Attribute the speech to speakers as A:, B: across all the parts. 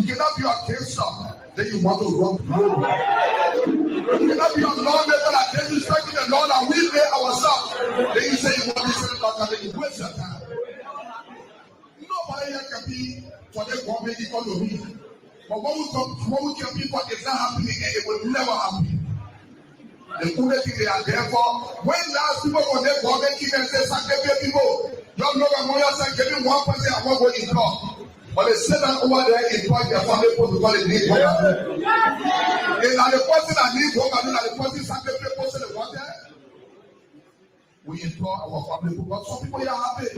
A: cannot be a cancer, then you want to run. You cannot be a lawmaker that then you strike the law and we lay ourselves. Then you say you want to send back and then you waste your time. Nobody here can be for the government economy. But what we can be for is not happening and it will never happen. The only thing they are there for, when last people on their government keep and say, sacrifice people, don't know that more than giving 1% of what we income. But they say that over there, employ their family people because they need work. And now the person that needs work, and the person sacrifice person they want there, we employ our family people. But some people are happy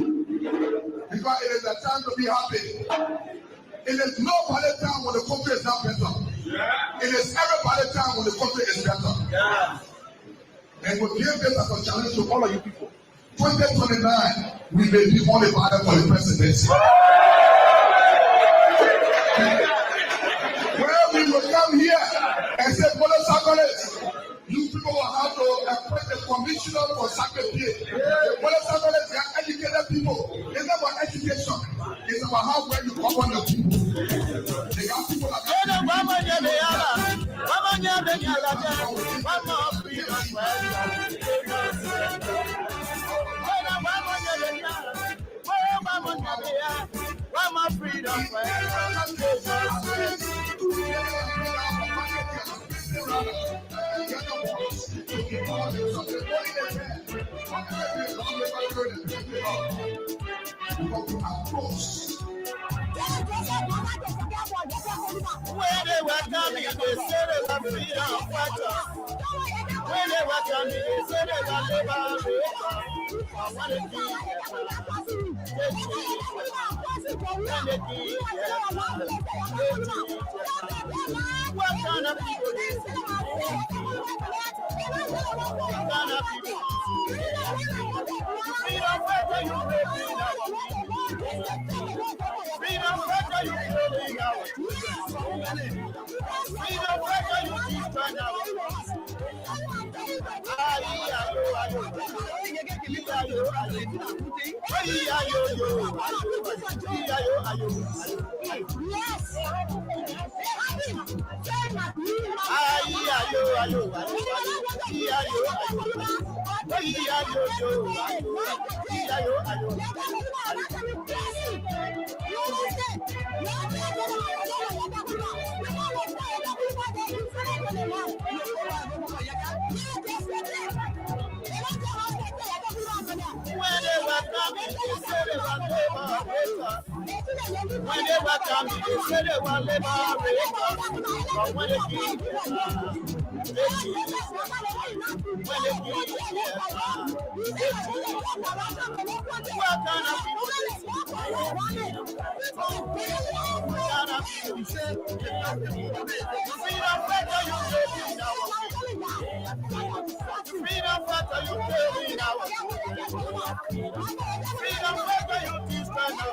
A: because it is the time to be happy. It is no party time when the country is not better. It is everybody time when the country is better. And we give this as a challenge to all of you people. 2029, we may be only party for the presidency. Where we will come here and say, Brother Sakoles, you people will have to appoint a commissioner for sacrifice. Brother Sakoles, they are educated people. It's not about education. It's about how well you govern your people. They got people that
B: when they were coming, they said they were freedom fighters. When they were coming, they said they were liberators. I want to be what kind of people is it? What kind of people? Freedom fighter, you may be now. Freedom fighter, you may be now. Freedom fighter, you may be now. When they were coming, they said they were liberators. But when they came, when they came, what kind of people? Freedom fighter, you live in our freedom fighter, you live in our freedom fighter, you defend our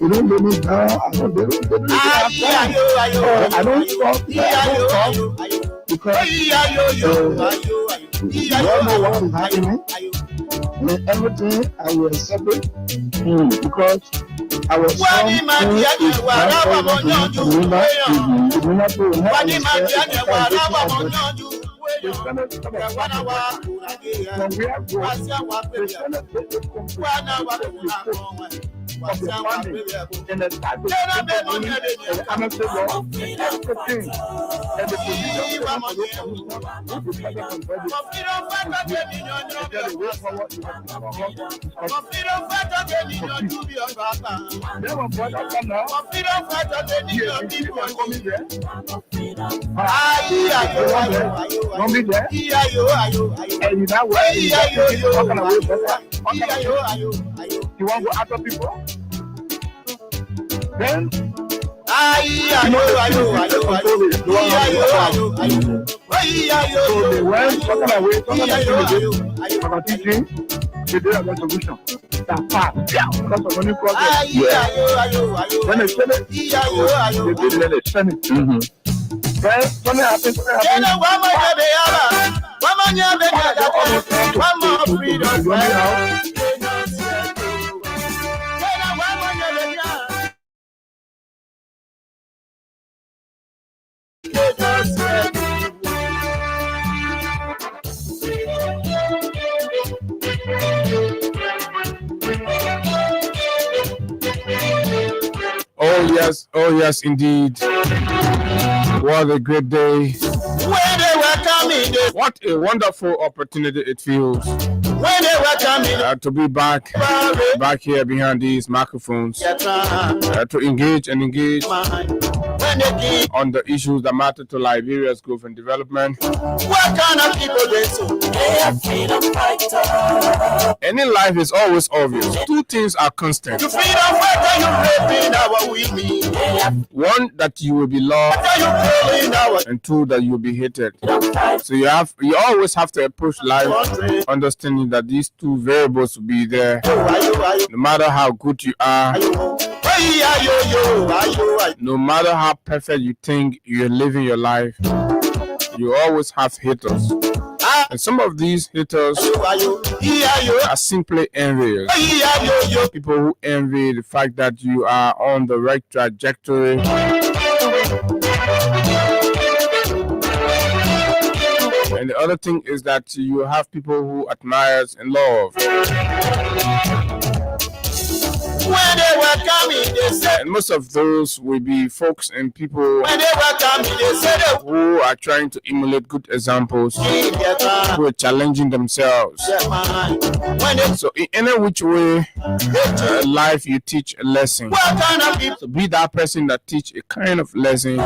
A: You don't let me down. I don't have time. I don't stop. Because you don't know what is happening. And everything I will accept it because I was you want to go after people? Then they did a solution. That fast, because of only problem. When they send it, they did let it send it. Then something happens.
C: Oh yes, indeed. What a great day.
B: When they were coming,
C: What a wonderful opportunity it feels
B: when they were coming,
C: to be back here behind these microphones to engage
B: when they came,
C: on the issues that matter to Liberia's growth and development.
B: what kind of people they so? They are freedom fighters.
C: And in life is always obvious. Two things are constant.
B: You freedom fighter, you raping our women.
C: One, that you will be loved,
B: You killing our
C: and two, that you will be hated. So you always have to approach life
B: country.
C: understanding that these two variables will be there no matter how good you are, no matter how perfect you think you're living your life. You always have haters, and some of these haters are simply envious. People who envy the fact that you are on the right trajectory. And the other thing is that you have people who admire and love.
B: When they were coming, they said,
C: And most of those will be folks and people
B: when they were coming, they said,
C: who are trying to emulate good examples, who are challenging themselves.
B: when they
C: So in any which way, life you teach a lesson.
B: what kind of people
C: So be that person that teach a kind of lesson,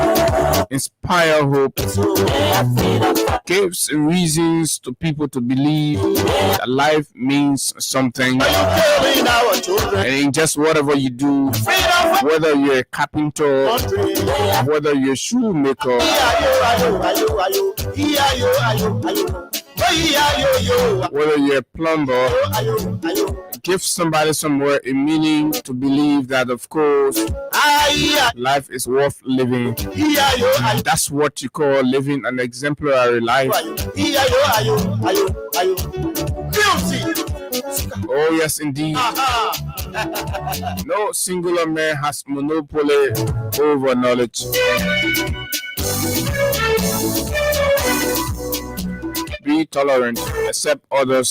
C: inspire hope, gives reasons to people to believe that life means something.
B: killing our children?
C: And in just whatever you do,
B: Freedom
C: whether you're a carpenter,
B: country.
C: whether you're a shoemaker, whether you're a plumber, give somebody somewhere a meaning to believe that, of course, life is worth living. That's what you call living an exemplary life. Oh, yes, indeed. No singular man has monopoly over knowledge. Be tolerant, accept others,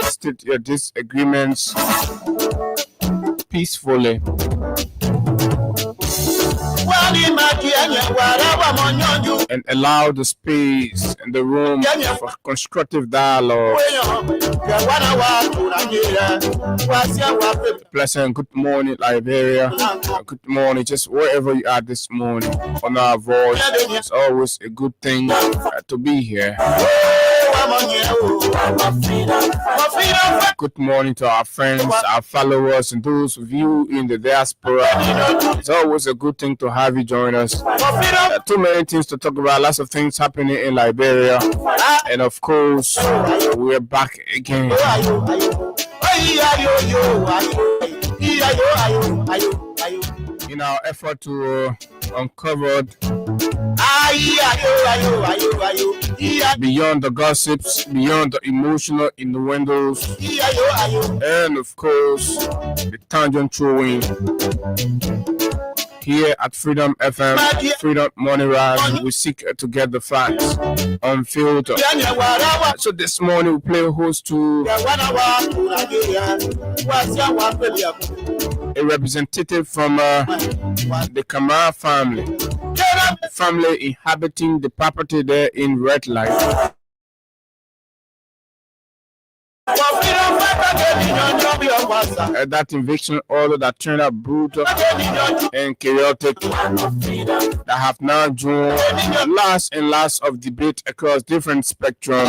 C: state your disagreements peacefully, and allow the space and the room for constructive dialogue. Pleasant good morning, Liberia. Good morning, just wherever you are this morning on our voice. It's always a good thing to be here. Good morning to our friends, our followers, and those of you in the diaspora. It's always a good thing to have you join us. Too many things to talk about, lots of things happening in Liberia. And of course, we're back again. in our effort to uncover beyond the gossips, beyond the emotional innuendos, and of course, the tangent throwing. Here at Freedom FM, Freedom Morning Rise, we seek to get the facts unfiltered. So this morning we play host to a representative from the Kamara family inhabiting the property there in Red Light. That eviction order that turned out brutal and chaotic, that have now drawn lots and lots of debate across different spectrums.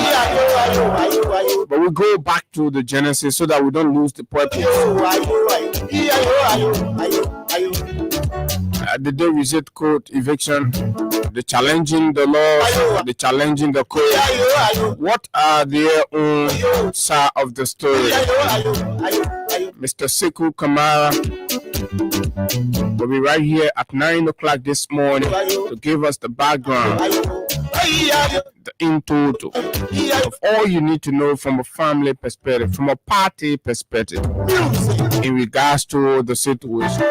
C: But we go back to the genesis so that we don't lose the purpose. The day visit court eviction, the challenging the laws, the challenging the code. What are their own side of the story? Mr. Sekou Kamara will be right here at 9 o'clock this morning to give us the background, the in total of all you need to know from a family perspective, from a party perspective, in regards to the situation.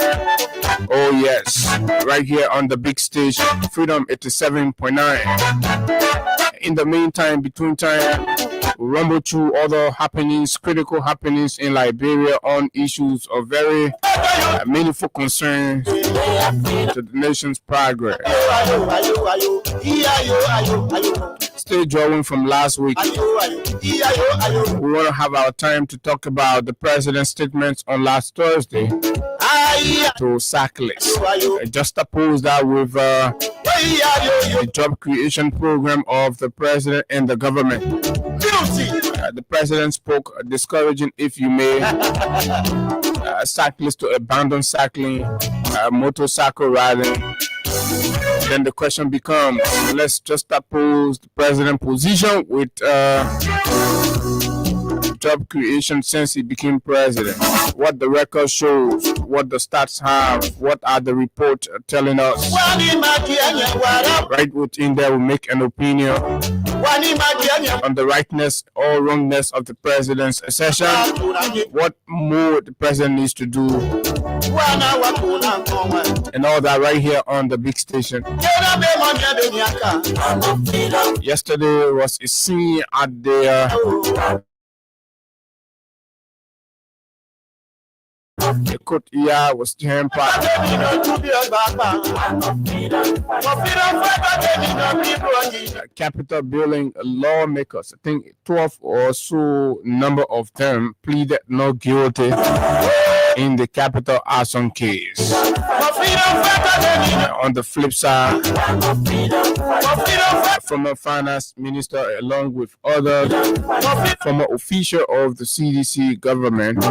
C: Oh yes, right here on the big station, Freedom 87.9. In the meantime, between time, we rumble through other happenings, critical happenings in Liberia on issues of very meaningful concern to the nation's progress. Still drawing from last week, we want to have our time to talk about the president's statements on last Thursday to sack list. Just oppose that with the job creation program of the president and the government. The president spoke discouraging, if you may, cyclists to abandon cycling, motorcycle riding. Then the question becomes, let's just oppose the president's position with job creation since he became president. What the record shows, what the stats have, what are the reports telling us. Right within there, we make an opinion on the rightness or wrongness of the president's session. What more the president needs to do, and all that right here on the big station. Yesterday was a scene at the court here was jam-packed. Capitol building lawmakers, I think 12 or so number of them pleaded not guilty in the capital arson case. On the flip side, former finance minister along with other former official of the CDC government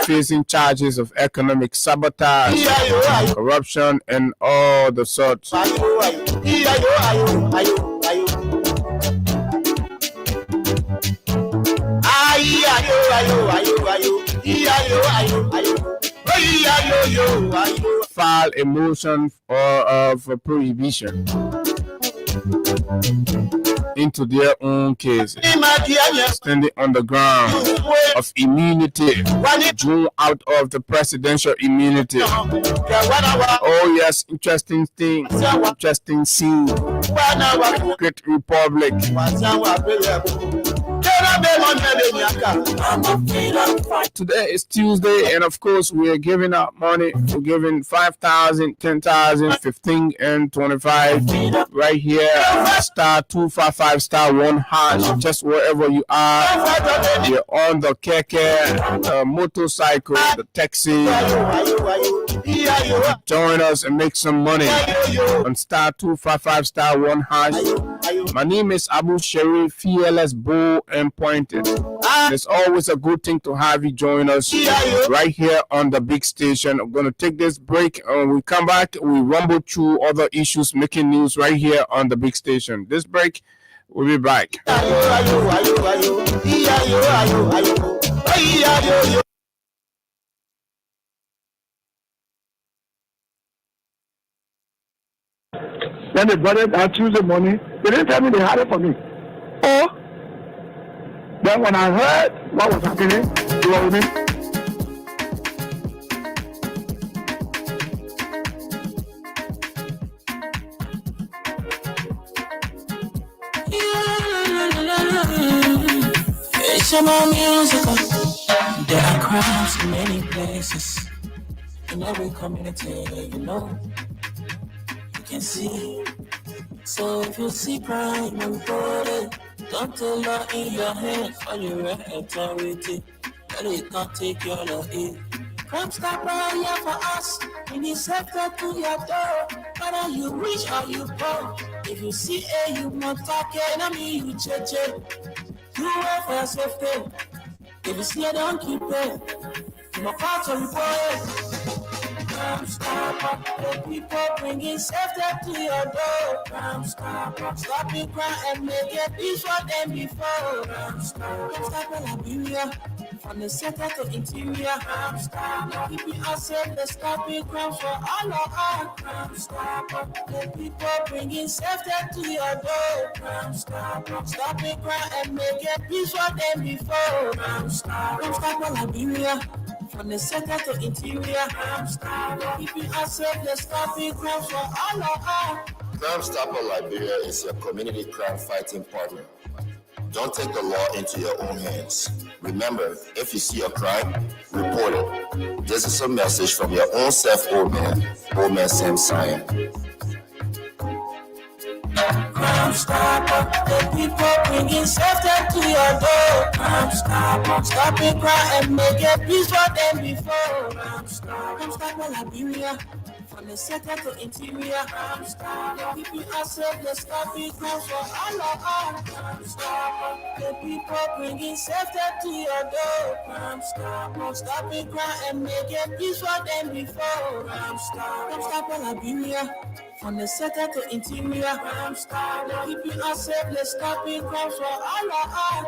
C: facing charges of economic sabotage, corruption, and all the sorts. File a motion of prohibition into their own case, standing on the ground of immunity, drew out of the presidential immunity. Oh yes, interesting thing, interesting scene. Great republic. Today is Tuesday, and of course we are giving out money. We're giving 5,000, 10,000, 15, and 25 right here. *255 *1#. Just wherever you are, you're on the keke, the motorcycle, the taxi. Join us and make some money on *255 *1#. My name is Abu Sharif, fearless, bold, and pointed. It's always a good thing to have you join us right here on the big station. I'm going to take this break, and when we come back, we rumble through other issues making news right here on the big station. This break, we'll be back.
D: Then they brought it out Tuesday morning. They didn't tell me they had it for me. Oh. Then when I heard what was happening, you know what I mean?
B: It's more musical. There are crowds in many places. In every community, you know, you can see. So if you see crime, report it. Don't tell her in your head for your authority. But it can't take your life. Crime stop right here for us. We need safety to your door. Whether you rich or you poor. If you see a you must talk, enemy you check. You work for your safety. If you see a don't keep it. You must call to report it. Crime stop, the people bringing safety to your door. Crime stop, stopping crime and make it peace for them before. Crime stop Liberia, from the center to interior. Crime stop, keeping us safe, the stopping crime for all of us. Crime stop, the people bringing safety to your door. Crime stop, stopping crime and make it peace for them before. Crime stop Liberia. From the center to interior, keeping us safe, the stopping crime for all of us.
E: Crime Stopper Liberia is your community crime fighting partner. Don't take the law into your own hands. Remember, if you see a crime, report it. This is a message from your own self, Old Man Sam Sion.
B: Crime Stopper, the people bringing safety to your door. Crime Stopper, stopping crime and make it peace for them before. Crime Stopper Liberia, from the center to interior. Crime Stopper, keeping us safe, the stopping crime for all of us. Crime Stopper, the people bringing safety to your door. Crime Stopper, stopping crime and make it peace for them before. Crime Stopper Liberia. From the center to interior, keeping us safe, let's stop it, crime for all of us.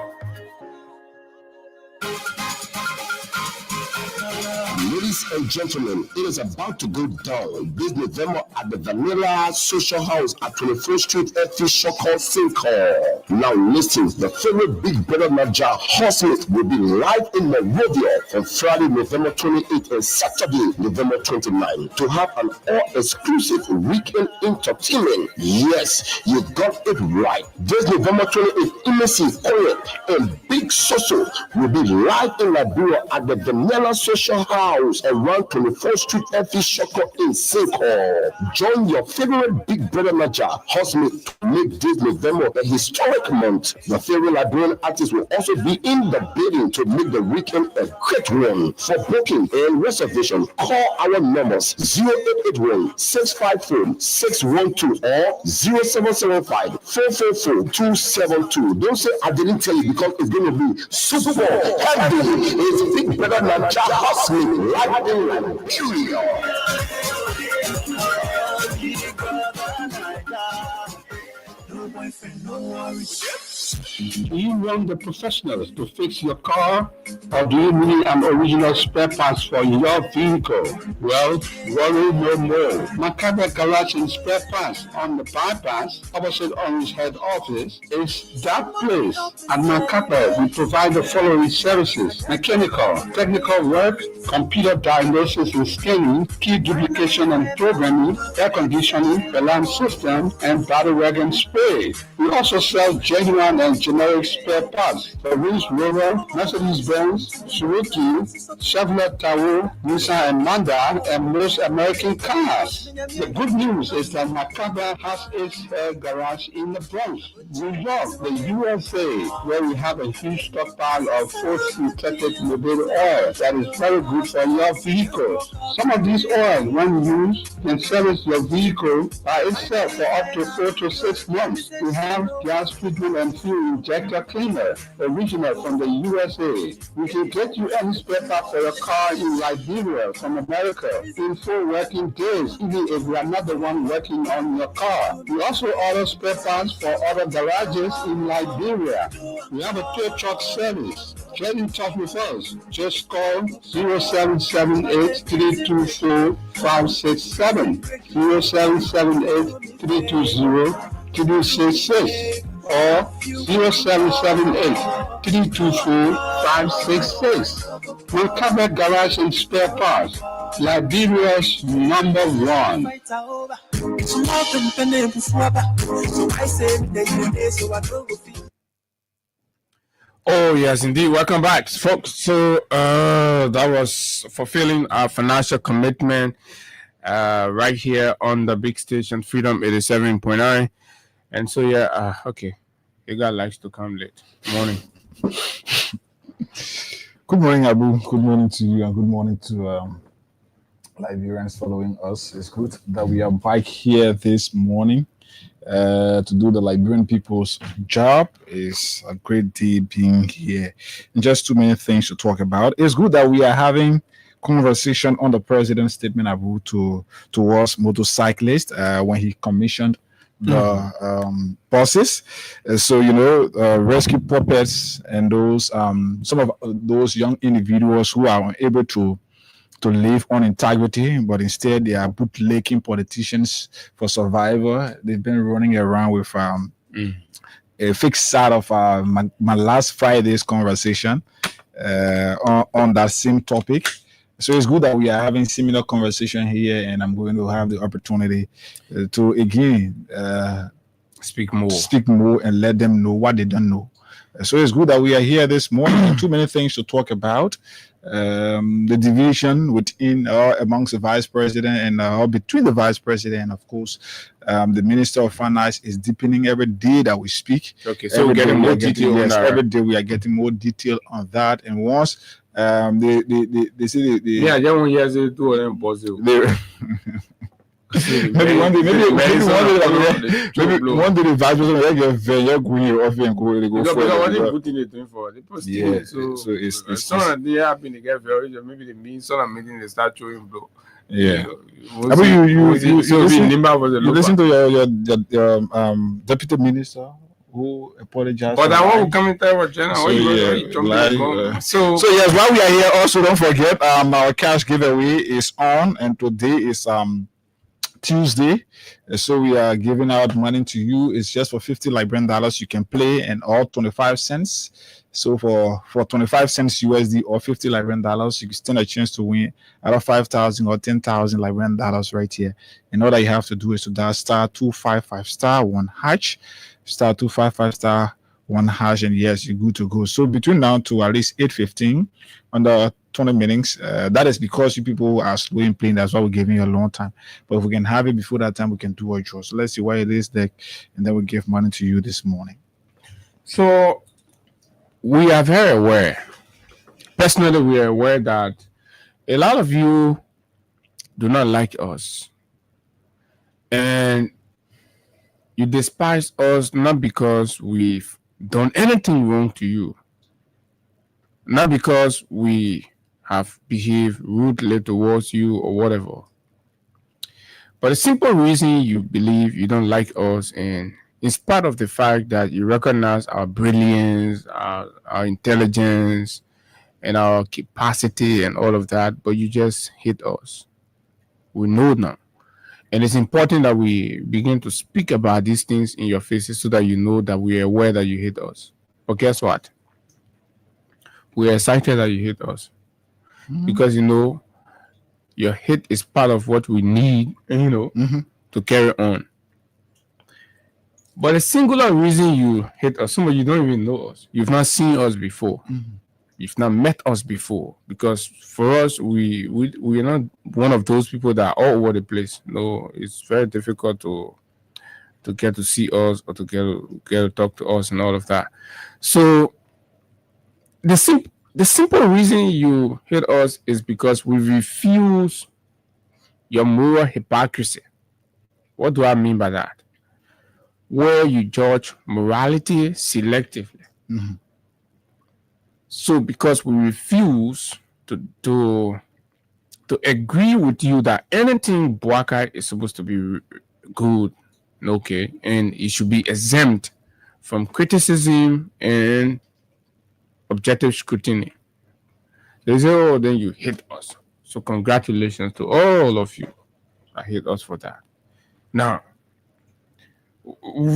E: Ladies and gentlemen, it is about to go down this November at the Vanilla Social House at 24th Street, FE Shoko Sinko. Now listen, the favorite Big Brother Naija Horsemate will be live in Monrovia from Friday, November 28th and Saturday, November 29th to have an all-exclusive weekend entertainment. Yes, you got it right. This November 28th, Imesi Owen and Big Soso will be live in Liberia at the Vanilla Social House around 24th Street, FE Shoko in Sinko. Join your favorite Big Brother Naija Horsemate to make this November a historic month. Your favorite Liberian artists will also be in the building to make the weekend a great one. For booking and reservation, call our numbers 0881 654 612 or 0775 444 272. Don't say I didn't tell you, because it's going to be super heavy. It's Big Brother Naija Horsemate live in Liberia.
D: Do you want the professionals to fix your car, or do you need an original spare parts for your vehicle? Well, worry no more. Macabre Garage and Spare Parts on the bypass opposite Orange Head Office is that place. At Macabre, we provide the following services: mechanical, technical work, computer diagnosis and scanning, key duplication and programming, air conditioning, alarm system, and battery wagon spray. We also sell genuine and generic spare parts for Range Rover, Mercedes-Benz, Suzuki, Chevrolet Tahoe, Nissan and Mazda, and most American cars. The good news is that Macabre has its garage in the Bronx, New York, the USA, where we have a huge stockpile of synthetic motor oil that is very good for your vehicle. Some of these oils, when used, can service your vehicle by itself for up to 4 to 6 months. We have gas treatment and fuel injector cleaner, original from the USA. We can get you any spare part for your car in Liberia from America in 4 working days, even if we are not the one working on your car. We also order spare parts for other garages in Liberia. We have a tow truck service. Get in touch with us. Just call 0778-324-567, 0778-320-366, or 0778-324-566. Macabre Garage and Spare Parts, Liberia's #1.
C: Oh, yes, indeed. Welcome back, folks. So that was fulfilling our financial commitment right here on the big station, Freedom 87.9. And so, yeah, okay. You got likes to come late. Morning.
F: Good morning, Abu. Good morning to you, and good morning to Liberians following us. It's good that we are back here this morning to do the Liberian people's job. It's a great day being here. And just too many things to talk about. It's good that we are having conversation on the president's statement, Abu, towards motorcyclists when he commissioned the buses. So rescue puppets and those some of those young individuals who are unable to live on integrity, but instead they are bootlegging politicians for survival. They've been running around with a fake side of my last Friday's conversation on that same topic. So it's good that we are having similar conversation here, and I'm going to have the opportunity to again
C: speak more
F: and let them know what they don't know. So it's good that we are here this morning. Too many things to talk about. The division within amongst the vice president and between the vice president and of course the minister of finance is deepening every day that we speak.
C: Okay, so we're getting more detail on that.
F: Every day we are getting more detail on that, and once they say
C: one year they do them possible.
F: Maybe one day the vice president get very green off and go
C: because what they putting it in for they post it. So
F: it's
C: some they have been get very maybe they mean some meeting they start showing blow.
F: Yeah.
C: You
F: listen to your deputy minister who apologized.
C: But I want to come in time with Jenna. So
F: yes, while we are here, also don't forget our cash giveaway is on, and today is Tuesday, so we are giving out money to you. It's just for $50 Liberian you can play, and all 25 cents. So for 25 cents USD or $50 Liberian, you can stand a chance to win either 5,000 or 10,000 Liberian dollars right here. And all that you have to do is to dial *255*1#, *255*1#, and yes, you're good to go. So between now to at least 8:15 on the 20 minutes, that is because you people are slow in playing. That's why we're giving you a long time. But if we can have it before that time, we can do a draw. So let's see why it is there, and then we give money to you this morning.
C: So we are very aware. Personally, we are aware that a lot of you do not like us, and you despise us not because we've done anything wrong to you, not because we have behaved rudely towards you or whatever, but the simple reason you believe you don't like us, and in spite of the fact that you recognize our brilliance, our intelligence, and our capacity and all of that, but you just hate us. We know now. And it's important that we begin to speak about these things in your faces so that you know that we are aware that you hate us. But guess what? We are excited that you hate us. Because, your hate is part of what we need, to carry on. But the singular reason you hate us, some of you don't even know us. You've not seen us before. You've not met us before. Because for us, we are not one of those people that are all over the place. No, it's very difficult to get to see us or to get to talk to us and all of that. So the simple reason you hate us is because we refuse your moral hypocrisy. What do I mean by that? where you judge morality selectively. So because we refuse to agree with you that anything Boakai is supposed to be good, okay, and it should be exempt from criticism and objective scrutiny. They say, oh, then you hate us. So congratulations to all of you. I hate us for that. Now,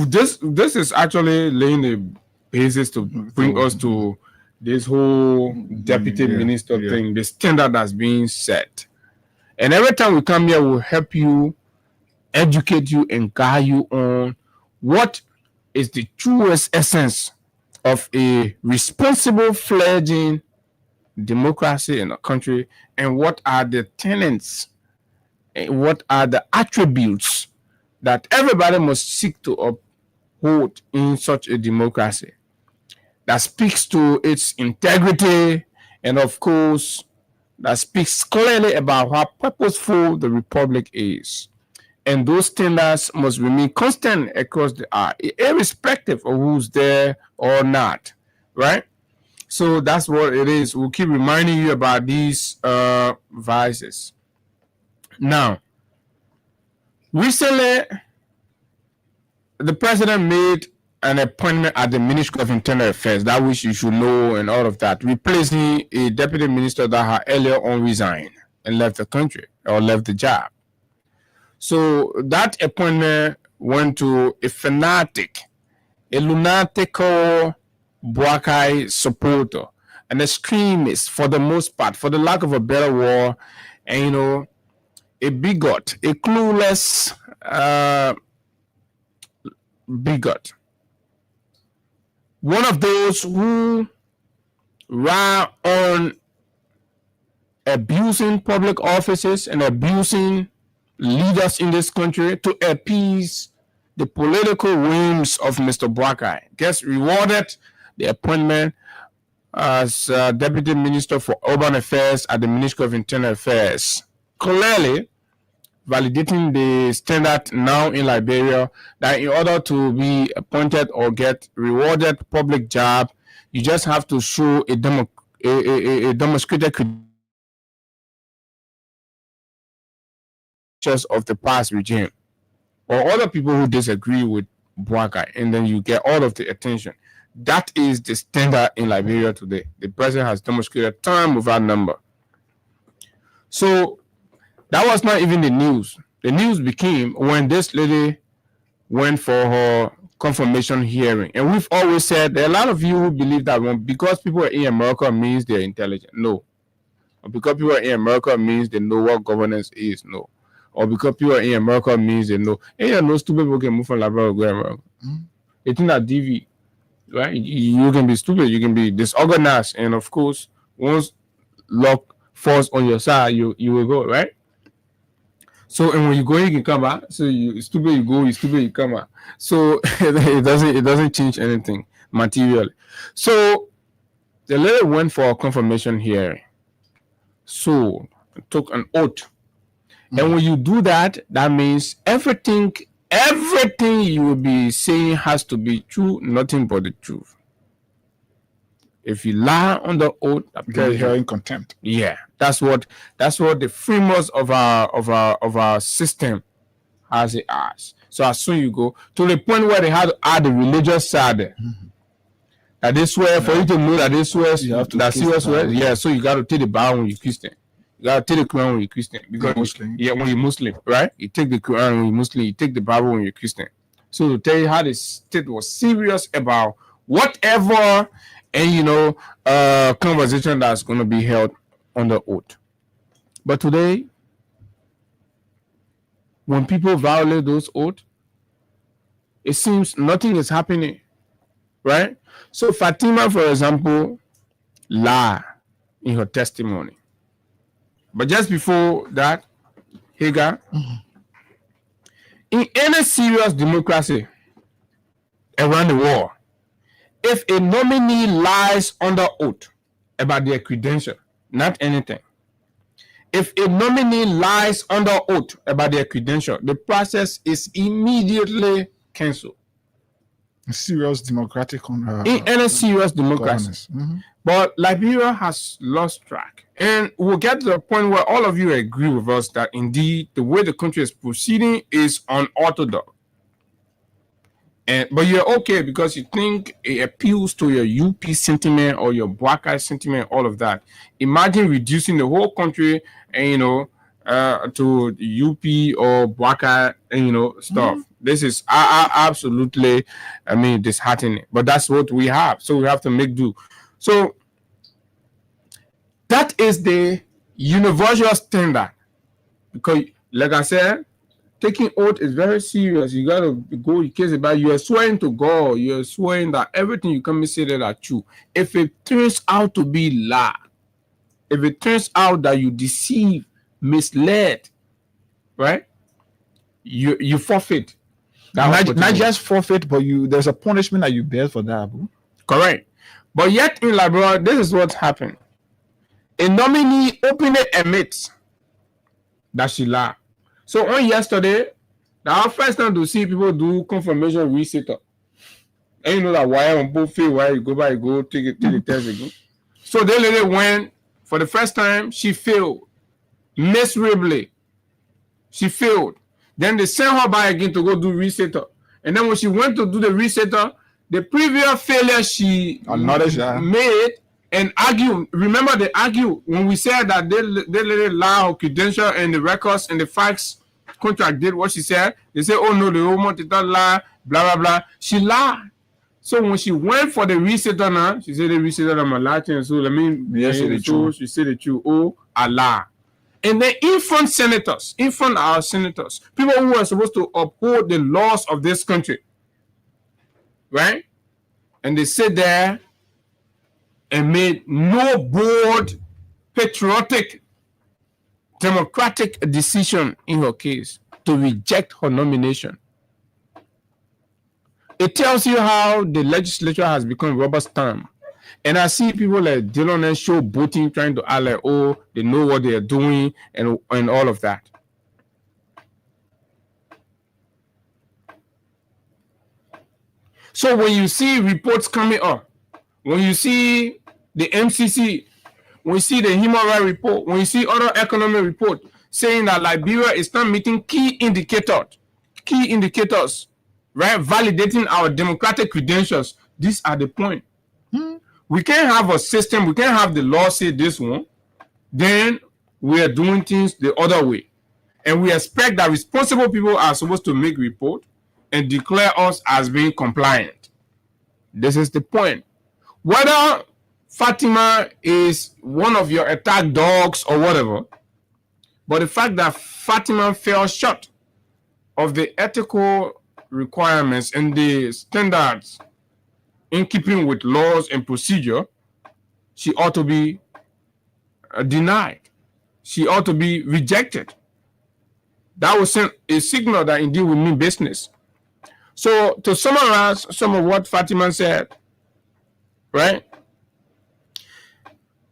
C: this is actually laying the basis to bring us to this whole deputy minister thing, the standard that's being set. And every time we come here, we'll help you, educate you, and guide you on what is the truest essence of a responsible fledgling democracy in a country, and what are the tenets, and what are the attributes that everybody must seek to uphold in such a democracy that speaks to its integrity, and of course that speaks clearly about how purposeful the republic is. And those standards must remain constant across the art, irrespective of who's there or not, right? So that's what it is. We'll keep reminding you about these vices. Now, recently, the president made an appointment at the Ministry of Internal Affairs, that which you should know and all of that, replacing a deputy minister that had earlier on resigned and left the country or left the job. So that appointment went to a fanatic, a lunatical Boakai supporter, an extremist for the most part, for the lack of a better word, and a bigot, a clueless bigot. One of those who ran on abusing public offices and abusing leaders in this country to appease the political whims of Mr. Boakai. Gets rewarded the appointment as Deputy Minister for Urban Affairs at the Ministry of Internal Affairs. Clearly validating the standard now in Liberia that in order to be appointed or get rewarded public job, you just have to show a demonstrated credentials of the past regime or other people who disagree with Boakai, and then you get all of the attention. That is the standard in Liberia today. The president has demonstrated time without number. So that was not even the news. The news became when this lady went for her confirmation hearing. And we've always said there are a lot of you who believe that because people are in America means they're intelligent. No. Or because people are in America means they know what governance is. No. Or because people are in America means they know. Hey, no stupid people can move from Liberia to go to America. It's not DV. Right? You can be stupid, you can be disorganized, and of course, once luck falls on your side, you will go, right? So, and when you go, you can come back. So you stupid, you go, you stupid, you come back. So it doesn't change anything materially. So the lady went for a confirmation hearing. So took an oath. And when you do that, that means everything you will be saying has to be true, nothing but the truth. If you lie on the oath,
F: you're hearing contempt.
C: Yeah, that's what the framers of our system has it as. So as soon you go to the point where they have to add the religious side, that they swear for you to know that they swear that serious swear. Yeah, so you got to take the Bible when you're Christian. You gotta take the Quran when you're Christian. Because when you're Muslim, right? You take the Quran when you're Muslim, you take the Bible when you're Christian. So to tell you how the state was serious about whatever conversation that's gonna be held under oath. But today, when people violate those oaths, it seems nothing is happening. Right? So Fatima, for example, lied in her testimony. But just before that, Hagar, in any serious democracy around the world, if a nominee lies under oath about their credential, not anything, if a nominee lies under oath about their credential, the process is immediately cancelled.
F: serious democratic
C: in any serious democracy. But Liberia has lost track. And we'll get to the point where all of you agree with us that indeed the way the country is proceeding is unorthodox. But you're okay because you think it appeals to your UP sentiment or your Black Eye sentiment, all of that. Imagine reducing the whole country and, to UP or Black Eye, stuff. This is absolutely, disheartening. But that's what we have. So we have to make do. So that is the universal standard. Because, like I said, taking oath is very serious. You got to go in case about you are swearing to God. You are swearing that everything you come and say that are true. If it turns out to be lie, if it turns out that you deceive, misled, right? You forfeit.
F: Not just forfeit, but there's a punishment that you bear for that. Bro.
C: Correct. But yet in Liberia, this is what's happened. A nominee openly admits that she lied. So on yesterday, our first time to see people do confirmation reset up. And you know that why on both field, why you go take the test again. So the lady went for the first time, she failed miserably. She failed. Then they sent her back again to go do reset up. And then when she went to do the reset up, the previous failure she made and argue. Remember, they argue when we said that they let lie her credential and the records and the facts contract did what she said. They say, oh no, the woman did not lie, blah, blah, blah. She lied. So when she went for the resetter now, she said the resetter I'm a Latin. So let me say the truth. She said the truth. Oh, Allah. And then in front of our senators, people who are supposed to uphold the laws of this country, right? And they sit there and made no bold, patriotic, democratic decision in her case to reject her nomination. It tells you how the legislature has become rubber stamp. And I see people like Dylan and Show voting, trying to act like, oh, they know what they are doing and all of that. So when you see reports coming up, when you see the MCC, when you see the human rights report, when you see other economic report saying that Liberia is not meeting key indicators, right, validating our democratic credentials, these are the point. We can't have a system, we can't have the law say this one, then we are doing things the other way. And we expect that responsible people are supposed to make report and declare us as being compliant. This is the point. Whether Fatima is one of your attack dogs or whatever, but the fact that Fatima fell short of the ethical requirements and the standards in keeping with laws and procedure, she ought to be denied. She ought to be rejected. That will send a signal that indeed we mean business. So to summarize some of what Fatima said, right?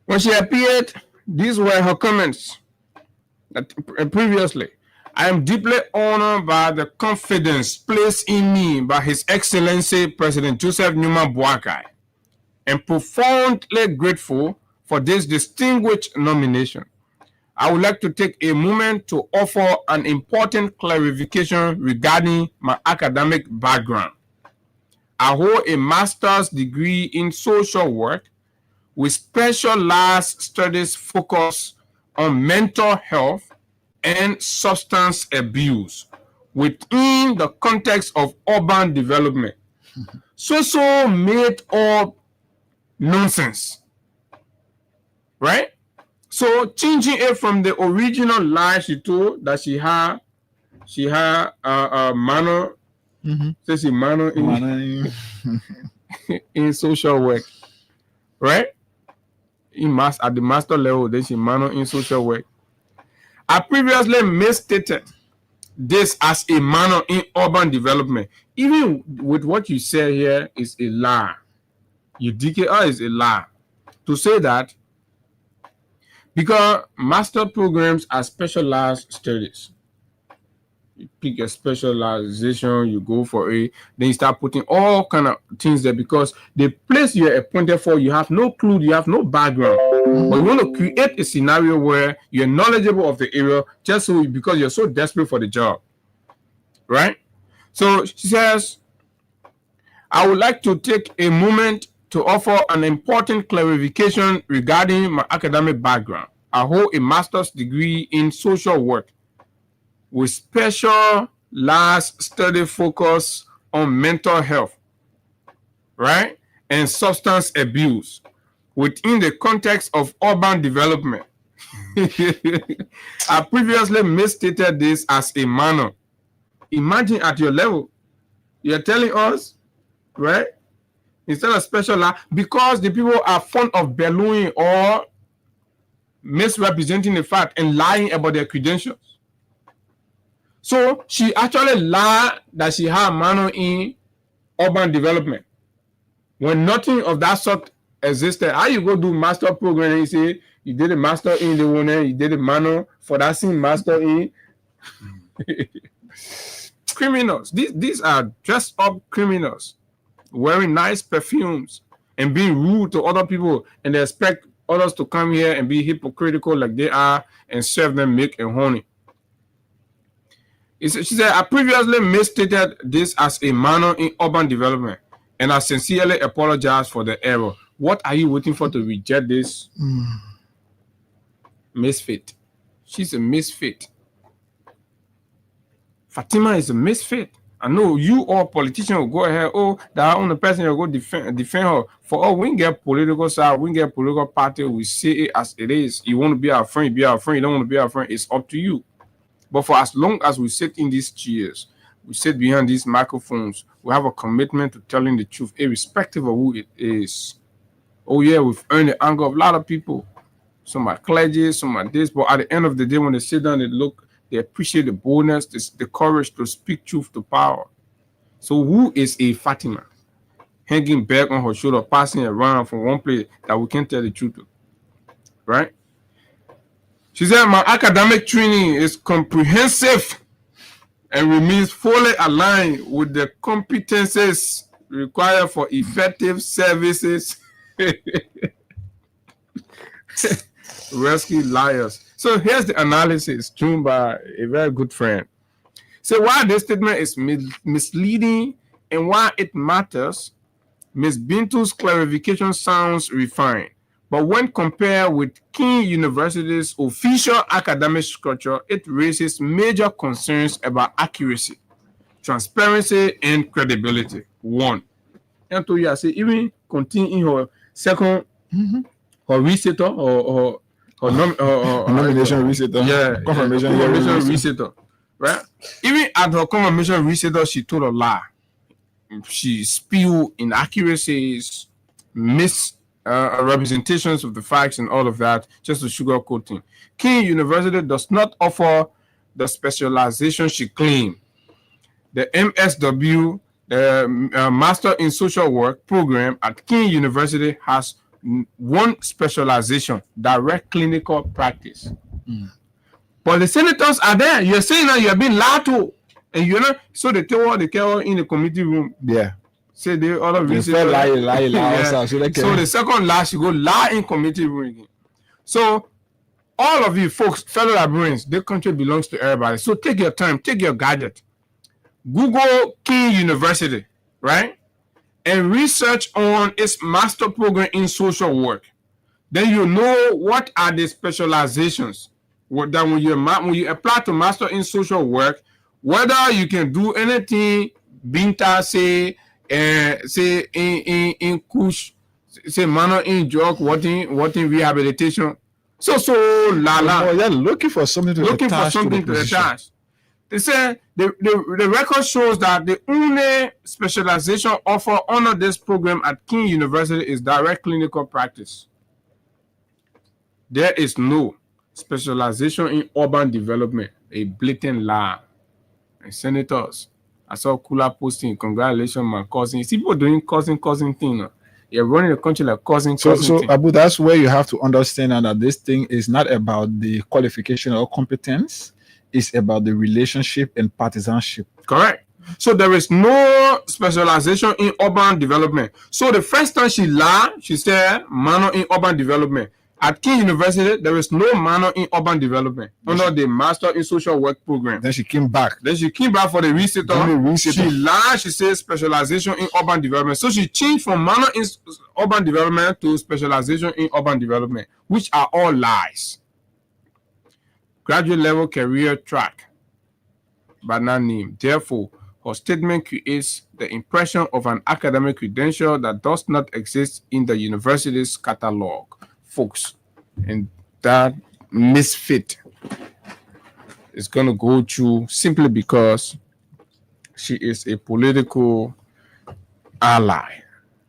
C: When she appeared, these were her comments previously. I am deeply honored by the confidence placed in me by His Excellency President Joseph Numa Boakai, and profoundly grateful for this distinguished nomination. I would like to take a moment to offer an important clarification regarding my academic background. I hold a master's degree in social work with specialized studies focused on mental health and substance abuse within the context of urban development. So made up nonsense, right? So changing it from the original lie she told that she had a manner, says she manner in social work, right? At the master level, then she manner in social work. I previously misstated this as a manner in urban development. Even with what you say here is a lie. You declare is a lie. To say that, because master programs are specialized studies. You pick a specialization, you go for it. Then you start putting all kind of things there because the place you're appointed for, you have no clue, you have no background. But you want to create a scenario where you're knowledgeable of the area just so because you're so desperate for the job. Right? So she says, I would like to take a moment to offer an important clarification regarding my academic background. I hold a master's degree in social work with special last study focus on mental health, right, and substance abuse within the context of urban development. I previously misstated this as a minor. Imagine at your level, you're telling us, right, instead of special law, because the people are fond of ballooning or misrepresenting the fact and lying about their credentials. So she actually lied that she had a minor in urban development when nothing of that sort existed. How you go do master program and you say you did a master in the one, you did a minor for that same master in criminals. These are dressed up criminals wearing nice perfumes and being rude to other people, and they expect others to come here and be hypocritical like they are and serve them milk and honey. She said, I previously misstated this as a minor in urban development, and I sincerely apologize for the error. What are you waiting for to reject this? Misfit. She's a misfit. Fatima is a misfit. I know you all politicians will go ahead, that only person will go defend her. For all, we get political side, we get political party, we say it as it is. You want to be our friend, be our friend. You don't want to be our friend, it's up to you. But for as long as we sit in these chairs, we sit behind these microphones, we have a commitment to telling the truth, irrespective of who it is. Oh yeah, we've earned the anger of a lot of people. Some are clergy, some are this, but at the end of the day, when they sit down, they appreciate the boldness, the courage to speak truth to power. So who is a Fatima? Hanging back on her shoulder, passing around from one place that we can't tell the truth to. Right? She said, my academic training is comprehensive and remains fully aligned with the competences required for effective services. Rescue liars. So here's the analysis drawn by a very good friend. So why this statement is misleading and why it matters, Ms. Bintu's clarification sounds refined. But when compared with King University's official academic structure, it raises major concerns about accuracy, transparency, and credibility. One. And to you, I say, even continue in her second, her reciter or
F: nomination reciter.
C: Yeah, confirmation reciter. Right? Even at her confirmation reciter, she told a lie. She spewed inaccuracies, misrepresentations of the facts and all of that, just to sugarcoat things. King University does not offer the specialization she claimed. The MSW, the Master in Social Work program at King University has one specialization, direct clinical practice. But the senators are there. You're saying that you're being lied to. And you know, so they tell what they care in the committee room.
F: Yeah.
C: Say the other reason.
F: Lie.
C: Yeah. So the second last, you go lie in committee room again. So all of you folks, fellow librarians, the country belongs to everybody. So take your time, take your gadget. Google King University, right? And research on its master program in social work. Then you know what are the specializations. That when you apply to master in social work, whether you can do anything, Binta say in Kush, say manner in drug, what in rehabilitation. So la.
F: Oh, yeah, looking for something to
C: attach. They say the record shows that the only specialization offered under this program at King University is direct clinical practice. There is no specialization in urban development, a blatant lie. And senators, I saw Kula posting, congratulations, my cousin. See people doing cousin thing. You're running the country like cousin thing.
F: Abu, that's where you have to understand that this thing is not about the qualification or competence. is about the relationship and partisanship.
C: Correct. So there is no specialization in urban development. So the first time she lied, she said minor in urban development. At King University, there is no minor in urban development under the Master in Social Work program.
F: Then she came back.
C: Then she came back for the research. She lied. She said specialization in urban development. So she changed from minor in urban development to specialization in urban development, which are all lies. Graduate level career track, but not name. Therefore, her statement creates the impression of an academic credential that does not exist in the university's catalog, folks. And that misfit is going to go through simply because she is a political ally.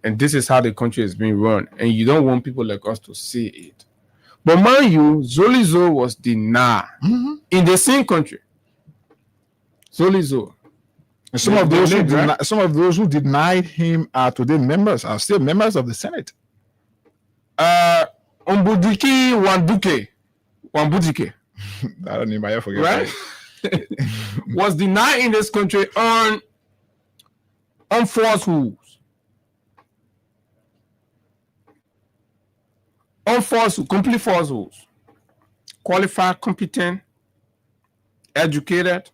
C: And this is how the country is being run. And you don't want people like us to see it. But mind you, Zolizo was denied in the same country. Zolizo.
F: And some of those who denied him are today members, are still members of the Senate.
C: Ombudiki Wambudike.
F: I don't even I forget.
C: Right? Was denied in this country on falsehoods. On falsehoods, complete falsehoods. Qualified, competent, educated,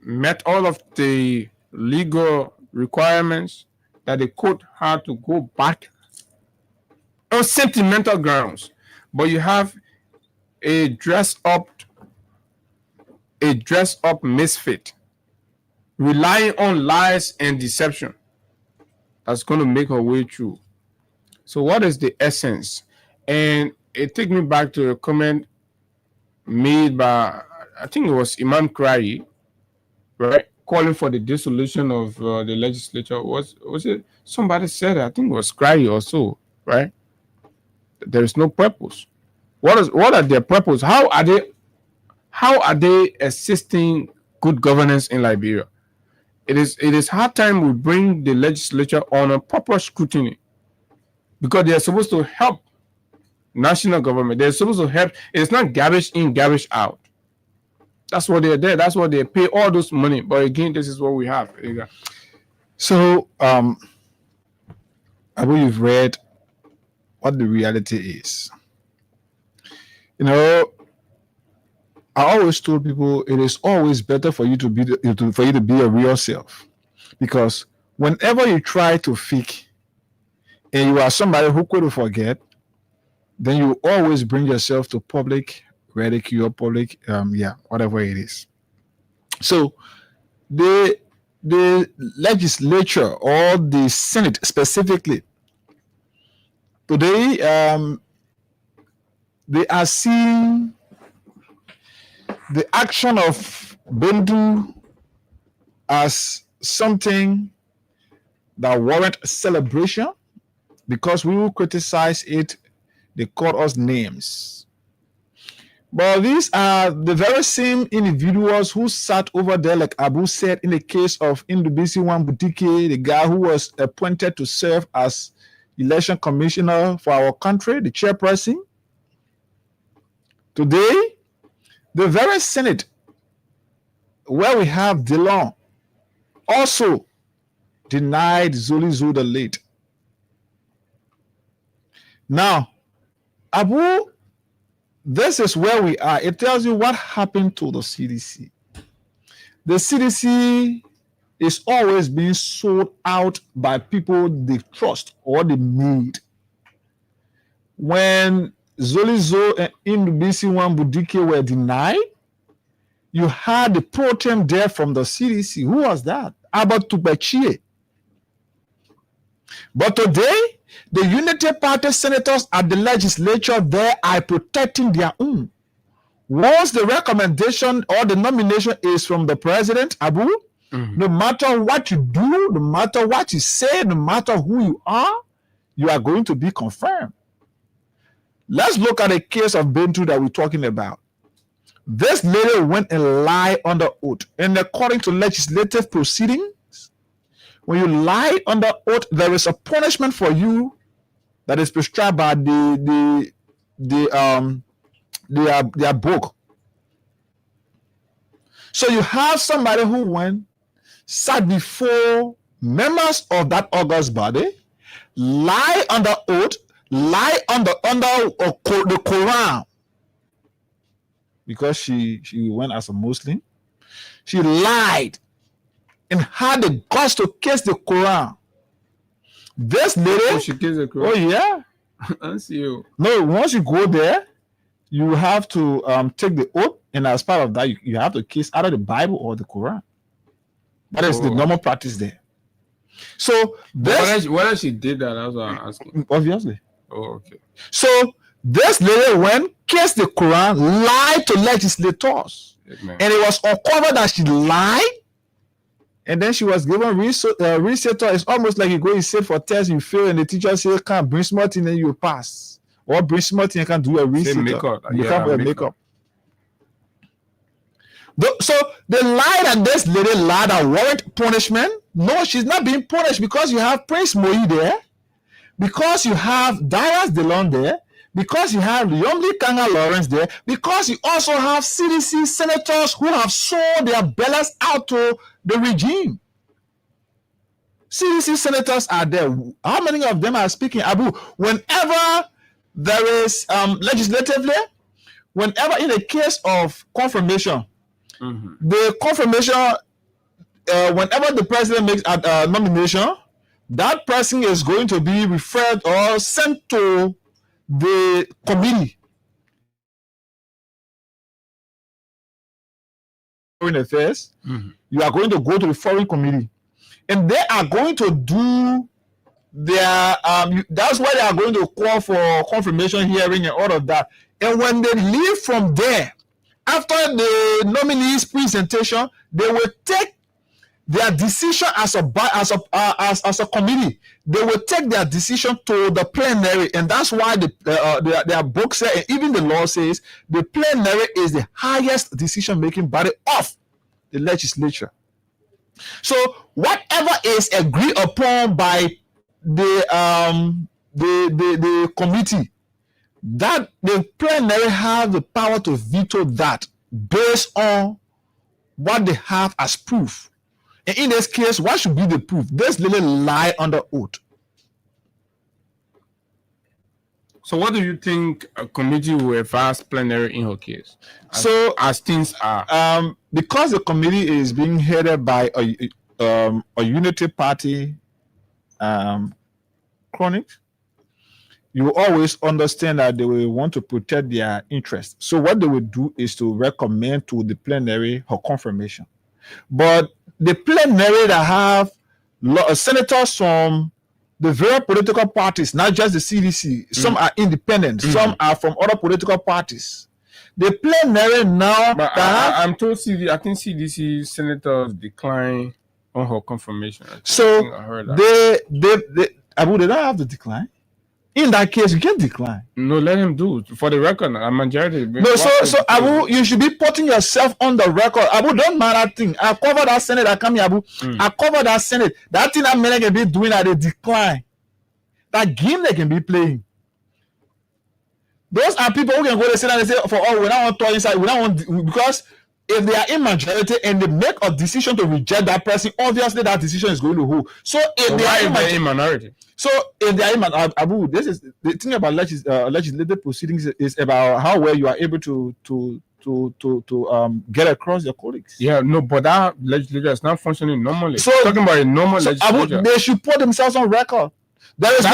C: met all of the legal requirements that the court had to go back on sentimental grounds. But you have a dress up misfit relying on lies and deception that's going to make her way through. So what is the essence? And it takes me back to a comment made by, I think it was Imam Krai, right, calling for the dissolution of the legislature. Was it somebody said it? I think it was Krai or so, right? There is no purpose. What are their purpose? How are they assisting good governance in Liberia? It is hard time we bring the legislature on a proper scrutiny, because they are supposed to help national government. They're supposed to help. It's not garbage in, garbage out. That's what they're there. That's what they pay all those money. But again, this is what we have.
F: So, Abu, you've read what the reality is. You know, I always told people it is always better for you to be a real self, because whenever you try to fake and you are somebody who couldn't forget, then you always bring yourself to public ridicule, public, whatever it is. So the legislature or the Senate specifically today, they are seeing the action of Bendu as something that warrant celebration, because we will criticize it. They call us names. But these are the very same individuals who sat over there, like Abu said, in the case of Ndubisi Wambudike, the guy who was appointed to serve as election commissioner for our country, the chairperson. Today, the very Senate, where we have Delon, also denied Zolizo the late. Now, Abu, this is where we are. It tells you what happened to the CDC. The CDC is always being sold out by people they trust or they need. When Zolizo and Ndubisi Wambudike were denied, you had the pro tem there from the CDC. Who was that? Albert Tubachie. But today, the Unity Party senators at the legislature there are protecting their own. Once the recommendation or the nomination is from the president, Abu, no matter what you do, no matter what you say, no matter who you are going to be confirmed. Let's look at the case of Bentu that we're talking about. This lady went and lied under oath. And according to legislative proceedings, when you lie under oath, there is a punishment for you that is prescribed by their book. So you have somebody who went, sat before members of that august body, lie under oath, lie under the Quran, because she went as a Muslim. She lied and had the guts to kiss the Quran. This lady,
C: she kissed the Quran.
F: oh yeah,
C: I see you.
F: no. Once you go there, you have to take the oath, and as part of that, you have to kiss either the Bible or the Quran. That is the normal practice there. So
C: whether she did that, that's what I'm asking.
F: Obviously.
C: Oh, okay.
F: So this lady went, kissed the Quran, lied to legislators.
C: Amen.
F: And it was uncovered that she lied, and then she was given resetter. It's almost like you go, you sit for test, you fail, and the teacher say, "Can't bring smart in and you pass, or bring smart in and can do a resetter."
C: Makeup.
F: You
C: Yeah,
F: can't wear makeup. So the lie that this lady lied that warrant punishment. No, she's not being punished because you have Prince Moi there, because you have Darius DeLon there, because you have Yomli Kanga Lawrence there, because you also have CDC senators who have sold their bellies out to the regime. CDC senators are there. How many of them are speaking? Abu, whenever there is legislatively, whenever in the case of confirmation, the confirmation, whenever the president makes a nomination, that person is going to be referred or sent to the committee. Foreign affairs, you are going to go to the foreign committee, and they are going to do their that's why they are going to call for confirmation hearing and all of that. And when they leave from there, after the nominees presentation, they will take their decision as a committee. They will take their decision to the plenary, and that's why their book says, and even the law says, the plenary is the highest decision-making body of the legislature. So whatever is agreed upon by the committee, that the plenary have the power to veto that based on what they have as proof. And in this case, what should be the proof? This lady lie under oath.
C: So what do you think a committee will advise plenary in her case? As things are.
F: Because the committee is being headed by a unity party chronic, you always understand that they will want to protect their interests. So what they will do is to recommend to the plenary her confirmation. But the plenary that have senators from the various political parties, not just the CDC, some are independent, some are from other political parties. The plenary now,
C: but I'm told I think CDC senators decline on her confirmation.
F: So they don't have to decline. In that case, you can decline.
C: No, let him do it. For the record, a majority.
F: No, so Abu, you should be putting yourself on the record. Abu, don't matter thing. I cover that Senate. I come here, Abu. I cover that Senate. That thing that men can be doing at a decline. That game they can be playing. Those are people who can go to Senate and say, we don't want to inside. We don't want, because if they are in majority and they make a decision to reject that person, obviously that decision is going to hold. So if they are
C: in minority.
F: So if they are in Abu, this is the thing about legislative proceedings is about how well you are able to get across your colleagues.
C: Yeah, no, but that legislature is not functioning normally. So talking about a normal legislature,
F: they should put themselves on record. There is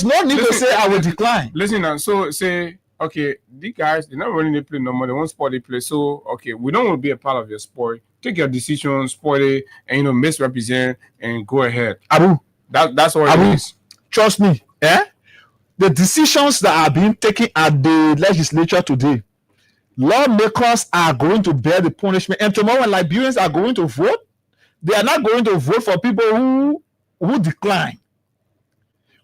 F: no need to say I will decline.
C: Listen, now, so say, okay, these guys, they're not running the play normal. They won't sport the play. So, okay, we don't want to be a part of your sport. Take your decision, sport it, and misrepresent and go ahead.
F: Abu,
C: that's what it is.
F: Trust me, the decisions that are being taken at the legislature today, lawmakers are going to bear the punishment. And tomorrow, when Liberians are going to vote, they are not going to vote for people who decline.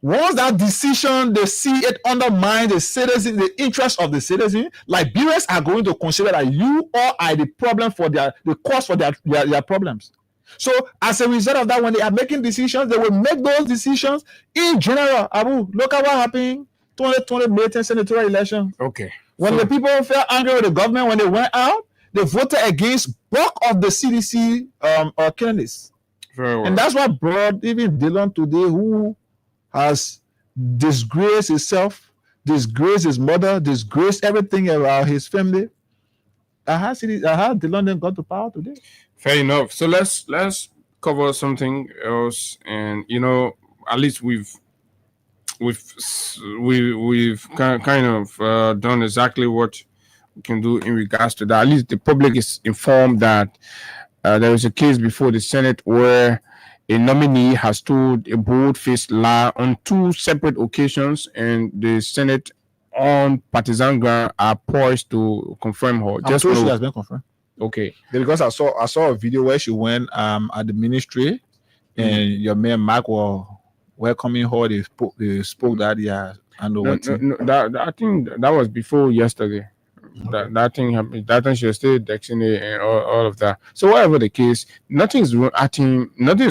F: Once that decision, they see it undermine the citizen, the interest of the citizen, Liberians are going to consider that you all are the problem for the cause for their problems. So as a result of that, when they are making decisions, they will make those decisions in general. Abu, look at what happened 2020 May 10 senatorial election.
C: Okay.
F: When the people felt angry with the government, when they went out, they voted against bulk of the CDC candidates.
C: Very well.
F: And that's what brought even Dillon today, who has disgraced himself, disgraced his mother, disgraced everything about his family. How Dillon then got to power today?
C: Fair enough. So let's cover something else, and at least we've kind of done exactly what we can do in regards to that. At least the public is informed that there was a case before the Senate where a nominee has told a bold-faced lie on 2 separate occasions, and the Senate on partisan ground are poised to confirm her.
F: I'm sure she has been confirmed.
C: Okay.
F: Because I saw a video where she went at the ministry, and your man Mark was welcoming her. They spoke that I know what.
C: I think that was before yesterday. That thing happened. That thing she was still texting it and all of that. So whatever the case, nothing is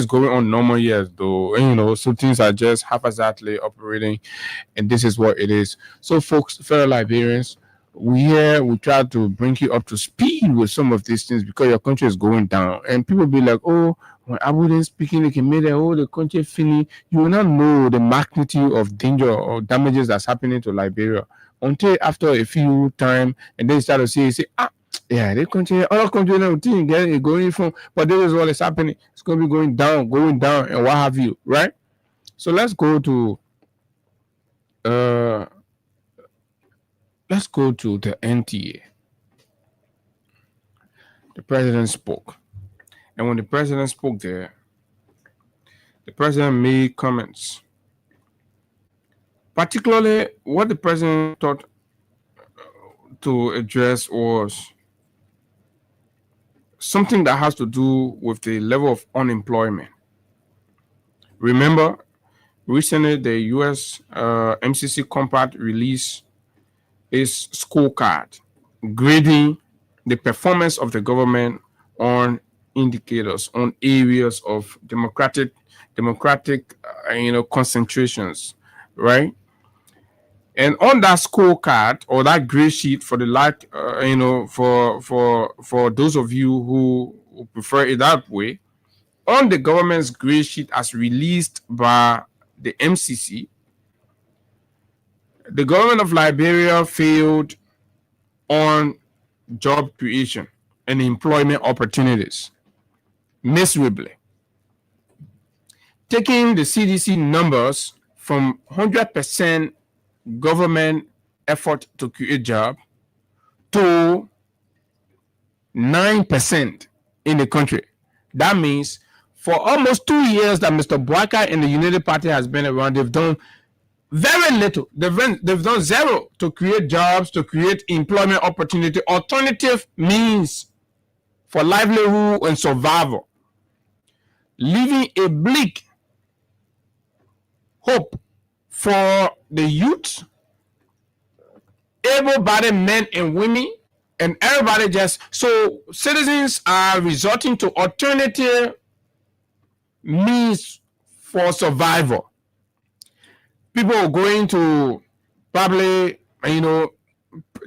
C: going on normal years though. And, so things are just haphazardly operating, and this is what it is. So folks, fellow Liberians, we try to bring you up to speed with some of these things because your country is going down, and people be like, oh, when I wouldn't speaking, they can make the country finish. You will not know the magnitude of danger or damages that's happening to Liberia until after a few time, and then you start to say, yeah, they continue, other countries now get going from, but this is what is happening. It's going to be going down, and what have you, right? So let's go to the NTA. The president spoke, and when the president spoke there, the president made comments. Particularly, what the president thought to address was something that has to do with the level of unemployment. Remember, recently the U.S. MCC Compact released its scorecard grading the performance of the government on indicators, on areas of democratic concentrations, right? And on that scorecard or that gray sheet, for the for those of you who prefer it that way, on the government's gray sheet as released by the MCC, the government of Liberia failed on job creation and employment opportunities miserably. Taking the CDC numbers from 100% government effort to create jobs to 9% in the country. That means for almost 2 years that Mr. Bouaka and the United Party has been around, they've done very little. They've done zero to create jobs, to create employment opportunity, alternative means for livelihood and survival, leaving a bleak hope for the youth, able-bodied men and women, and everybody. So citizens are resorting to alternative means for survival. People are going to probably,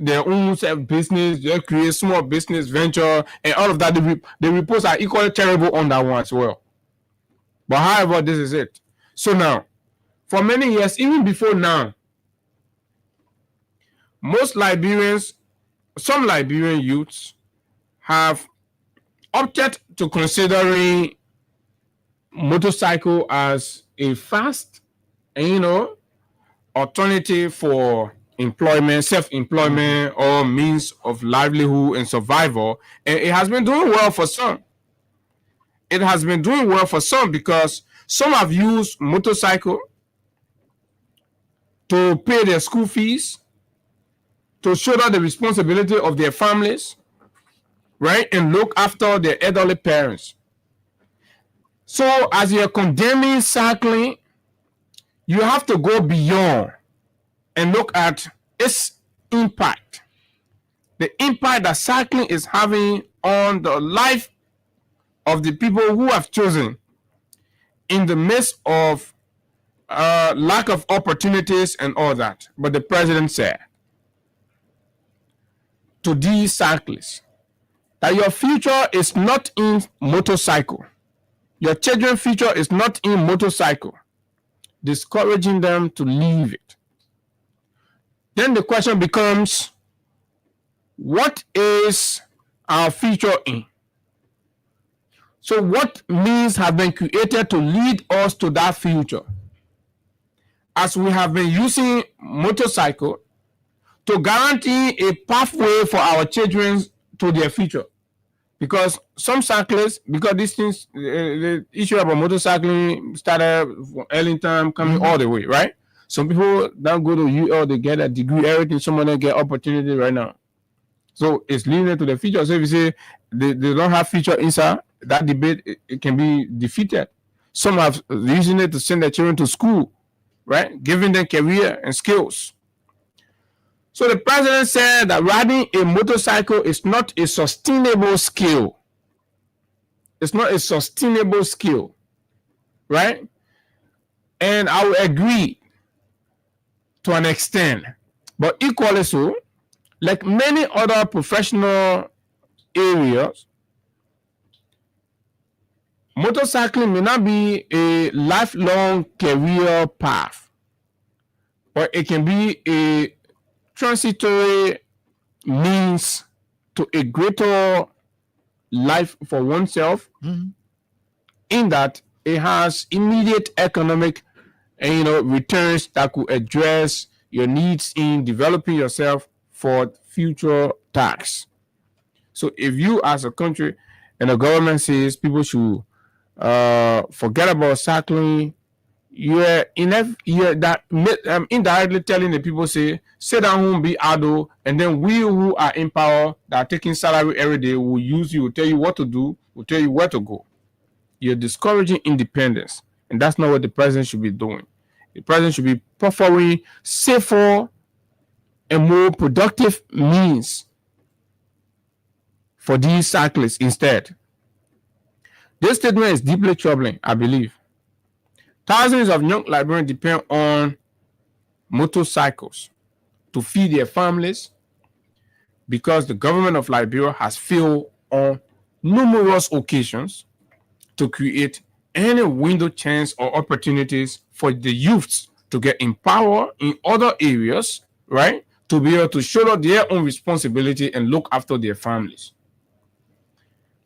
C: their own self-business, they create small business venture, and all of that. The reports are equally terrible on that one as well. But however, this is it. So now, for many years, even before now, some Liberian youths have opted to considering motorcycle as a fast, alternative for employment, self-employment, or means of livelihood and survival. And it has been doing well for some. It has been doing well for some because some have used motorcycle to pay their school fees, to shoulder the responsibility of their families, right? And look after their elderly parents. So as you're condemning cycling, you have to go beyond and look at its impact. The impact that cycling is having on the life of the people who have chosen in the midst of lack of opportunities and all that. But the president said to these cyclists, that your future is not in motorcycle. Your children's future is not in motorcycle, discouraging them to leave it. Then the question becomes, what is our future in? So what means have been created to lead us to that future? As we have been using motorcycle to guarantee a pathway for our children to their future. Because some cyclists, because these things, the issue about motorcycling started from early time coming all the way, right? Some people don't go to UL, they get a degree, everything, some of them get opportunity right now. So it's leading to the future. So if you say they don't have future inside, that debate, it can be defeated. Some have using it to send their children to school, right? Giving them career and skills. So the president said that riding a motorcycle is not a sustainable skill. It's not a sustainable skill, right? And I will agree to an extent. But equally so, like many other professional areas, motorcycling may not be a lifelong career path, but it can be a transitory means to a greater life for oneself, in that it has immediate economic returns that could address your needs in developing yourself for future tasks. So if you as a country and the government says people should forget about cycling, you're indirectly telling the people, say, sit down home, be idle, and then we who are in power that are taking salary every day will use you, will tell you what to do, will tell you where to go. You're discouraging independence, and that's not what the president should be doing. The president should be preferring safer and more productive means for these cyclists instead. This statement is deeply troubling, I believe. Thousands of young Liberians depend on motorcycles to feed their families because the government of Liberia has failed on numerous occasions to create any window, chance, or opportunities for the youths to get empowered in other areas, right? To be able to shoulder their own responsibility and look after their families.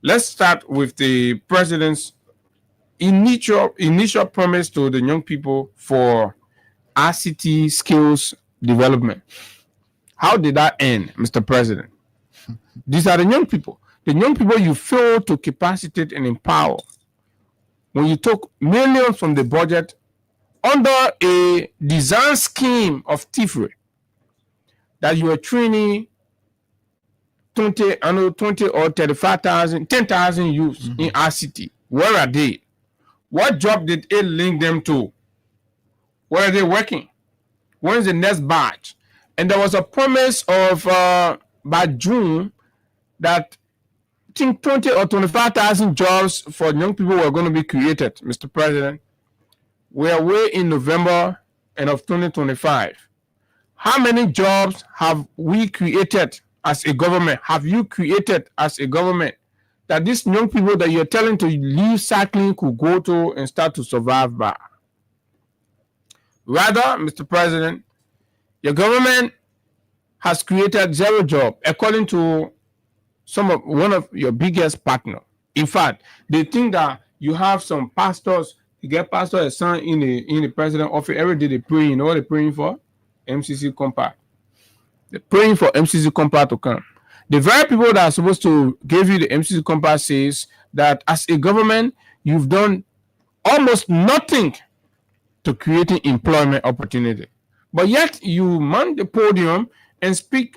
C: Let's start with the president's initial promise to the young people for ICT skills development. How did that end, Mr. President? These are the young people. The young people you failed to capacitate and empower when you took millions from the budget under a design scheme of thievery that you were training 20 or 35,000, 10,000 youths in ICT. Where are they? What job did it link them to? Where are they working? When is the next batch? And there was a promise of by June that I think 20 or 25,000 jobs for young people were going to be created, Mr. President. We are way in November and of 2025. How many jobs have we created as a government? Have you created as a government that these young people that you're telling to leave cycling could go to and start to survive by? Rather, Mr. President, your government has created 0 jobs, according to one of your biggest partners. In fact, they think that you have some pastors. You get pastor a son in the president office every day. They pray. You know what they're praying for? MCC Compact. They're praying for MCC Compact to come. The very people that are supposed to give you the MCC Compact says that as a government, you've done almost nothing to creating employment opportunity. But yet you mount the podium and speak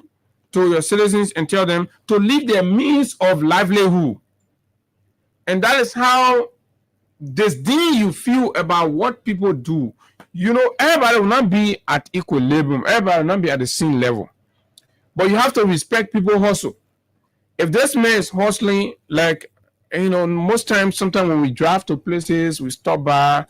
C: to your citizens and tell them to leave their means of livelihood. And that is how disdain you feel about what people do. You know, everybody will not be at equilibrium. Everybody will not be at the same level. But you have to respect people hustle. If this man is hustling, like, most times, sometimes when we drive to places, we stop by,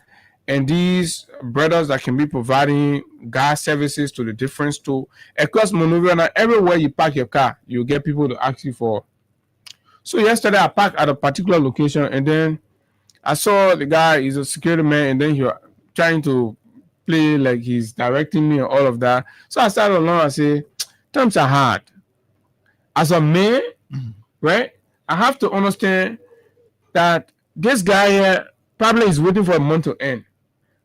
C: and these brothers that can be providing gas services to the different store across Monrovia, and everywhere you park your car, you get people to ask you for. So yesterday I parked at a particular location, and then I saw the guy. He's a security man, and then he was trying to play like he's directing me and all of that. So I started along. I say, times are hard. As a man, right? I have to understand that this guy here probably is waiting for a month to end,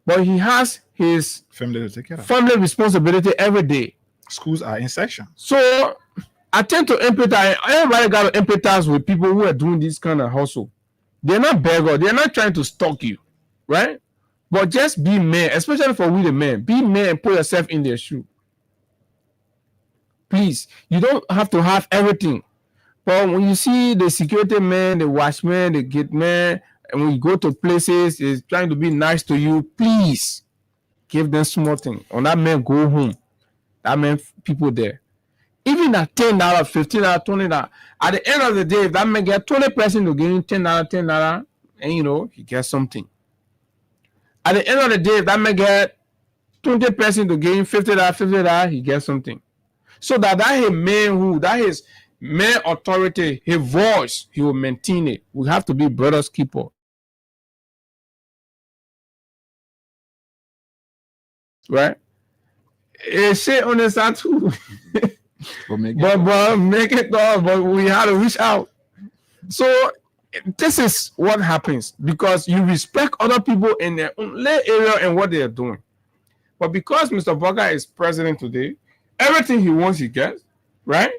C: but he has his
F: Family to take care of.
C: family responsibility every day.
F: Schools are in session.
C: So I tend to empathize. Everybody got to empathize with people who are doing this kind of hustle. They're not beggars. They're not trying to stalk you, right? But just be man, especially for we the men. Be man and put yourself in their shoe. Please, you don't have to have everything. But when you see the security man, the watchman, the gate man, and when you go to places, is trying to be nice to you, please give them small thing. On that man, go home. That man, people there. Even at $10, $15, $20, at the end of the day, if that man get 20 person to give him $10, and you know, he gets something. At the end of the day, if that man get 20 person to give him $50, he gets something. So that his manhood, that his man authority, his voice, he will maintain it. We have to be brothers keeper. Right? It's shit on the side too. But make it all, but we have to reach out. So this is what happens because you respect other people in their own area and what they are doing. But because Mr. Baka is president today, everything he wants, he gets, right?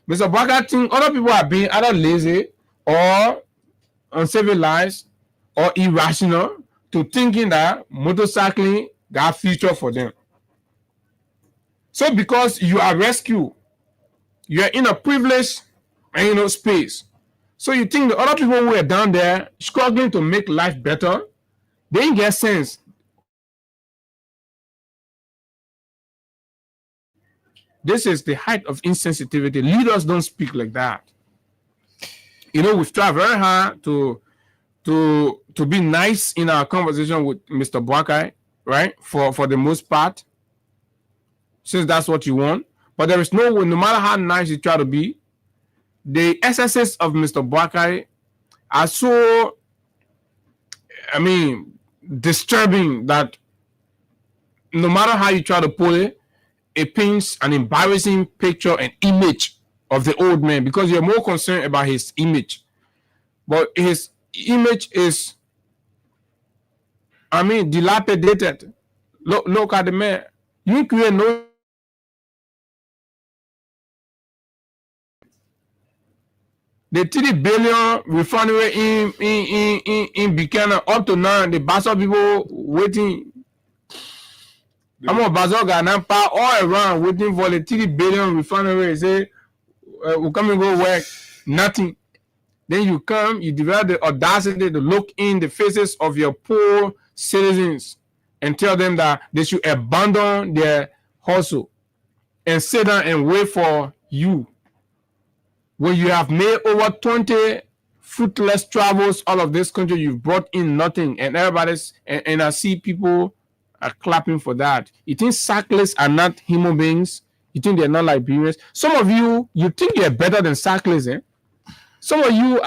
C: Mr. Baka thinks other people are being either lazy or uncivilized or irrational to thinking that motorcycling got future for them. So because you are rescued, you are in a privileged space. So you think the other people who are down there struggling to make life better, they didn't get sense. This is the height of insensitivity. Leaders don't speak like that. We've tried very hard to be nice in our conversation with Mr. Bwakai, right? For the most part, since that's what you want. But there is no matter how nice you try to be, the excesses of Mr. Bwakai are so, disturbing that no matter how you try to pull it, it paints an embarrassing picture and image of the old man because you're more concerned about his image. But his image is, dilapidated. Look at the man. You create no. The 3 billion refinery in Buchanan up to now, the Basel people waiting. I'm a Basel guy now, all around waiting for the 3 billion refinery. Say, we'll come and go work, nothing. Then you come, you develop the audacity to look in the faces of your poor citizens and tell them that they should abandon their hustle and sit down and wait for you. When you have made over 20 fruitless travels out of this country, you've brought in nothing, and everybody's and I see people are clapping for that. You think cyclists are not human beings? You think they're not Liberians? Some of you think you're better than cyclists, eh? Some of you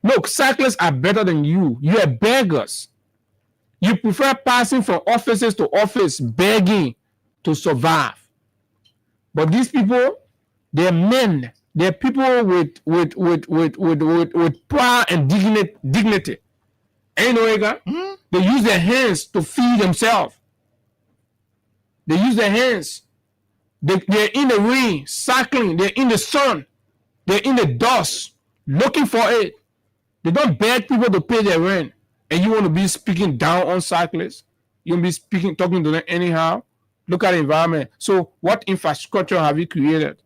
C: look, cyclists are better than you. You are beggars. You prefer passing from offices to office, begging to survive. But these people, they're men. They're people with pride and dignity. And they use their hands to feed themselves. They use their hands. They're in the rain, cycling. They're in the sun. They're in the dust, looking for it. They don't beg people to pay their rent. And you want to be speaking down on cyclists? You want to be talking to them anyhow? Look at the environment. So what infrastructure have you created?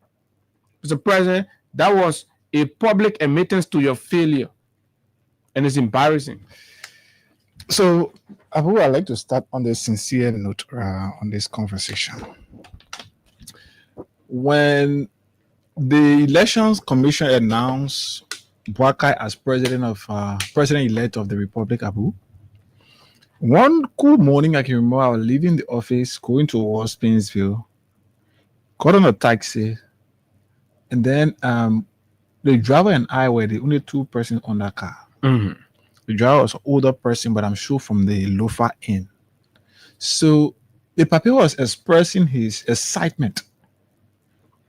C: Mr. President, that was a public admittance to your failure. And it's embarrassing.
F: So, Abu, I'd like to start on the sincere note on this conversation. When the Elections Commission announced Bwakai as president-elect of the Republic, Abu, one cool morning, I can remember I was leaving the office, going towards Painesville, got on a taxi, and then The driver and I were the only two persons on that car.
C: Mhm.
F: The driver was an older person, but I'm sure from the loafer end. So the Papi was expressing his excitement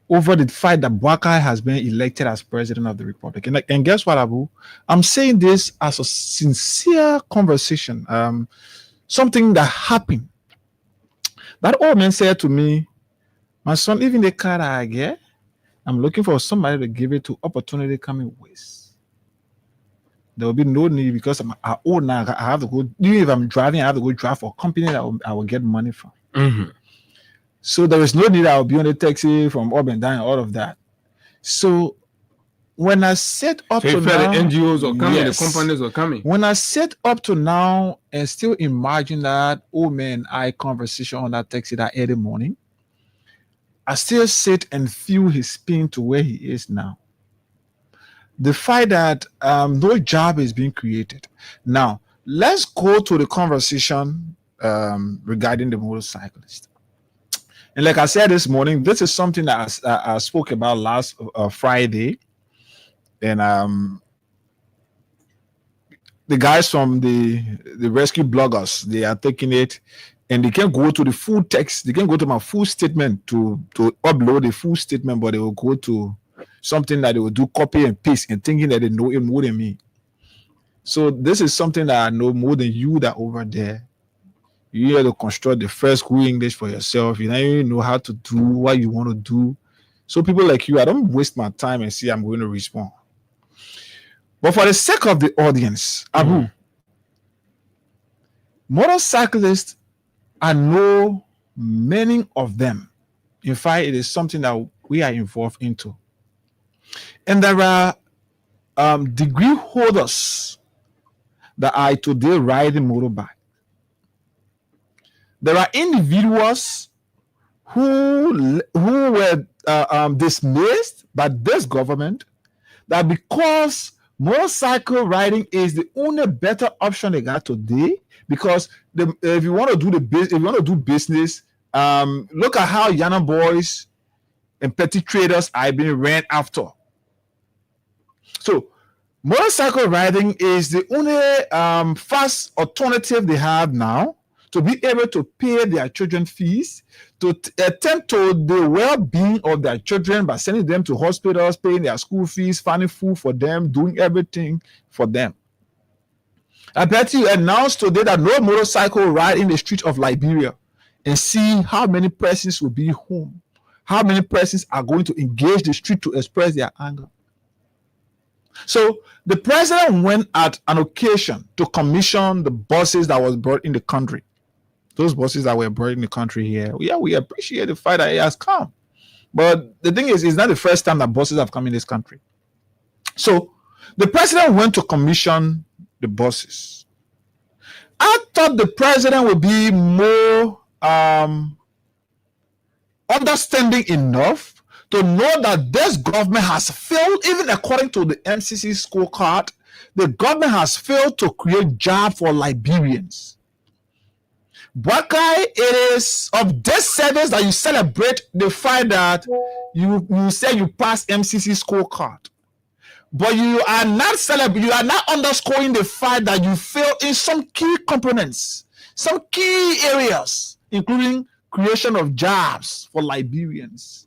F: over the fact that Boakai has been elected as president of the republic. And guess what, Abu? I'm saying this as a sincere conversation, something that happened. That old man said to me, my son, even the car that I get, I'm looking for somebody to give it to opportunity coming with. There will be no need because I'm old now. I have to go, even if I'm driving, I have to go drive for a company that I will get money from.
C: Mhm.
F: So there is no need I will be on the taxi from up and down, all of that. So when I set up
C: So
F: to
C: you felt
F: now,
C: the NGOs are coming,
F: yes.
C: the companies are coming.
F: When I set up to now and still imagine that old man I conversation on that taxi that early morning, I still sit and feel his spin to where he is now. The fact that no job is being created. Now, let's go to the conversation regarding the motorcyclist. And like I said this morning, this is something that I spoke about last Friday. And the guys from the rescue bloggers, they are taking it and they can go to the full text. They can go to my full statement to upload the full statement, but they will go to something that they will do copy and paste and thinking that they know it more than me. So this is something that I know more than you that over there. You have to construct the first school English for yourself. You don't even know how to do what you want to do. So people like you, I don't waste my time and see I'm going to respond. But for the sake of the audience, Abu, motorcyclists, I know many of them. In fact, it is something that we are involved into. And there are degree holders that are today riding motorbike. There are individuals who were dismissed by this government that because motorcycle riding is the only better option they got today, because if you want to do business, look at how Yana boys and petty traders are being ran after. So motorcycle riding is the only fast alternative they have now to be able to pay their children fees, to attend to the well-being of their children by sending them to hospitals, paying their school fees, finding food for them, doing everything for them. I bet you announced today that no motorcycle ride in the street of Liberia, and see how many persons will be home, how many persons are going to engage the street to express their anger. So the president went at an occasion to commission the buses that was brought in the country. Those buses that were brought in the country here. Yeah, we appreciate the fact that it has come. But the thing is, it's not the first time that buses have come in this country. So the president went to commission the buses. I thought the president would be more understanding enough to know that this government has failed, even according to the MCC scorecard, the government has failed to create jobs for Liberians. Boakai, it is of this service that you celebrate the fact that you say you passed MCC scorecard, but you are not underscoring the fact that you failed in some key components, some key areas, including creation of jobs for Liberians.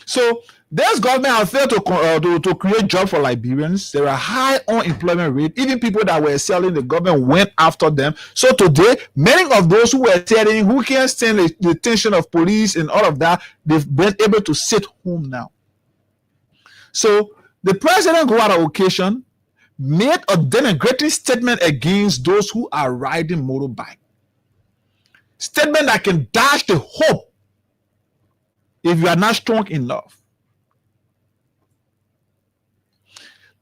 F: So this government has failed to create jobs for Liberians. There are high unemployment rate. Even people that were selling, the government went after them. So today, many of those who were selling, who can't stand the tension of police and all of that, they've been able to sit home now. So the president go out on occasion, made a denigrating statement against those who are riding motorbike. Statement that can dash the hope if you are not strong enough.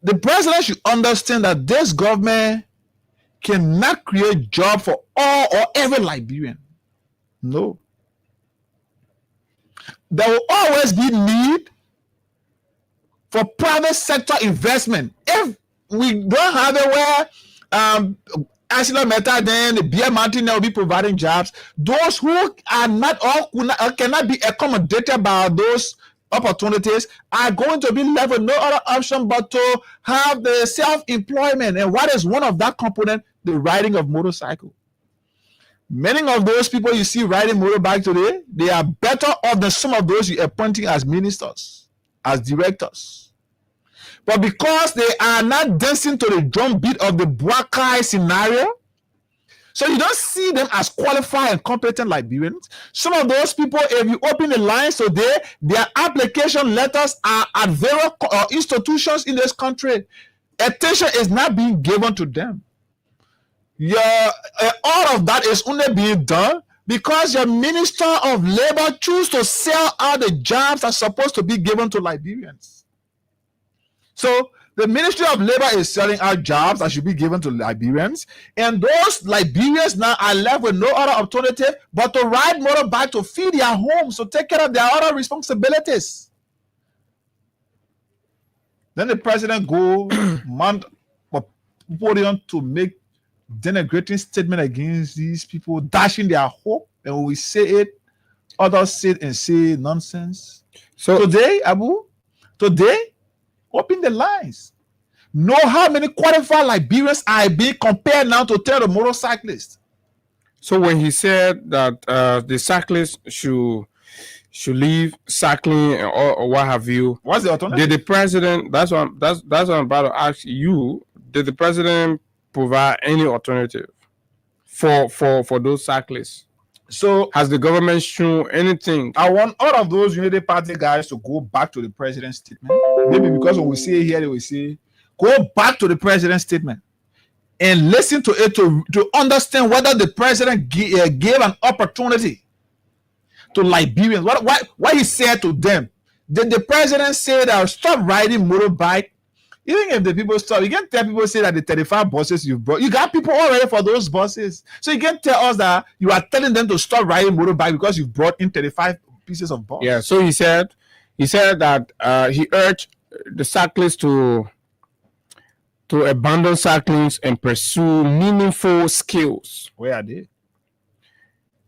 F: The president should understand that this government cannot create jobs for all or every Liberian. No. There will always be need for private sector investment. If we don't have it where Asila Meta, then the beer mountain will be providing jobs. Those who are not or cannot be accommodated by those opportunities are going to be left with no other option but to have the self-employment. And what is one of that component? The riding of motorcycle. Many of those people you see riding motorbike today, they are better off than some of those you're appointing as ministers, as directors. But because they are not dancing to the drumbeat of the Buakai scenario, so you don't see them as qualified and competent Liberians. Some of those people, if you open the lines today, their application letters are at various institutions in this country. Attention is not being given to them. All of that is only being done because your Minister of Labor choose to sell out the jobs that are supposed to be given to Liberians. So the Ministry of Labor is selling out jobs that should be given to Liberians, and those Liberians now are left with no other alternative but to ride motorbike to feed their homes, to take care of their other responsibilities. Then the president go mount a podium to make denigrating statement against these people, dashing their hope, and when we say it, others sit and say nonsense. So today, open the lines. Know how many qualified Liberians are being compared now to tell the motorcyclists.
C: So when he said that the cyclists should leave cycling or what have you,
F: what's the alternative?
C: Did the president? That's what I'm about to ask you. Did the president provide any alternative for those cyclists?
F: So
C: has the government shown anything?
F: I want all of those Unity Party guys to go back to the president's statement. Maybe because when we say it here, they will say, go back to the president's statement and listen to it to understand whether the president gave an opportunity to Liberians. What he said to them. Did the president say that stop riding motorbike? Even if the people stop, you can't tell people say that the 35 buses you've brought, you got people already for those buses. So you can't tell us that you are telling them to stop riding motorbike because you've brought in 35 pieces of bus.
C: Yeah, so he said that he urged the cyclists to abandon cycling and pursue meaningful skills.
F: Where are they?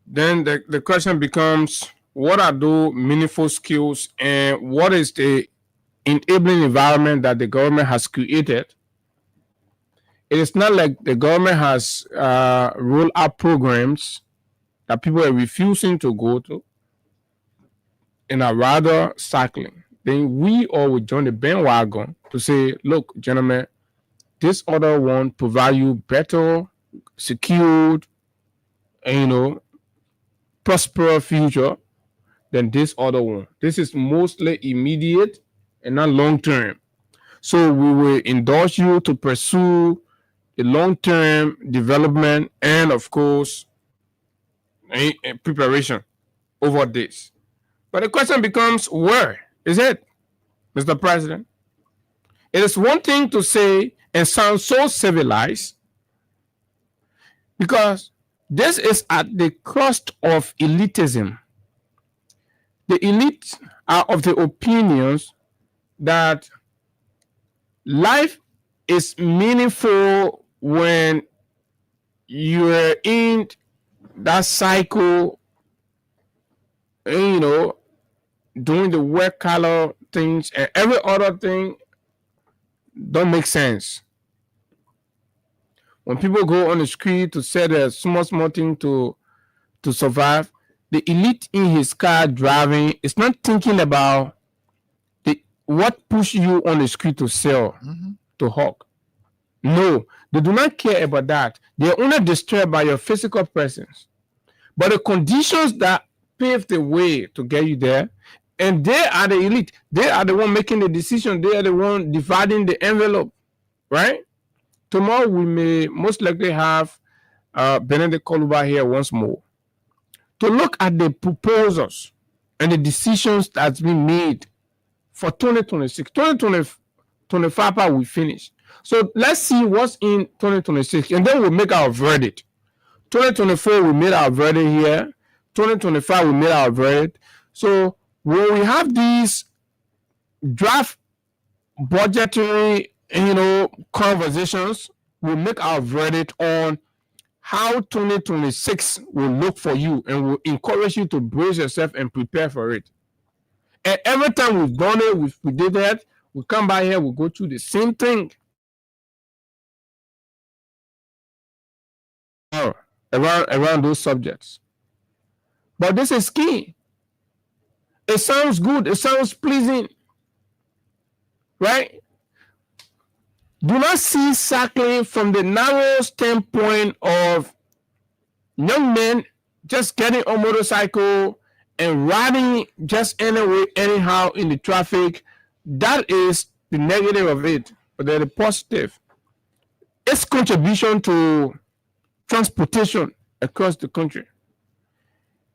C: Then the question becomes, what are those meaningful skills and what is the enabling environment that the government has created? It is not like the government has rolled out programs that people are refusing to go to and are rather cycling. Then we all will join the bandwagon to say, look, gentlemen, this other one provide you better, secured, and prosperous future than this other one. This is mostly immediate and not long-term. So we will endorse you to pursue the long-term development and, of course, preparation over this. But the question becomes, where is it, Mr. President? It is one thing to say and sound so civilized, because this is at the cost of elitism. The elites are of the opinions that life is meaningful when you're in that cycle, doing the work color things, and every other thing don't make sense. When people go on the street to sell their small thing to survive, the elite in his car driving is not thinking about what push you on the street to sell, to hawk. No, they do not care about that. They are only disturbed by your physical presence. But the conditions that pave the way to get you there, and they are the elite. They are the one making the decision. They are the one dividing the envelope, right? Tomorrow we may most likely have Benedict Koluba here once more to look at the proposals and the decisions that's been made for 2026. 2025 we finish. So let's see what's in 2026, and then we'll make our verdict. 2024 we made our verdict here. 2025 we made our verdict. So when we have these draft budgetary conversations, we'll make our verdict on how 2026 will look for you, and we'll encourage you to brace yourself and prepare for it. And every time we've done it, we did that, we come back here, we go through the same thing. Around those subjects. But this is key. It sounds good, it sounds pleasing, right? Do not see cycling from the narrow standpoint of young men just getting on motorcycle and riding just anyway, anyhow in the traffic. That is the negative of it, but then the positive. Its contribution to transportation across the country.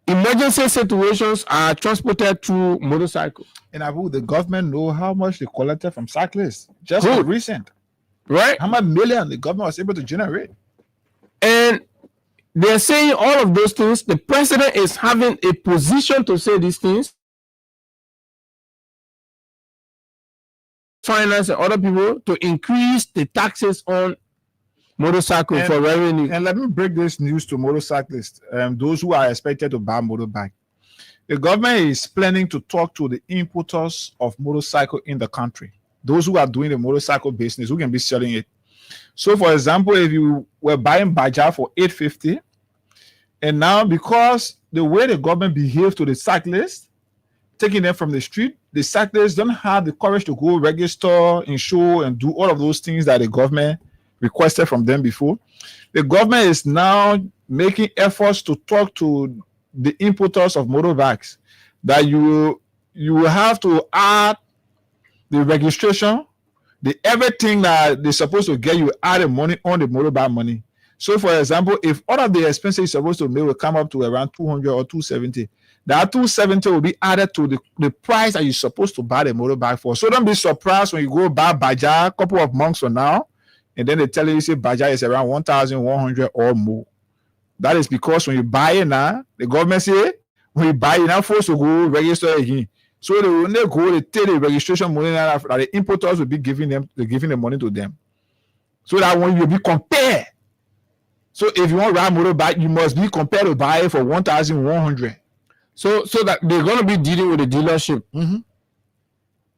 C: Emergency situations are transported through motorcycle.
F: And Abu, the government know how much they collected from cyclists just for recent.
C: Right?
F: How much million the government was able to generate.
C: And they're saying all of those things. The president is having a position to say these things. Finance and other people to increase the taxes on motorcycle for revenue.
F: And let me break this news to motorcyclists, those who are expected to buy motorbike. The government is planning to talk to the importers of motorcycle in the country, those who are doing the motorcycle business, who can be selling it. So, for example, if you were buying Bajaj for $850, and now because the way the government behaves to the cyclists, taking them from the street, the cyclists don't have the courage to go register, insure, and do all of those things that the government requested from them before. The government is now making efforts to talk to the importers of motorbikes that you will have to add the registration, the everything that they're supposed to get, you add the money on the motorbike money. So, for example, if all of the expenses you're supposed to make will come up to around 200 or 270, that 270 will be added to the price that you're supposed to buy the motorbike for. So don't be surprised when you go buy Bajaj a couple of months from now, and then they tell you, say Bajaj is around 1,100 or more. That is because when you buy it now, the government say, when you buy it now, forced to go register again. So they will go, they take the registration money that the importers will be giving the money to them. So that when you be compared. So if you want to ride motorbike, you must be compared to buy it for 1,100.
C: So that they're going to be dealing with the dealership.
F: Mm-hmm.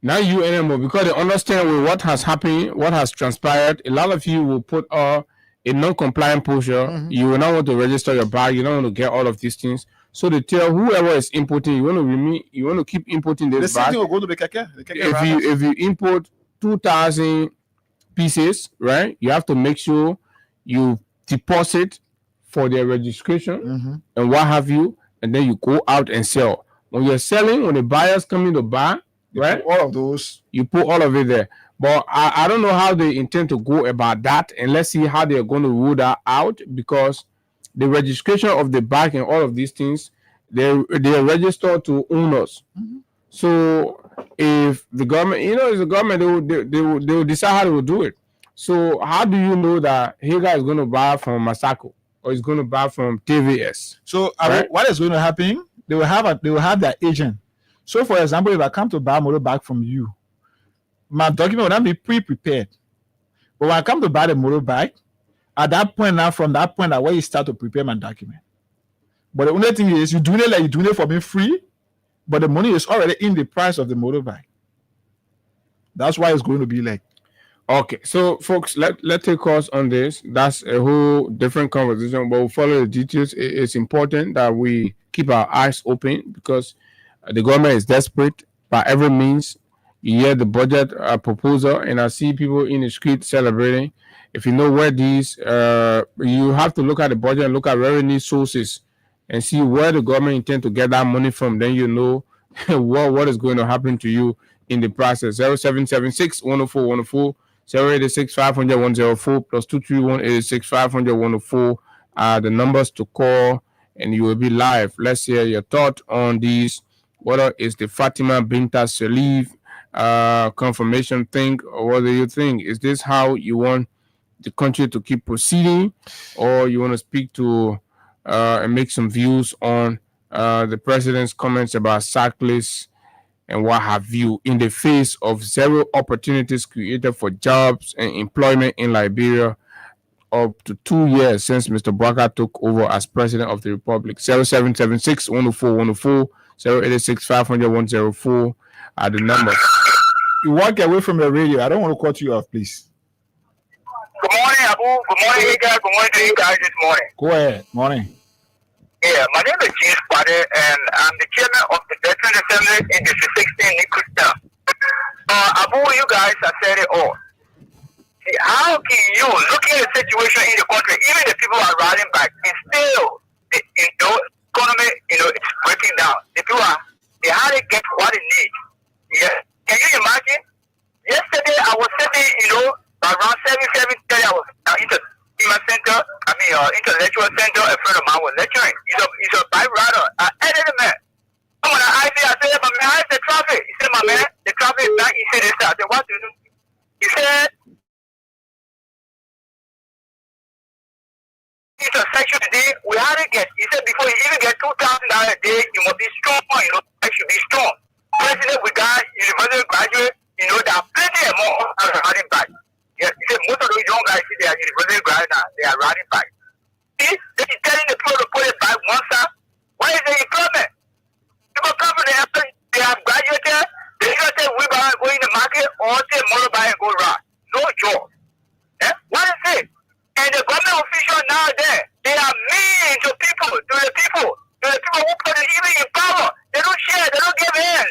C: Not you anymore, because they understand with what has happened, what has transpired. A lot of you will put a non-compliant posture. Mm-hmm. You will not want to register your bike. You don't want to get all of these things. So they tell whoever is importing, you want to keep importing this bag.
F: Will go to the keke.
C: If you import 2,000 pieces, right, you have to make sure you deposit for their registration and what have you, and then you go out and sell. When you're selling, when the buyers come in to buy, right,
F: all of those,
C: you put all of it there. But I don't know how they intend to go about that, and let's see how they're going to rule that out, because the registration of the bike and all of these things, they're registered to owners. Mm-hmm. So if the government, it's the government, they will decide how they will do it. So how do you know that Hager is going to buy from Masako or is going to buy from TVS?
F: So what is going to happen? They will have their agent. So for example, if I come to buy a motorbike from you, my document will not be pre-prepared. But when I come to buy the motorbike, at that point now, from that point, where you start to prepare my document. But the only thing is, you're doing it for me free, but the money is already in the price of the motorbike. That's why it's going to be like.
C: Okay, so folks, let's take course on this. That's a whole different conversation, but we'll follow the details. It's important that we keep our eyes open, because the government is desperate by every means. You hear the budget proposal, and I see people in the street celebrating. If you know where these, you have to look at the budget and look at revenue sources and see where the government intends to get that money from. Then you know what is going to happen to you in the process. 0776 104 104 086 500 104 plus 231 86 500 104 are the numbers to call, and you will be live. Let's hear your thought on these. Whether it's the Fatima Binta Salif confirmation thing, or whether you think, is this how you want the country to keep proceeding, or you want to speak to and make some views on the president's comments about cyclists and what have you, in the face of zero opportunities created for jobs and employment in Liberia up to 2 years since Mr. Bouaka took over as president of the republic. 0776 104 104 086 500 104 are the numbers.
F: You walk away from the radio. I don't want to cut you off, please.
G: Good morning, Abu. Good morning, Ika. Good morning to you guys this morning.
F: Go ahead. Morning.
G: Yeah, my name is James Pade, and I'm the chairman of the Veteran Assembly in District 16 in Kuta. Abu, you guys have said it all. See, how can you, looking at the situation in the country, even the people are riding back, and still the economy, it's breaking down. The people they hardly get what they need. Yeah. Can you imagine? Yesterday I was sitting, around 7:30 I was into intellectual center. A friend of mine was lecturing. He's a bike rider. I added him, man. When I said, my man, how's the traffic? He said, my man, the traffic is not. He said, this. I said, what do you do? He said, it's a section today. We had to get. He said, before you even get $2,000 a day, you must be strong. I should be strong. President, we got university graduate. There are plenty of more riding back. Yes, he said most of those young guys, they are university graduate now. They are riding back. See, they are telling the people to put it back one side. Why is the employment? People come from they have graduated. They either take wheelbarrow and go in the market or take motorbike and go ride. No job. What is it? And the government officials nowadays, they are mean to people, to the people who put it even in power. They don't share, they don't give in.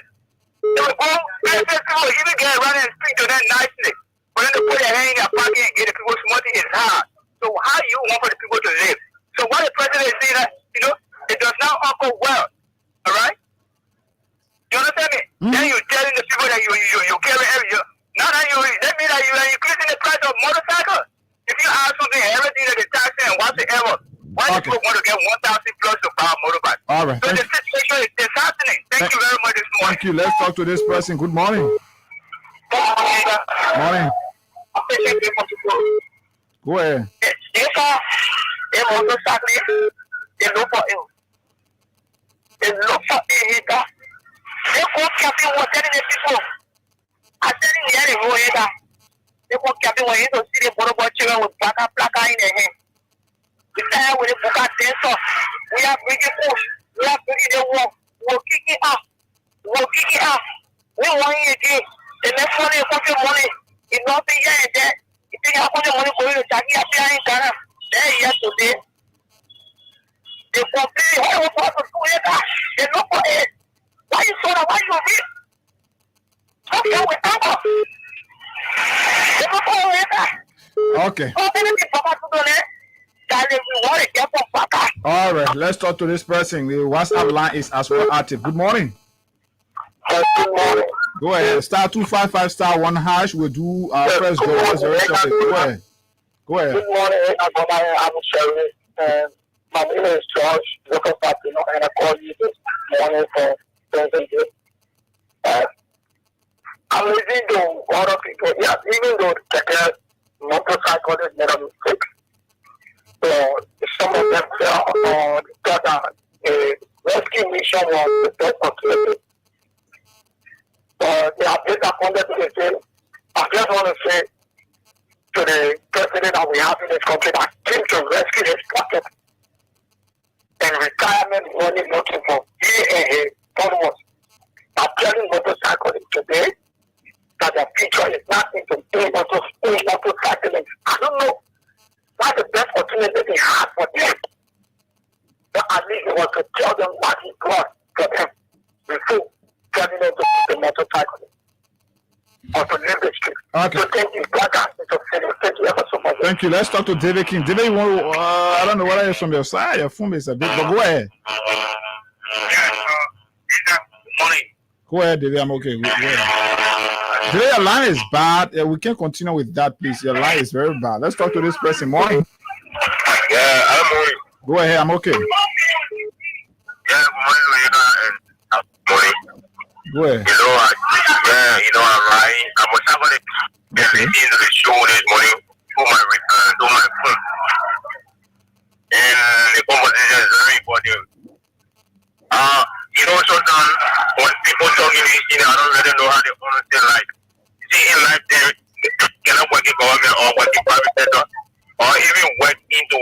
G: They will go, people even get around and speak to them nicely. For them to put their hand in their pocket and get the people smarty is hard. So how do you want for the people to live? So what the president is saying that, it does not offer well. Alright? You understand me? Then you're telling the people that you carry everything. Now that that means that you are increasing the price of motorcycles. If you ask something, everything that is taxing and whatsoever, why do people want to get 1,000 plus to buy a motorbike?
F: All right.
G: So the situation is happening. Thank you very much this morning.
F: Thank you. Let's talk to this person. Good morning. Morning. Go ahead.
G: They walk up the way to see the motorbike children with plaka in their hand. We start with the Buka Tenso. We are bringing push. We are bringing the walk. We'll kick it up. We want it again. The next one is fucking money. It's not the year and that. You think I put the money for you to Taki up here in Ghana. There yesterday. They complain, hey, what's up to do it? They look for it. Why you so that? Why you read? Okay, we talk about.
F: Okay. All right, let's talk to this person. The WhatsApp line is as well active. Good morning.
G: Good morning.
F: Go ahead. Star 255 star 1 hash. We'll do our first goal. What's the rest of it? Go ahead.
G: Good morning. I'm Sherry. And my name is George. Looking back, and I call you this morning for Thursday. I'm listening to other people. Yes, even though the motorcyclists made a mistake. So some of them thought that a rescue mission was the best opportunity. They are disappointed to the same. I just want to say to the president that we have in this country that came to rescue his pocket and retirement money looking for he followers. I'm telling motorcyclists today that the future is not into motorcycling. I don't know what the best opportunity they had for them. But at least it was to tell them what he brought for them before telling them to the motorcycle or to live the street.
F: Okay.
G: So thank you, thank you ever so much.
F: Thank you. Let's talk to David King. David, you want to, I don't know whether it's from your side. Your phone is a bit, but go ahead.
G: Morning.
F: Go ahead, David. I'm okay. Go ahead. Today, your line is bad. We can't continue with that, please. Your line is very bad. Let's talk to this person. Morning.
G: Yeah, I'm morning.
F: Go ahead. I'm okay.
G: Yeah, morning.
F: Go ahead.
G: I'm riding. I was having listening to the show this morning through my phone. And the conversation is very important. Sometimes when people talk in this, I don't really know how they understand life. See, in life, they cannot work in government or work in private sector or even work into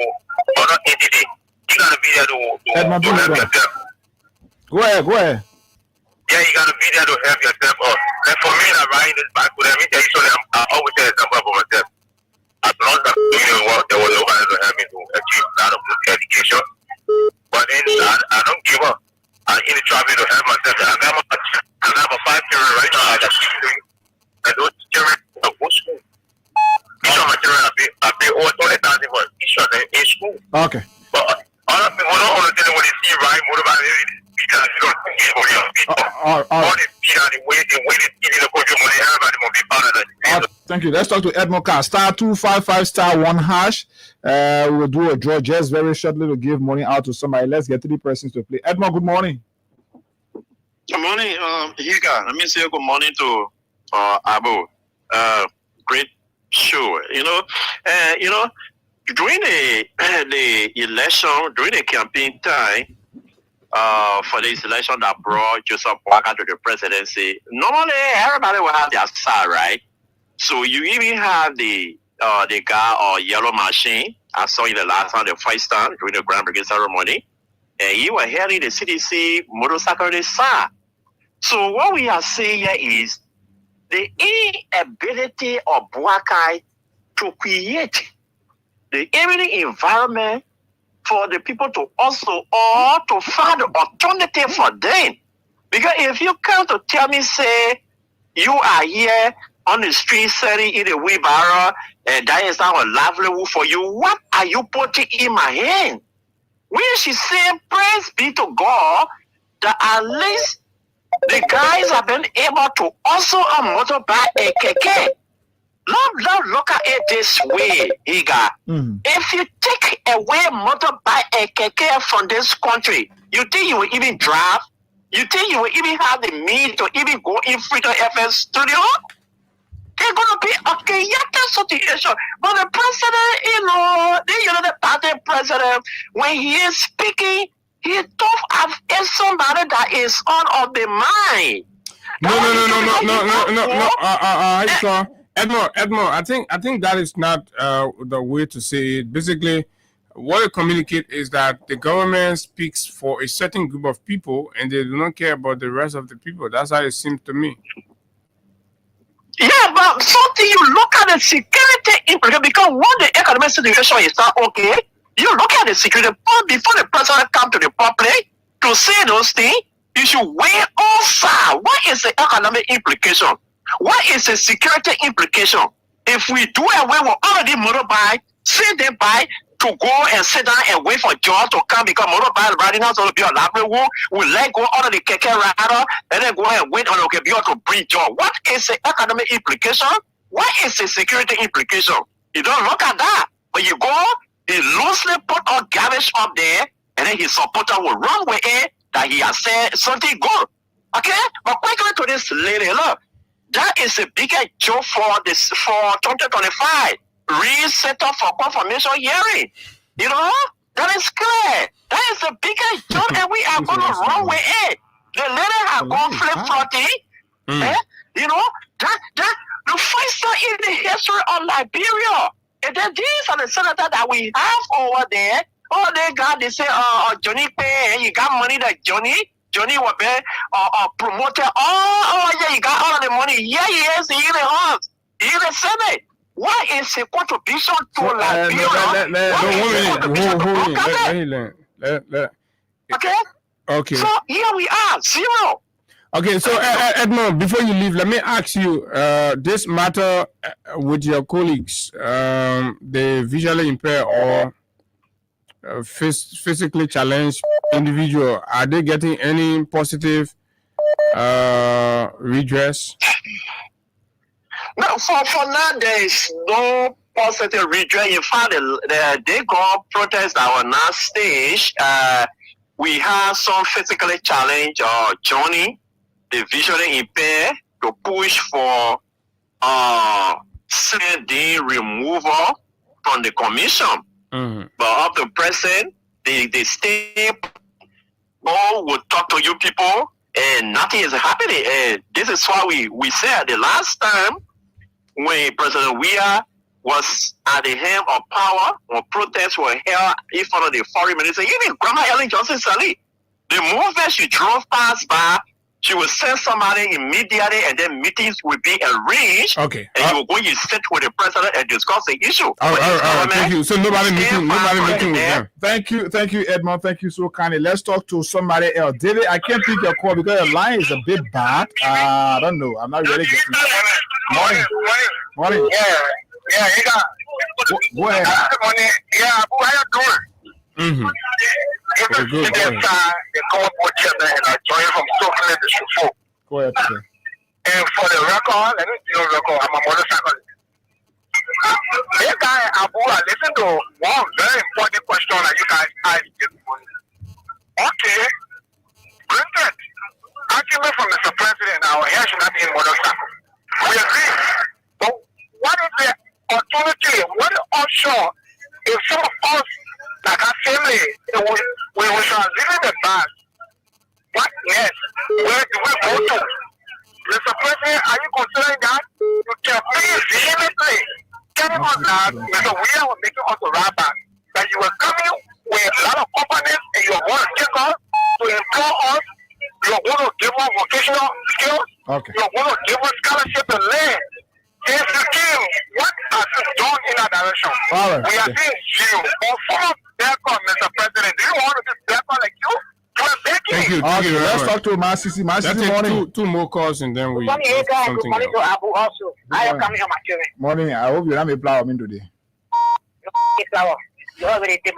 G: other entity. You gotta be there to help yourself.
F: Go Go ahead.
G: Yeah, you gotta be there to help yourself out. Like for me, I'm riding this bike with them. Let me tell you something. I always say example for myself. As long as I'm doing work, there was nobody to help me to achieve a lot of good education. But then I don't give up. I'm in the trouble to help myself. I got my 5 children right now. I got 6 children. And those children are good school. Each of my children I pay over 20,000 for each of them in school.
F: Okay.
G: But other people don't understand when they see right motorbike, because you don't think it's for young people.
F: All right.
G: The way they see the coach money, everybody will be part of that.
F: Thank you. Let's talk to Edmond Carr. *255*1#. We'll do a draw just very shortly to give money out to somebody. Let's get 3 persons to play. Edmond, good morning.
H: Good morning, Higa. Let me say good morning to Abu. Great show. During the election, during the campaign time, for this election that brought Joseph Boakai to the presidency, normally everybody will have their side, right? So you even have the guy or yellow machine. I saw in the last time, the first time during the Grand Brigade ceremony, and he was hearing the CDC motorcycle side. So what we are seeing here is the inability of Boakai to create the everyday environment for the people to also or to find an alternative for them. Because if you come to tell me, say, you are here on the street selling in a wheelbarrow, and that is not a livelihood for you, what are you putting in my hand? We should say, praise be to God, that at least the guys have been able to also motorbike a keke. Lord, look at it this way, Iga. If you take away motorbike and keke from this country, you think you will even drive? You think you will even have the means to even go in Freedom FM studio? It's going to be a chaotic situation. But the president, the party president, when he is speaking, he talks as somebody that is on the mind.
C: No. Edmond, I think that is not the way to say it. Basically, what they communicate is that the government speaks for a certain group of people and they do not care about the rest of the people. That's how it seems to me.
H: Yeah, but something you look at the security implication, because when the economic situation is not okay, you look at the security before the president come to the public to say those things, you should weigh all sides. What is the economic implication? What is the security implication? If we do away with all of the motorbike, send them by to go and sit down and wait for jobs to come because motorbike riding out to be a livelihood, we let go all of the keke rider and then go and wait on the to bring job. What is the economic implication? What is the security implication? You don't look at that. But you go, he loosely put all garbage up there, and then his supporter will run with it that he has said something good. Okay? But quickly to this lady, look. That is a bigger job for 2025. Reset up for confirmation hearing. You know, that is clear. That is a bigger job, and we are going to run with it. The lady have gone flip-flopping. You know, that the first time in the history of Liberia. And then these are the senators that we have over there. Oh, they got, they say, Johnny Pay, and you got money that Johnny was there, promoted. Oh, yeah, you got all of the money. Yeah, yes, he in the House, he in the Senate. What is the contribution to Liberia?
C: Okay.
H: So here we are, 0.
C: Okay, so Edmond, before you leave, let me ask you this matter with your colleagues, the visually impaired or physically challenged individual, are they getting any positive redress?
H: No, for now, there is no positive redress. In fact, they go protest our last stage. We have some physically challenged Johnny, the visually impaired, to push for the removal from the commission. But up to present, the state board will talk to you people, and nothing is happening. And this is why we said the last time when President Weah was at the helm of power, when protests were held in front of the foreign minister, even Grandma Ellen Johnson Sirleaf, The moment she drove past by, she will send somebody immediately, and then meetings will be arranged.
C: Okay.
H: And you will go and sit with the president and discuss the issue.
C: All right. Thank you. So nobody meeting with them.
F: Thank you, Edmond. Thank you so kindly. Let's talk to somebody else. David, I can't pick your call because your line is a bit bad. I don't know. I'm not really getting it. Morning.
G: Yeah, you got.
F: Go ahead.
G: Morning. Yeah, Abu, how you doing?
C: Mm-hmm.
G: Good. The common board chairman and I join from Stockholm District 4.
F: Go ahead, sir.
G: And for the record, let me do a record. I'm a motorcyclist. This guy, Abu, I listened to one very important question that you guys asked this morning. Okay, granted, argument from Mr. President, our hair should not be in motorcycle. We agree. But what is the alternative? What is offshore? If some of us, like our family, we shall live in the past, what next? Where do we go to? Mr. President, are you considering that? You can please vehemently telling us that Mr. William was making us a ride back, that you were coming with a lot of companies and you want to take us to employ us, you are going to give us vocational skills, you are going to give us scholarship and land. Since you came, what has you done in that direction? We are seeing you. Or follow Beckham, Mr. President. Do you want to be Beckham like you?
C: Thank you.
F: Let's talk to Masisi. Masisi, morning.
C: Two more calls and then we.
G: Good morning, to Abu also. I am coming on my children.
F: Morning. I hope you have a flower in today.
G: Flower. You already did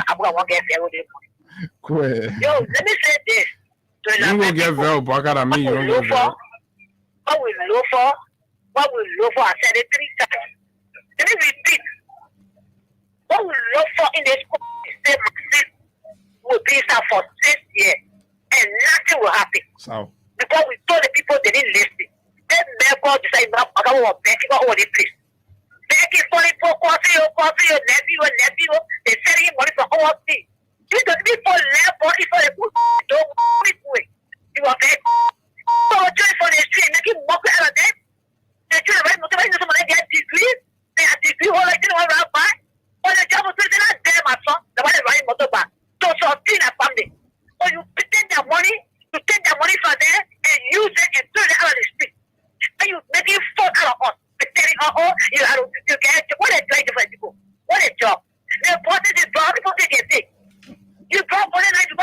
G: Abu, I want to get there.
F: Go ahead.
G: Yo, let me say this.
C: You don't get very buggered at me. You don't get very.
G: What we look for? I said it 3 times. Let me repeat. What we look for in this state will be for 6 years, and nothing will happen.
F: So.
G: Because we told the people they didn't listen. Then therefore decide not to go back over the place. Back is only for coffee, nephew. They send him money for all things. You don't be for left body for the food. Don't worry. You are back. So just for the street, make him walk out of them. They try to write motivation to somebody get degrees. They have degree all like one round by. Or the job was not there, my son. The one is riding motor back. So something a family. So you take that money from there and use it and throw it out of the street. And you make it fuck out of us. Pretending, you have to get what a trade for people. What a job. The important is draw people they can take. You draw for the night, you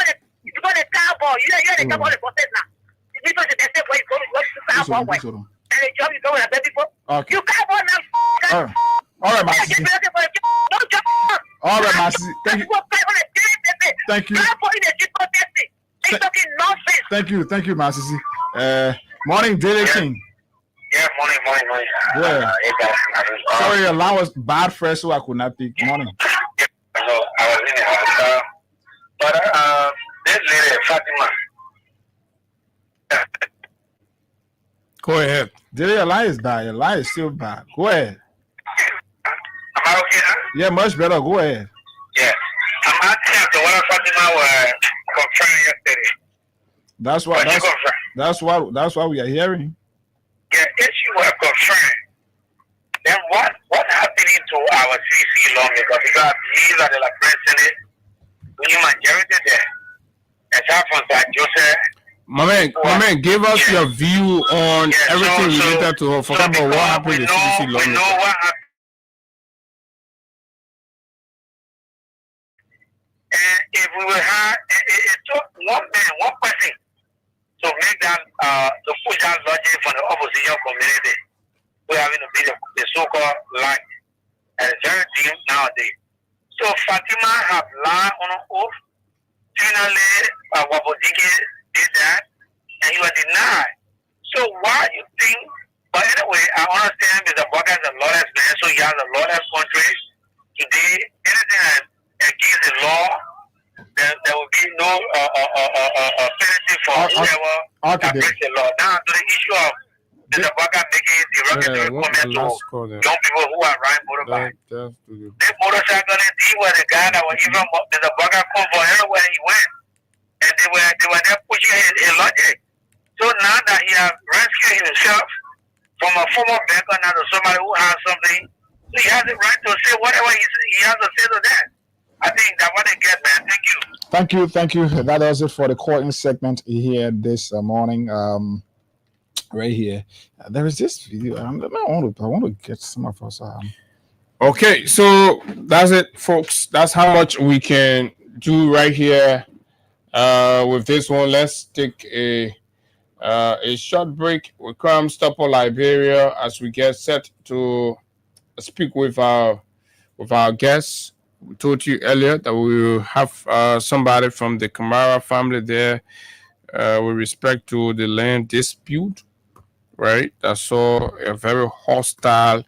G: got a cowboy. You are the cowboy process now. You need to the step where you go to cowboy. And the job you go with a people. You cowboy now.
F: All right, Masisi.
G: Don't jump.
F: All right, Masisi. Thank you. Thank you. Thank you, Masisi. Morning, Daily King.
G: Yeah, morning.
F: Yeah. Sorry, your line was bad first, so I could not pick. Morning.
G: So I was in the house. But this lady, Fatima.
C: Go ahead.
F: Daily, your line is bad. Your line is still bad. Go ahead.
G: Am I okay now?
F: Yeah, much better. Go ahead.
G: Yeah. I'm asking if the one Fatima were confirmed yesterday.
F: That's why we are hearing.
G: Yeah, if she were confirmed, then what happening to our CC lawmakers? Because these are the president, we majority there. As Alphonse Joseph.
C: My man, give us your view on everything related to her. Forget about what happened to the CC lawmakers.
G: We know what happened. And if we will have, it took one person to make that, to push that logic from the opposition community. We're having to be the so-called line. And it's very deep nowadays. So Fatima have lied on an oath. Finally, Wabodike did that, and he was denied. So why you think, but anyway, I understand Mr. Baka is a lawless man, so he has a lawless country. Today, anything against the law, there will be no penalty for whoever breaks the law. Now, to the issue of Mr. Baka making derogatory comments to young people who are riding motorbikes. This motorcyclist, he was the guy that was even Mr. Baka come for everywhere he went. And they were there pushing his logic. So now that he has rescued himself from a former banker now to somebody who has something, he has the right to say whatever he has to say to that. I think that what they get, man. Thank you.
F: Thank you. That does it for the calling segment here this morning. Right here, there is this video. I want to get some of us.
C: Okay, so that's it, folks. That's how much we can do right here with this one. Let's take a short break with Crime Stopper Liberia as we get set to speak with our guests. We told you earlier that we will have somebody from the Kamara family there with respect to the land dispute, right? That saw a very hostile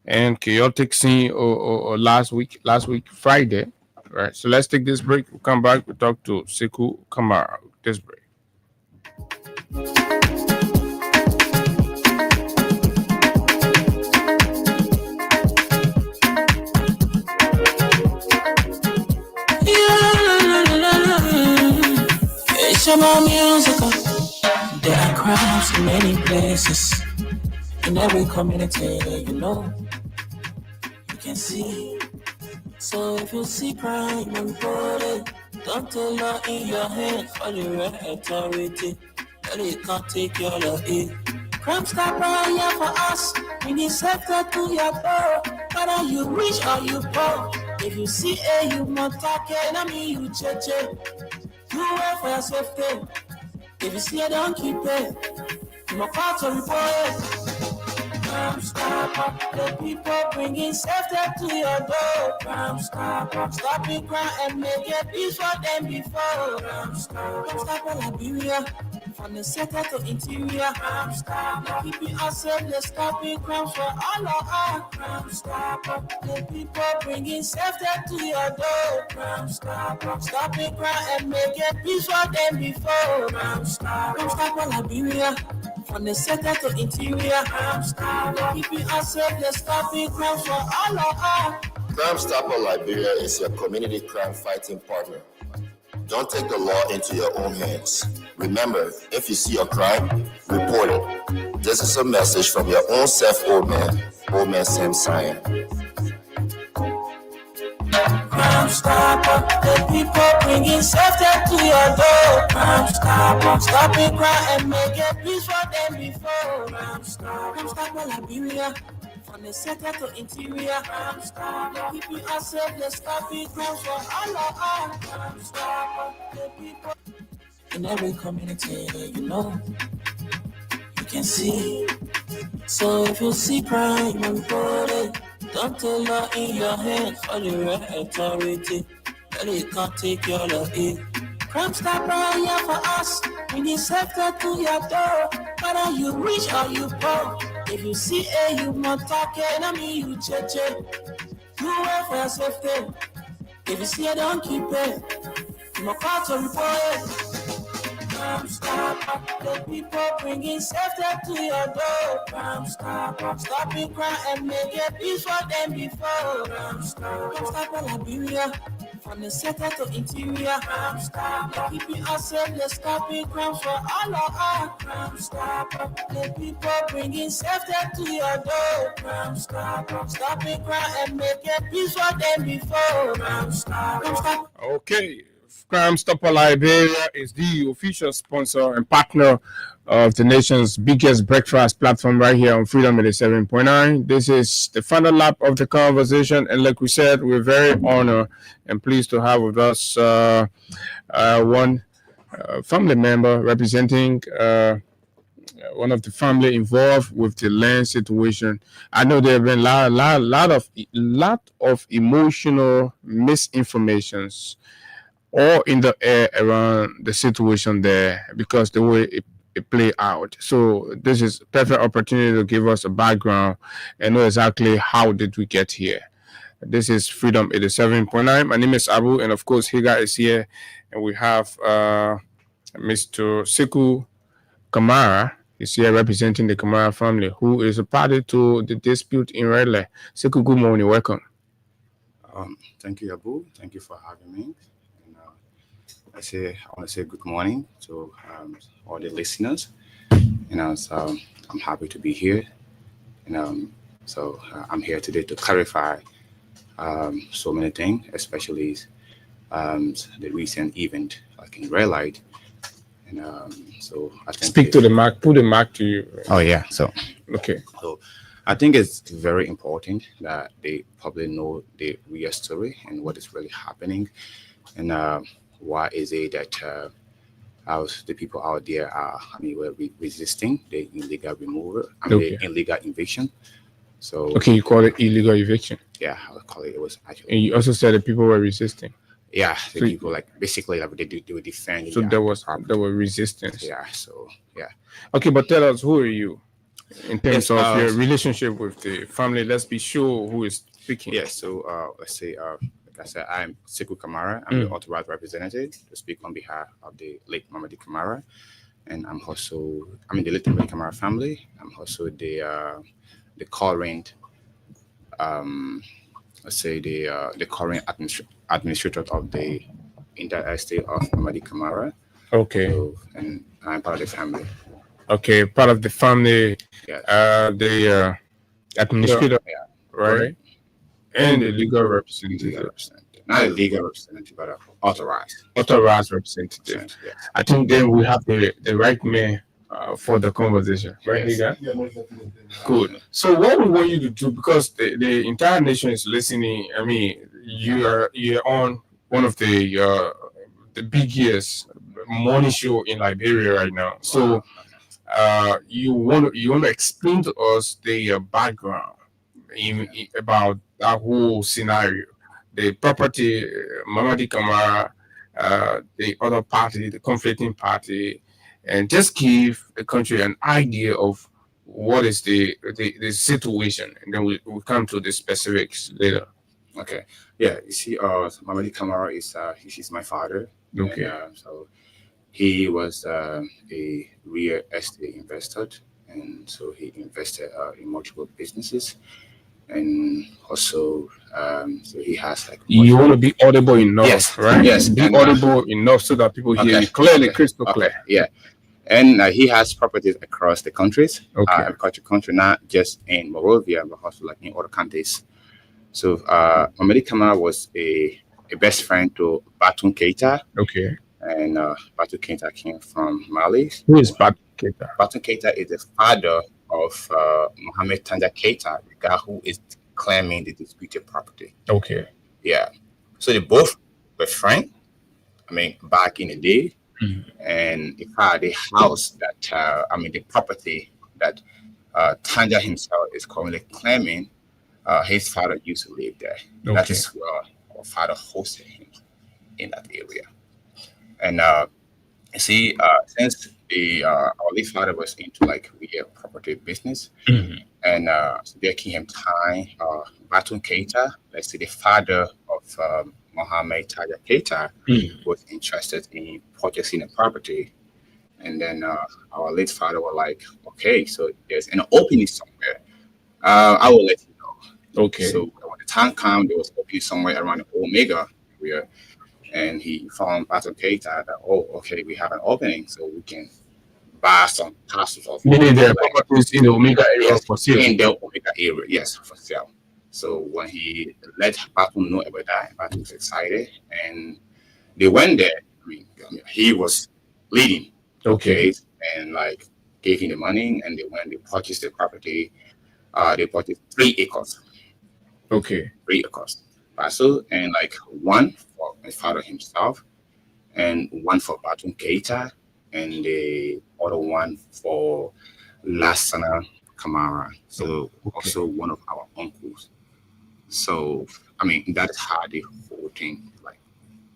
C: and chaotic scene or last week Friday, right? So let's take this break. We'll come back. We'll talk to Sekou Kamara. This break.
B: It's about musical. There are crowds in many places. In every community, you know, you can see. So if you see crime and report it, don't take law in your hand for the right authority. That it can't take your law in. Crime stopper here for us. We need sector to your door. Whether you rich or you poor. If you see a you must talk it, I mean you check. You wait for your safety. If you see it, don't keep it. You must call to report it. Crime stopper, the people bringing safety to your door. Crime stopper, stopping crime and make it peace for them before. Crime stopper Liberia, from the center to interior. Crime stopper, keeping us safe, let's stopping crime for all of us. Crime stopper, the people bringing safety to your door. Crime stopper, stopping crime and make it peace for them before. Crime stopper Liberia. From the center to interior, Crime Stopper, keeping us safe, let's stop it, crime for all of us.
E: Crime Stopper Liberia is your community crime fighting partner. Don't take the law into your own hands. Remember, if you see a crime, report it. This is a message from your own self, Old Man Sam Cyan.
B: Crime Stopper, the people bringing safety to your door. Crime Stopper, stopping crime and make it peace for them before. Crime Stopper Liberia, from the center to interior. Crime Stopper, keeping us safe, let's stop it, crime for all of us. Crime Stopper, the people in every community, you know, you can see. So if you see crime, report it. Don't take law in your hand for the right authority. That it can't take your law in. Crime stopper here for us. We need sector to your door. Whether you rich or you poor. If you see a you must talk it, I mean you check. You wait for your safety. If you see it, don't keep it. You must call to report it. Crime Stopper, the people bringing safety to your door. Crime Stopper, stopping crime and make it peace for them before. Crime Stopper Liberia, from the center to interior. Crime Stopper, keeping us safe, let's stop it, crime for all of us. Crime Stopper, the people bringing safety to your door. Crime Stopper, stopping crime and make it peace for them before. Crime Stopper.
C: Okay. Crime Stopper Liberia is the official sponsor and partner of the nation's biggest breakfast platform right here on Freedom 87.9. This is the final lap of the conversation, and like we said, we're very honored and pleased to have with us one family member representing one of the family involved with the land situation. I know there have been a lot of emotional misinformations or in the air around the situation there because the way it played out. So this is a perfect opportunity to give us a background and know exactly how did we get here. This is Freedom 87.9. My name is Abu, and of course Higa is here, and we have Mr. Sekou Kamara is here representing the Kamara family, who is a party to the dispute in Raleigh. Sekou, good morning, welcome.
I: Thank you, Abu. Thank you for having me. I want to say good morning to all the listeners. So I'm happy to be here. I'm here today to clarify so many things, especially the recent event like in Red Light. And so I think
C: Speak to the mic. Put the mic to you.
I: Oh yeah. So
C: Okay.
I: so I think it's very important that the public know the real story and what is really happening, and why is it that the people out there are, were resisting the illegal removal,
C: Okay.
I: the illegal eviction. So
C: Okay, you call it illegal eviction.
I: yeah, I would call it. It was actually
C: And you also said that people were resisting.
I: yeah, the
C: So-
I: people like basically like they were defending.
C: So
I: their
C: there was
I: property.
C: resistance.
I: Yeah. So yeah.
C: Okay, but tell us, who are you in terms
I: Yes,
C: of your relationship with the family? Let's be sure who is speaking.
I: Yeah, so let's say, like I said, I'm Sekou Kamara. I'm the authorized representative to speak on behalf of the late Mamadi Kamara, and I'm the late Mamadi Kamara family. I'm also the current, let's say the current administrator of the entire estate of Mamadi Kamara.
C: Okay.
I: So, and I'm part of the family.
C: Okay, part of the family,
I: Yes.
C: the administrator,
I: Yeah.
C: right? And the legal
I: Legal
C: representative,
I: representative. Not a legal representative, but authorized.
C: authorized representative.
I: Yeah.
C: I think then we have the right man for the conversation, right,
I: Yes.
C: Liga? Good. So what we want you to do, because the entire nation is listening. I mean, you're on one of the biggest morning show in Liberia right now. So you want to explain to us the background about that whole scenario, the property, Mamadi Kamara, the other party, the conflicting party, and just give the country an idea of what is the situation, and then we'll come to the specifics later.
I: Okay. Yeah. You see, Mamadi Kamara he's my father.
C: Okay.
I: And, so he was a real estate investor, and so he invested in multiple businesses, and also so he has like.
C: You want to be audible enough,
I: Yes,
C: right?
I: yes,
C: Be
I: and,
C: audible enough so that people hear
I: okay,
C: you clearly,
I: okay,
C: crystal
I: okay,
C: clear.
I: yeah, and he has properties across the countries,
C: Okay.
I: across the country, not just in Monrovia, but also like in other counties. So Mamadi Kamara was a best friend to Batum Keita,
C: Okay.
I: and Batum Keita came from Mali.
C: Who is Batu Keita?
I: Batum Keita is the father of Mohamed Tanja Keita, the guy who is claiming the disputed property.
C: Okay.
I: Yeah. So they both were friends. Back in the day, and in fact, the house that the property that Tanja himself is currently claiming, his father used to live there. That
C: Okay.
I: is where our father hosted him in that area. And you see, since our late father was into like real property business, and so they gave him time. Batum Keita, let's say the father of Mohamed Tanja Keita, was interested in purchasing a property, and then our late father was like, "Okay, so there's an opening somewhere. I will let you know."
C: Okay.
I: So when the time came, there was an opening somewhere around the Omega area, and he found Batum Keita that, "Oh, okay, we have an opening, so we can buy some parcels of."
C: Meaning there are properties in the Omega area for sale.
I: In the Omega area, yes, for sale. So when he let Batum know about that, Batum was excited, and they went there. He was leading,
C: Okay.
I: and like gave him the money, and they purchased the property. They purchased 3 acres,
C: Okay.
I: 3 acres parcel, and like one for my father himself, and one for Batum Keita, and the other one for Lassana Kamara. So also one of our uncles. So that is how the whole thing like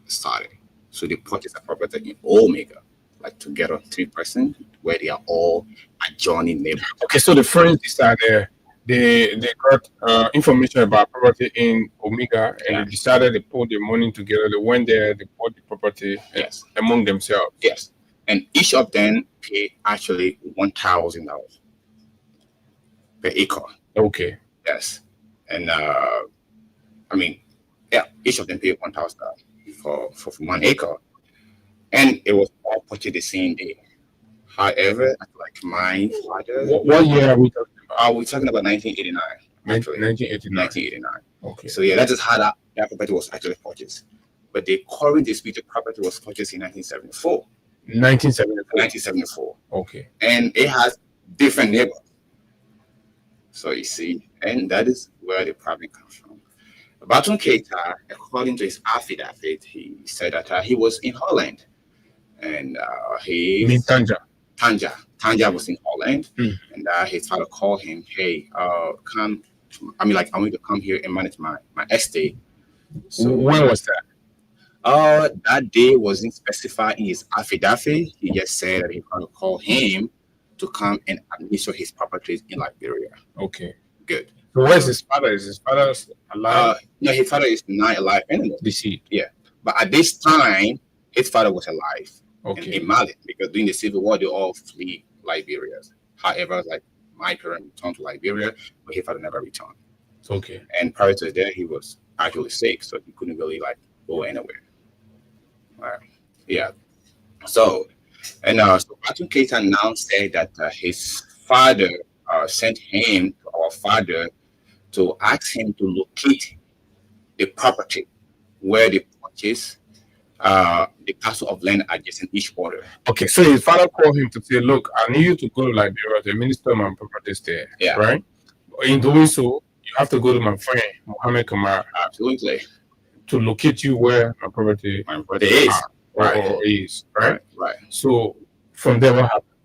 I: started. So they purchased a property in Omega, like together 3%, where they are all adjoining neighbors.
C: Okay. So the friends decided they got information about property in Omega, and they decided they put the money together. They went there, they bought the property
I: Yes.
C: among themselves.
I: Yes. And each of them paid actually $1,000 per acre.
C: Okay.
I: Yes. And each of them paid $1,000 for 1 acre. And it was all purchased the same day. However, like my father,
C: What year are we talking about?
I: we're talking about 1989. Actually.
C: 1989.
I: 1989.
C: Okay.
I: So yeah, that is how that property was actually purchased. but the current disputed property was purchased in 1974.
C: 1974. Okay.
I: And it has different neighbors. So you see, and that is where the problem comes from. Baton Keita, according to his affidavit, he said that he was in Holland, and
C: Tanja.
I: Tanja was in Holland, and his father called him, "Hey, come. I want you to come here and manage my estate."
C: So when was that?
I: That day wasn't specified in his affidavit. He just said that he was going to call him to come and administer his properties in Liberia.
C: Okay,
I: good.
C: So where's his father? Is his father alive?
I: No, his father is not alive anymore.
C: Deceased.
I: Yeah, but at this time, his father was alive.
C: Okay.
I: In Mali, because during the Civil War, they all flee Liberia. However, like my parents returned to Liberia, but his father never returned.
C: Okay.
I: And prior to that, he was actually sick, so he couldn't really go anywhere. Yeah. So Baton Keita now said that his father sent him to our father to ask him to locate the property where they purchased the parcel of land adjacent each other.
C: Okay, so his father called him to say, "Look, I need you to go to Liberia to administer my properties there."
I: Yeah.
C: Right? In doing so, you have to go to my friend Mohammed Kamara.
I: Absolutely.
C: To locate you where my property
I: is.
C: Right.
I: So
C: from there, what happened?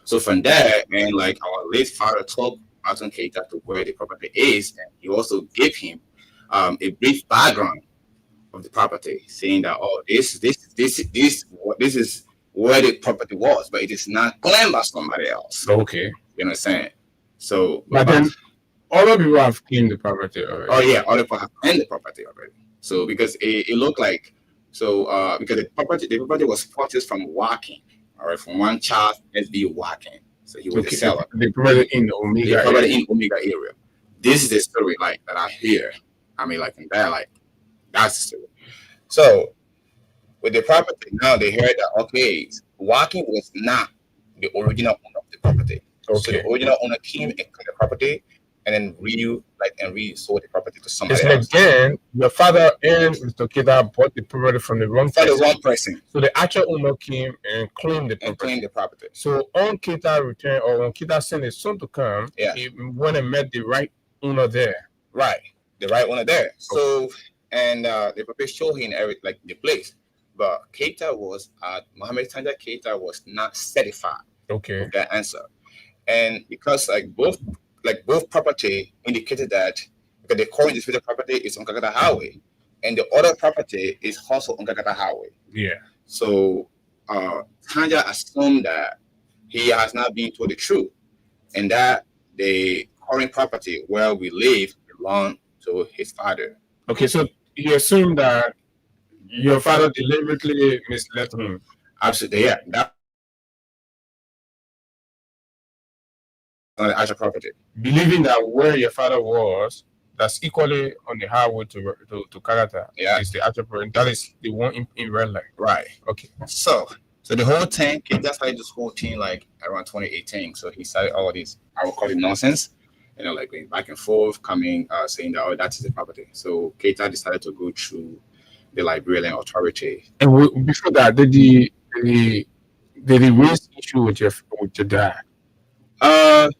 I: So from there, and our late father told Baton Keita to where the property is, and he also gave him a brief background of the property, saying that this is where the property was, but it is not claimed by somebody else.
C: Okay.
I: You know what I'm saying? So,
C: but then other people have claimed the property already.
I: Oh yeah, other people have claimed the property already. So because it looked like because the property was purchased from Wakin, all right, from one child SB Wakin. So he was the seller.
C: The property in the Omega
I: area. This is the story that I hear. I mean, in that that's the story. So with the property now, they heard that Wakin was not the original owner of the property. Okay. So the original owner came and took the property and then resold the property to somebody else.
C: Again, your father and Mr. Keita bought the property from the wrong
I: person.
C: So the actual owner came and claimed the property. So on Keita return, or when Keita sent his son to come, he went and met the right owner there.
I: Right, the right owner there. Okay. So and the property showed him the place, but Mohammed Tanja Keita was not certified.
C: Okay.
I: With that answer, and because both property indicated that because the current disputed property is on Kakata Highway, and the other property is also on Kakata Highway.
C: Yeah.
I: So Tanja assumed that he has not been told the truth, and that the current property where we live belonged to his father.
C: Okay, so you assume that your father deliberately misled him.
I: Absolutely, yeah. That on the actual property.
C: Believing that where your father was, that's equally on the highway to Karata.
I: Yeah.
C: Is the actual property. That is the one in red light.
I: Right.
C: Okay.
I: So the whole thing, Keita started this whole thing around 2018. So he started all this, I would call it nonsense, going back and forth, coming, saying that, that is the property. So Keita decided to go through the Liberian authority.
C: And before that, did he raise issue with your dad? I'm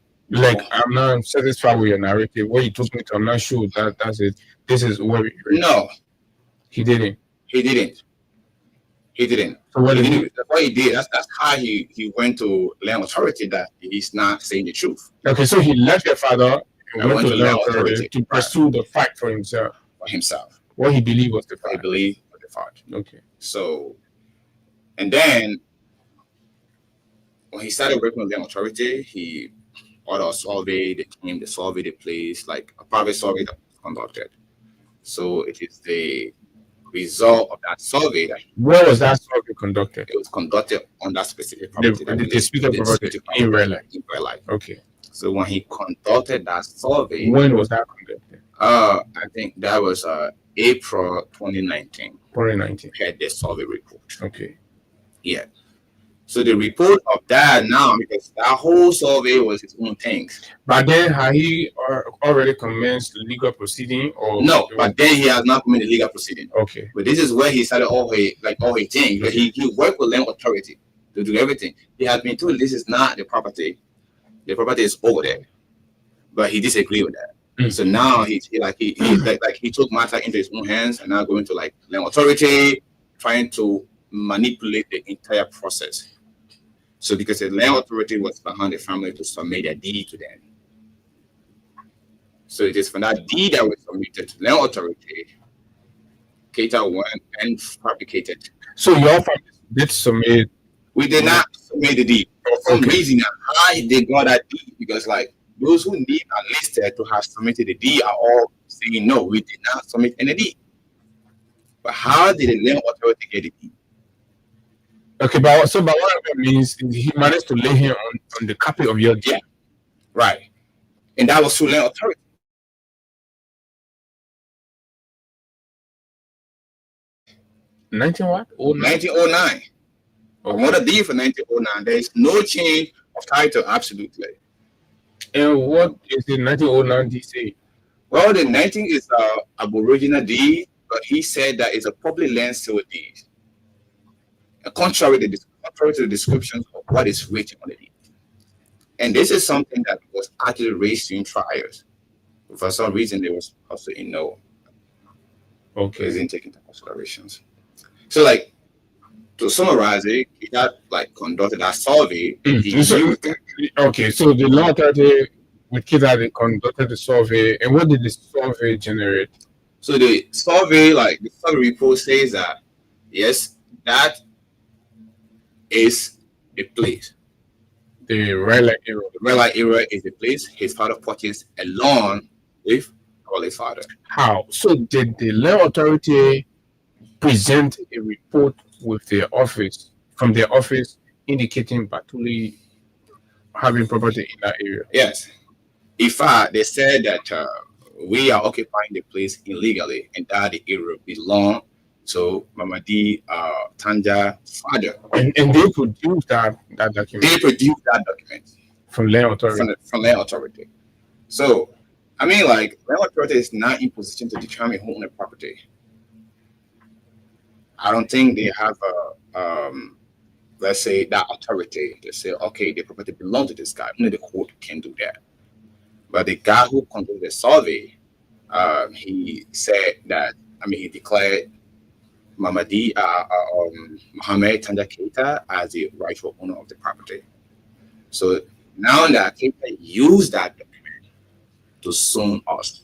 C: not satisfied with your narrative. Where you took me to, I'm not sure that's it. This is where
I: no,
C: he didn't.
I: So what he did, that's how he went to land authority that he's not saying the truth.
C: Okay, so he left your father and went to land authority to pursue the fact for himself. What he believed was the fact.
I: What he believed was the fact.
C: Okay.
I: So, and then when he started working with land authority, he ordered a survey. They came, they surveyed the place, a private survey that was conducted. So it is the result of that survey.
C: Where was that survey conducted?
I: It was conducted on that specific property.
C: The disputed property in Red Light. Okay.
I: So when he conducted that survey,
C: when was that conducted?
I: I think that was April 2019.
C: 2019.
I: Had the survey report.
C: Okay.
I: Yeah. So the report of that now, because that whole survey was his own thing.
C: But then had he already commenced legal proceeding or
I: no? But then he has not commenced legal proceeding.
C: Okay.
I: But this is where he started all his things. But he worked with land authority to do everything. He has been told this is not the property. The property is over there. But he disagreed with that. So now he took matter into his own hands and now going to like land authority, trying to manipulate the entire process. So because the land authority was behind the family to submit a deed to them. So it is from that deed that was submitted to land authority, Keita went and fabricated.
C: So your family did submit?
I: We did not submit the deed. For some reason, how they got that deed, because like those who need are listed to have submitted the deed are all saying no, we did not submit any deed. But how did the land authority get the deed?
C: Okay, but what that means he managed to lay him on the copy of your deed.
I: Yeah, right. And that was through land authority. 1909. I want a deed for 1909. There is no change of title, absolutely.
C: And what is the 1909 deed say?
I: Well, the 19 is Aboriginal deed, but he said that it's a public land sale deed. Contrary to the descriptions of what is written on the deed. And this is something that was actually raised during trials. For some reason, there was also a no.
C: Okay.
I: It didn't take into considerations. So, like, to summarize it, he had like conducted a survey.
C: Okay, so the law authority with Keita, they conducted the survey, and what did the survey generate?
I: So the survey, like the survey report says that yes, that is the place.
C: The red light area.
I: The red light area is the place his father purchased along with his father.
C: How? So did the land authority present a report with their office, from their office, indicating Batuli having property in that area?
I: Yes. In fact, they said that we are occupying the place illegally and that the area belongs to Mamadi Tanja father.
C: And they produced that document.
I: They produced that document
C: from land authority.
I: From land authority. So, I mean, like, land authority is not in position to determine who owns the property. I don't think they have let's say that authority to say, okay, the property belongs to this guy. Only the court can do that. But the guy who conducted the survey, he said that, he declared Mamadi Mohammed Tanja Keita as the rightful owner of the property. So now that Keita used that document to sue us.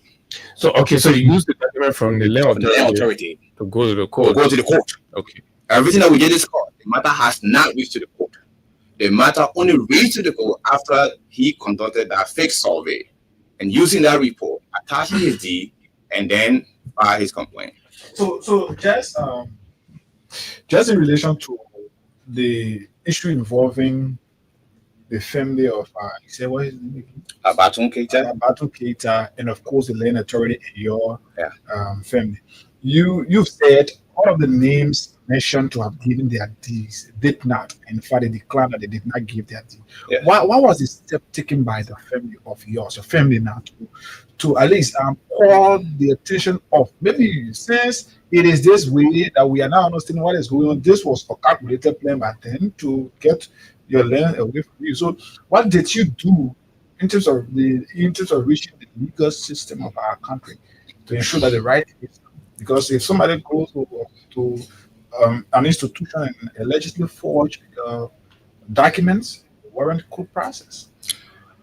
C: So so you used the document from the land authority to go to the court.
I: Go to the court.
C: Okay.
I: Everything that we did is court. The matter has not reached to the court. The matter only reached to the court after he conducted that fake survey and using that report, attaching his deed, and then filed his complaint.
F: So just in relation to the issue involving the family of you say what is his name?
I: Abatun Keita.
F: Abatun Keita, and of course the land authority in your family. You've said all of the names mentioned to have given their deeds did not. In fact, they declared that they did not give their deed.
I: Yeah.
F: Why was the step taken by the family of yours, your family now, to at least call the attention of, maybe since it is this way that we are now understanding what is going on, this was a calculated plan by them to get your land away from you. So what did you do in terms of reaching the legal system of our country to ensure that the right is, because if somebody goes to an institution and allegedly forge documents, warrant court process.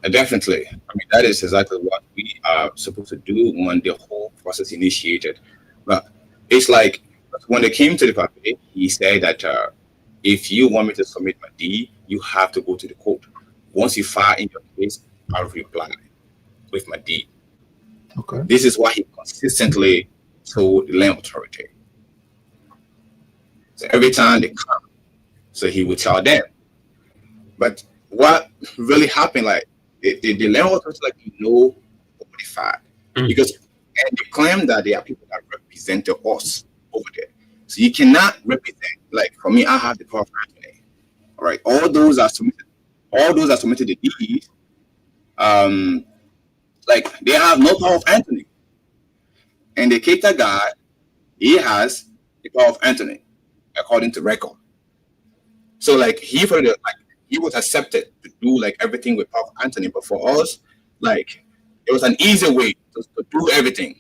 I: Definitely. That is exactly what we are supposed to do when the whole process initiated. But it's like when they came to the property, he said that if you want me to submit my deed, you have to go to the court. Once you file in your case, I'll reply with my deed.
F: Okay.
I: This is why he consistently told the land authority. So every time they come, so he would tell them. But what really happened, like the land authority, like over the fact, because and they claim that there are people that represent us over there. So you cannot represent. Like for me, I have the power of attorney. All right, all those are submitted the deed. Like they have no power of attorney, and the Keita guy, he has the power of attorney according to record. So like he was accepted to do like everything with power of attorney, but for us, like it was an easy way to do everything.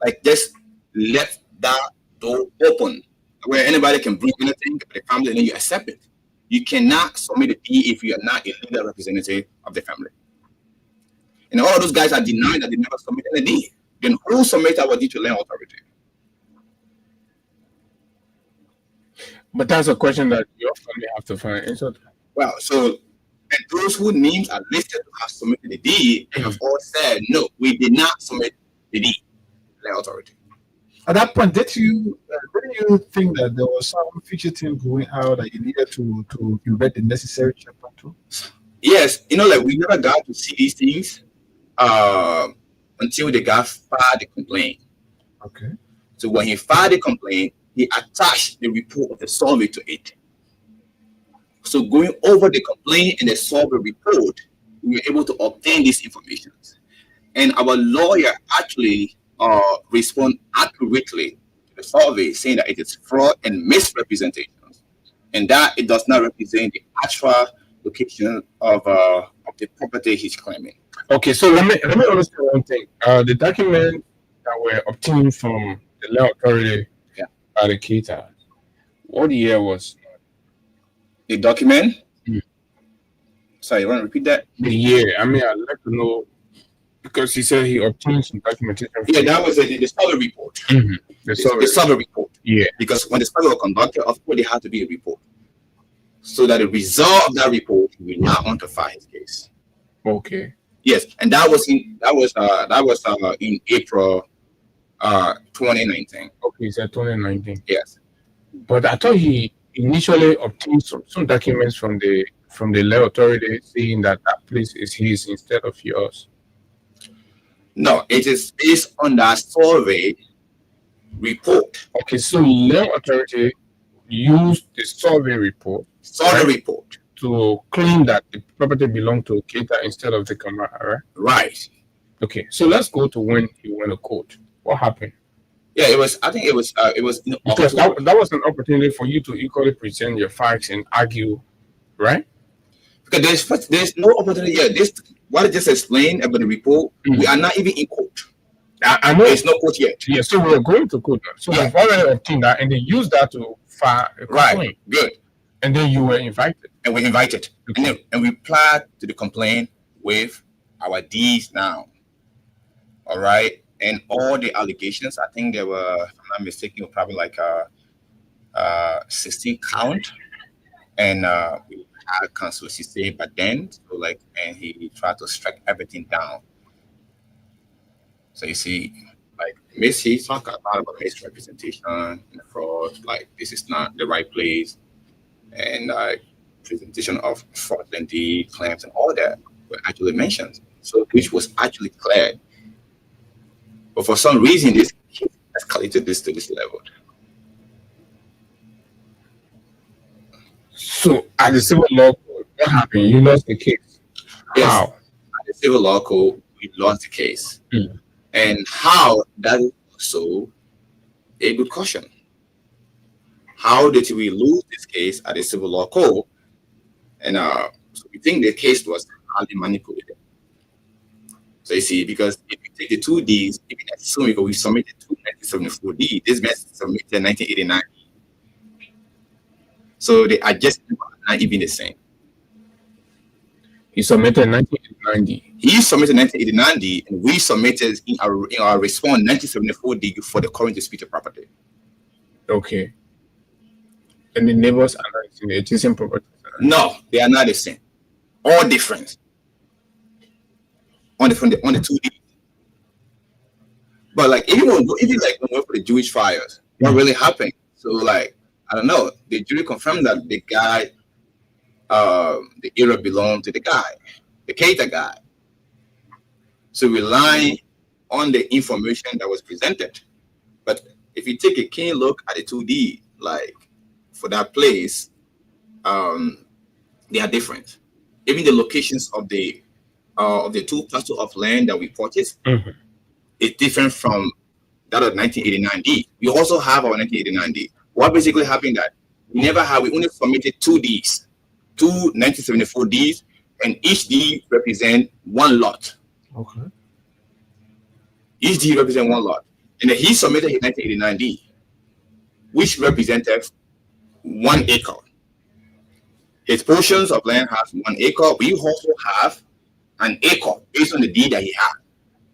I: Like just let that door open where anybody can bring anything to the family and then you accept it. You cannot submit a deed if you are not a legal representative of the family. And all of those guys are denying that they never submitted a deed. Then who submitted our deed to land authority?
C: But that's a question that your family have to find answer to.
I: Well, so and those whose names are listed to have submitted the deed have all said, no, we did not submit the deed to land authority.
F: At that point, didn't you think that there was some future thing going out that you needed to embed the necessary chapter to?
I: Yes, like we never got to see these things until the guy filed the complaint.
F: Okay.
I: So when he filed the complaint, he attached the report of the survey to it. So going over the complaint and the survey report, we were able to obtain these information. And our lawyer actually respond accurately to the survey, saying that it is fraud and misrepresentations, and that it does not represent the actual location of the property he's claiming.
C: Okay, so let me understand one thing. The document that were obtained from the law authority at the Keita, what year was
I: the document? Sorry, you want to repeat that?
C: The year. I mean, I'd like to know, because he said he obtained some documentation.
I: Yeah, that was the survey report.
C: Mm-hmm. The
I: survey report.
C: Yeah.
I: Because when the survey was conducted, of course, there had to be a report. So that the result of that report will now quantify his case.
C: Okay.
I: Yes, and that was in April 2019.
C: Okay, so 2019.
I: Yes.
C: But I thought he initially obtained some documents from the law authority saying that place is his instead of yours.
I: No, it is based on that survey report.
C: Okay, so law authority used the survey report to claim that the property belonged to Keita instead of the Kamara, right?
I: Right.
C: Okay, so let's go to when he went to court. What happened?
I: Yeah, it was
C: because that was an opportunity for you to equally present your facts and argue, right?
I: Because there's no opportunity yet. This what I just explained about the report, we are not even in court.
C: I know
I: there's no court yet.
C: Yeah, so we're going to court now. So we've already obtained that, and they used that to file a complaint.
I: Right. Good.
C: And then you were invited.
I: And we invited. Okay. And we replied to the complaint with our deeds now. All right. And all the allegations, I think there were, if I'm not mistaken, probably like 16 count. And we had counsel say but then, so like, and he tried to strike everything down. So you see, like he talked a lot about misrepresentation and fraud, like this is not the right place, and presentation of fraudulent claims and all that were actually mentioned. So which was actually cleared. But for some reason, this escalated this to this level.
C: So at the civil law court, what happened? You lost the case.
I: Yes.
C: How?
I: At the civil law court, we lost the case. And how, that is also a good question. How did we lose this case at the civil law court? And so we think the case was highly manipulated. So you see, because if you take the 2 Ds, if you assume we submitted 1974 D, this man submitted 1989. So the adjustment are not even the same.
C: He submitted 1989 D.
I: He submitted 1989 D, and we submitted in our response 1974 D for the current disputed property.
C: Okay. And the neighbors are not the adjacent property.
I: No, they are not the same. All different. On the 2D. But like even when we went for the Jewish fires, what really happened? So like I don't know. The jury confirmed that the guy, the area belonged to the guy, the Keita guy. So relying on the information that was presented. But if you take a keen look at the 2D, like for that place,
J: they are different. Even the locations of the 2 parcels of land that we purchased is different from that of 1989D. We also have our 1989D. What basically happened that we only submitted 2 Ds, 2 1974 Ds, and each D represent 1 lot.
C: Okay.
J: Each D represent 1 lot. And then he submitted his 1989D, which represented 1 acre. His portions of land has 1 acre. We also have an acre based on the deed that he had.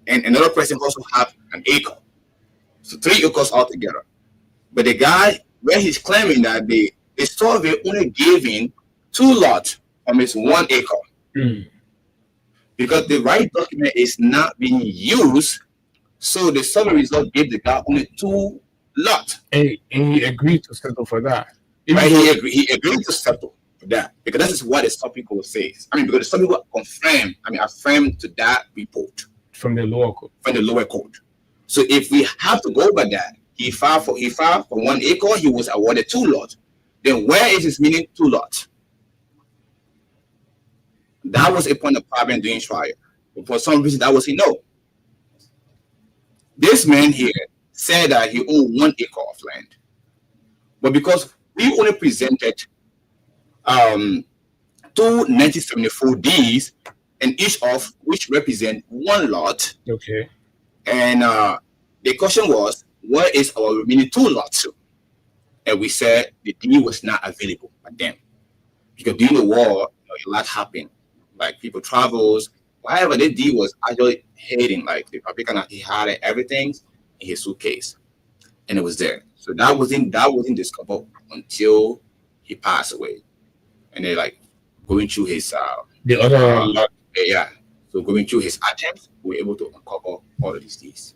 J: And another person also have an acre. So 3 acres altogether. But the guy, where he's claiming that the survey only gave him 2 lots from his 1 acre. Because the right document is not being used, so the survey result gave the guy only 2 lots.
C: And he agreed to settle for that.
J: Right? He agreed to settle for that because that is what the stopping code says. I mean, because the stopping code affirmed to that report
C: from the lower court.
J: So if we have to go by that, he filed for 1 acre. He was awarded 2 lots. Then where is his meaning 2 lots? That was a point of problem during trial. But for some reason, that was a no. This man here said that he owned 1 acre of land. But because we only presented 2 1974 Ds, and each of which represent 1 lot.
C: Okay.
J: And the question was, where is our remaining 2 lots? And we said the D was not available by them. Because during the war, a lot happened. Like people travels, whatever the D was actually hiding, like the Republican, he had everything in his suitcase. And it was there. So that wasn't discovered until he passed away. And they like going through his
C: the other lot.
J: Yeah. So going through his attempts, we were able to uncover all of these Ds.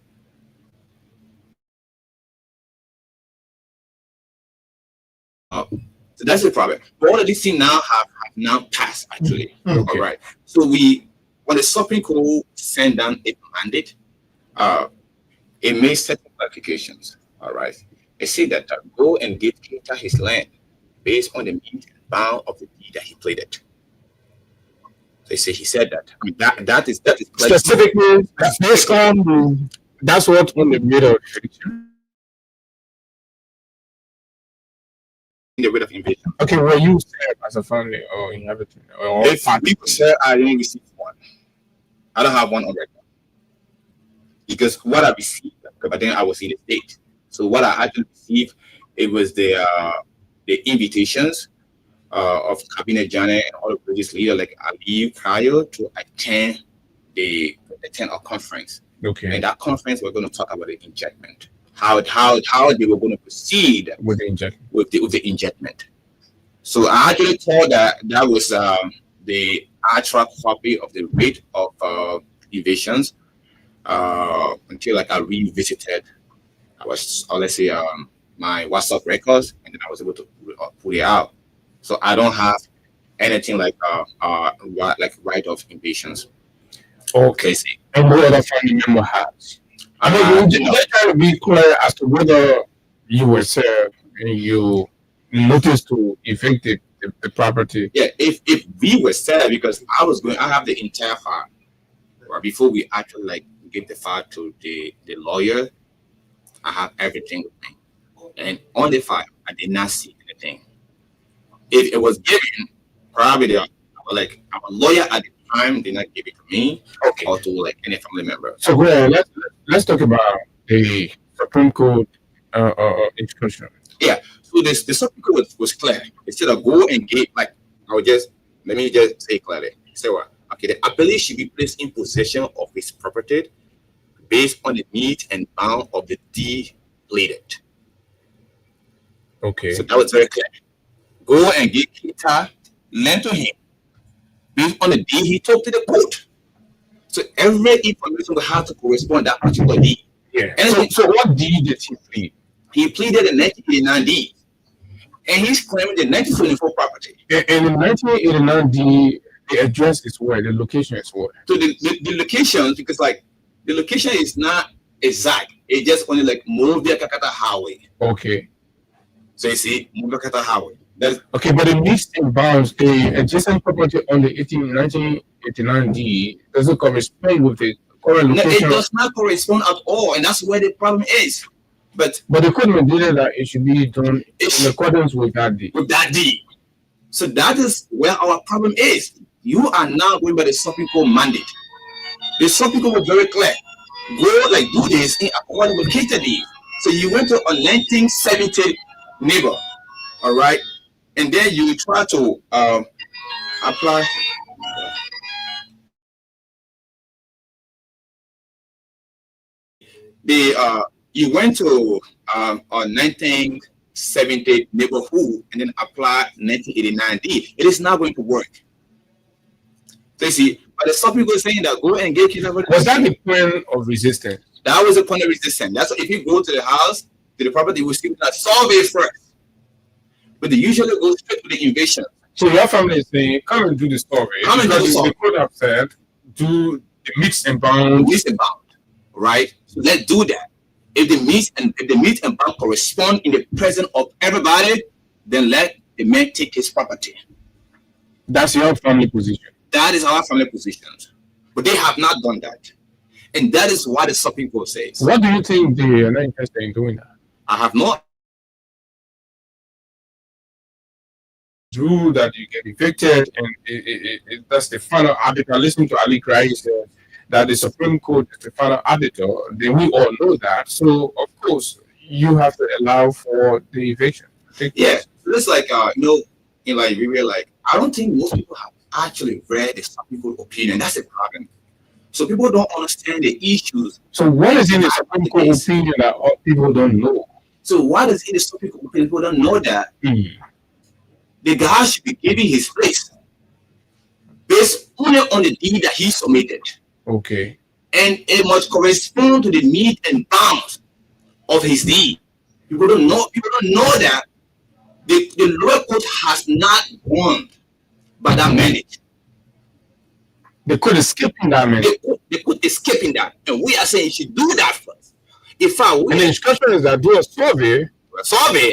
J: So that's the problem. But all of these things now have now passed actually.
C: Okay.
J: All right. So when the Supreme Court sent down a mandate, it made certain clarifications. All right. It said that go and give Keita his land based on the means and bound of the deed that he pleaded. He said that. I mean that is
C: specifically based on that's what on the middle.
J: The rate of invasion.
C: Okay, were you served as a family or in everything? Or
J: if people say I didn't receive 1, I don't have 1 on record. Because what I received, but then I was in the state. So what I actually received, it was the invitations of Cabinet Janet and all the religious leaders like Ali prior to attend a conference.
C: Okay.
J: And that conference we're going to talk about the injectment. How they were going to proceed
C: with the injectment.
J: With the injectment. So I actually thought that was the actual copy of the rate of evasions until like I revisited my WhatsApp records, and then I was able to put it out. So I don't have anything like right of invasions.
C: Okay. And what other family member has? I mean, you just trying to be clear as to whether you were served and you noticed to evict the property.
J: Yeah, if we were served, because I have the entire file. Right, before we actually like give the file to the lawyer, I have everything with me. And on the file, I did not see anything. If it was given, probably our lawyer at the time did not give it to me, okay, or to like any family member.
C: So go ahead, let's talk about the Supreme Court instruction.
J: Yeah. So the Supreme Court was clear. Instead of go and get let me just say clearly. Say what? Okay, the appellee should be placed in possession of his property based on the need and bound of the deed pleaded.
C: Okay.
J: So that was very clear. Go and get Keita, lend to him based on the deed he took to the court. So every information will have to correspond to that particular deed.
C: Yeah. And so what deed did he plead?
J: He pleaded the 1989 deed. And he's claiming the 1974 property.
C: And in 1989 deed, the address is where? The location is where?
J: So the location, because the location is not exact. It's just only like Muvia Kakata Highway.
C: Okay.
J: So you see, Muvia Kakata Highway. That's
C: Okay, but the mixed and bounds, the adjacent property on the 1989D doesn't correspond with the current
J: no, it
C: location.
J: does not correspond at all, and that's where the problem is. But
C: the code mandated that it should be done in accordance with that deed.
J: With that deed. So that is where our problem is. You are now going by the Supreme Court mandate. The Supreme Court was very clear. Go like do this in accordance with cater deed. So you went to a 1970 neighbor, all right, and then you try to apply. You went to a 1970 neighborhood and then apply 1989D. It is not going to work. So you see, but the Supreme Court is saying that go and get kids.
C: Was that the point of resistance?
J: That was the point of resistance. That's why if you go to the house, to the property, we still solve it first. But they usually go straight to the invasion.
C: So your family is saying, come and do the survey.
J: Come and do the survey.
C: The code have said, do the mix and bound.
J: Mix and bound, right? So let's do that. If the mix and bound correspond in the presence of everybody, then let the man take his property.
C: That's your family position.
J: That is our family position. But they have not done that. And that is what the Supreme Court says.
C: What do you think they are not interested in doing that?
J: I have not.
C: Rule that you get evicted, and that's the final arbiter. Listen to Ali Cry said that the Supreme Court is the final arbiter. Then we all know that. So of course you have to allow for the eviction.
J: Yeah, it's like in Liberia, like I don't think most people have actually read the Supreme Court opinion. That's the problem. So people don't understand the issues.
C: So what is in the Supreme Court opinion that people don't know?
J: So what is in the Supreme Court opinion? People don't know that the guy should be giving his place based only on the deed that he submitted.
C: Okay.
J: And it must correspond to the meat and bounds of his deed. People don't know that the lower court has not won by that mandate.
C: The court is skipping that mandate.
J: The court is skipping that. And we are saying you should do that first.
C: And the instruction is that do a survey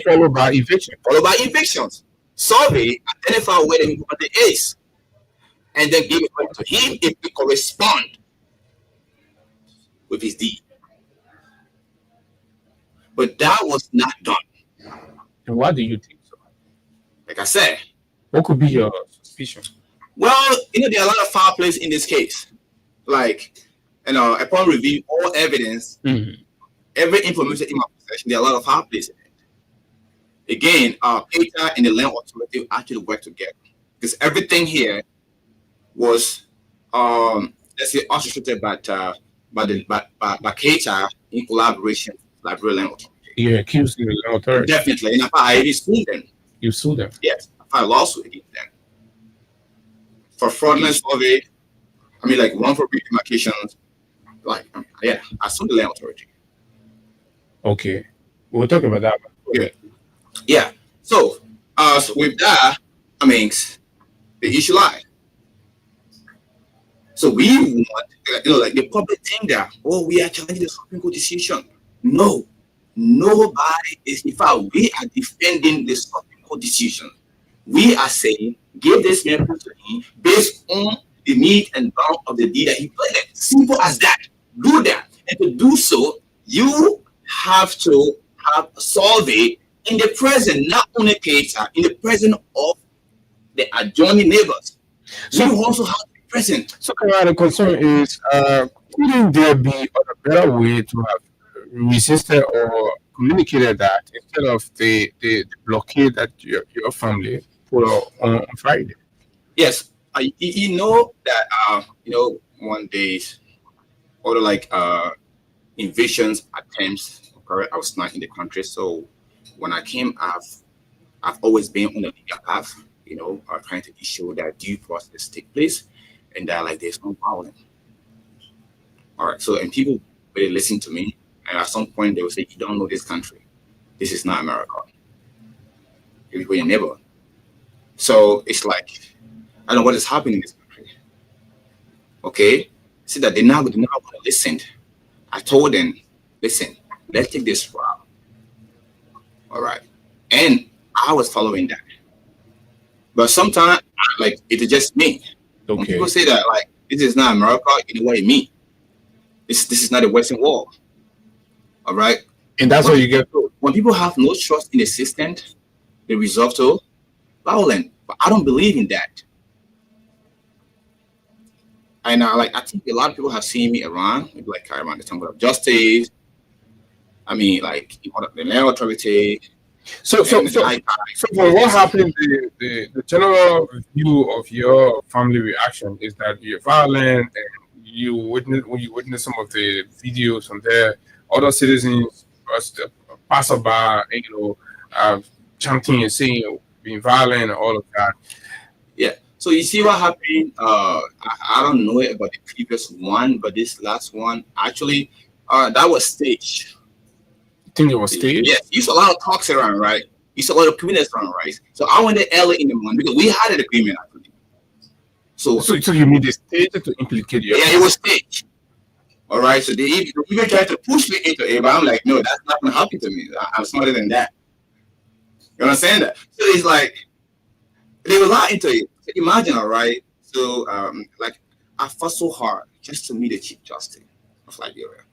C: followed by eviction.
J: Evictions. Survey, identify where the property is, and then give it to him if it corresponds with his deed. But that was not done.
C: And why do you think so?
J: Like I said,
C: what could be your suspicion?
J: Well, there are a lot of foul plays in this case. Like, upon review all evidence, every information in my possession, there are a lot of foul plays in it. Again, PETA and the land authority actually work together because everything here was, let's say, orchestrated by PETA in collaboration with Liberia Land Authority.
C: You're accusing the land authority.
J: Definitely, and I already sued them.
C: You sued them?
J: Yes, I filed a lawsuit against them for fraudulent survey. I mean, like one for demarcations. Like, yeah, I sued the land authority.
C: Okay, we'll talk about that.
J: Okay. Yeah. So with that, I mean, the issue lies. So we want, like the public think that, we are challenging the Supreme Court decision. No, nobody is. In fact, we are defending the Supreme Court decision. We are saying, give this man to him based on the meat and bound of the deed that he played. Simple as that. Do that, and to do so, you have to have a survey in the present, not only PETA, in the present of the adjoining neighbors. So you also have to be present.
C: So the concern is, couldn't there be a better way to have resisted or communicated that instead of the blockade that your family put on Friday?
J: Yes, you know that one day, or like invasions attempts occurred. I was not in the country, so when I came, I've always been on the legal path, trying to ensure that due process take place and that like there's no violence. All right, so and people really listen to me, and at some point they will say, "You don't know this country. This is not America. We're your neighbor." So it's like, I don't know what is happening in this country. Okay, see that they're not going to listen. I told them, listen, let's take this route. All right. And I was following that. But sometimes, like, it is just me. When
C: Okay.
J: people say that, like, this is not America, you know what I mean? This is not a Western world. All right?
C: And that's what you get.
J: When people have no trust in the system, they resort to violence. But I don't believe in that. And I think a lot of people have seen me around, maybe like around the Temple of Justice. I mean, like the land authority.
C: So from what happened, the general view of your family reaction is that you're violent, and when you witness some of the videos from there, other citizens, passerby, chanting and saying being violent and all of that.
J: Yeah. So you see what happened? I don't know about the previous one, but this last one actually, that was staged.
C: You think it was staged?
J: Yes. You saw a lot of talks around, right? You saw a lot of criminals around, right? So I went there early in the morning because we had an agreement actually. So
C: you made the stage to implicate you?
J: Yeah, it was staged. All right. So they even tried to push me into it, but I'm like, no, that's not gonna happen to me. I'm smarter than that. You understand that? So it's like they were not into it. So imagine, all right. So like I fought so hard just to meet the Chief Justice of Liberia.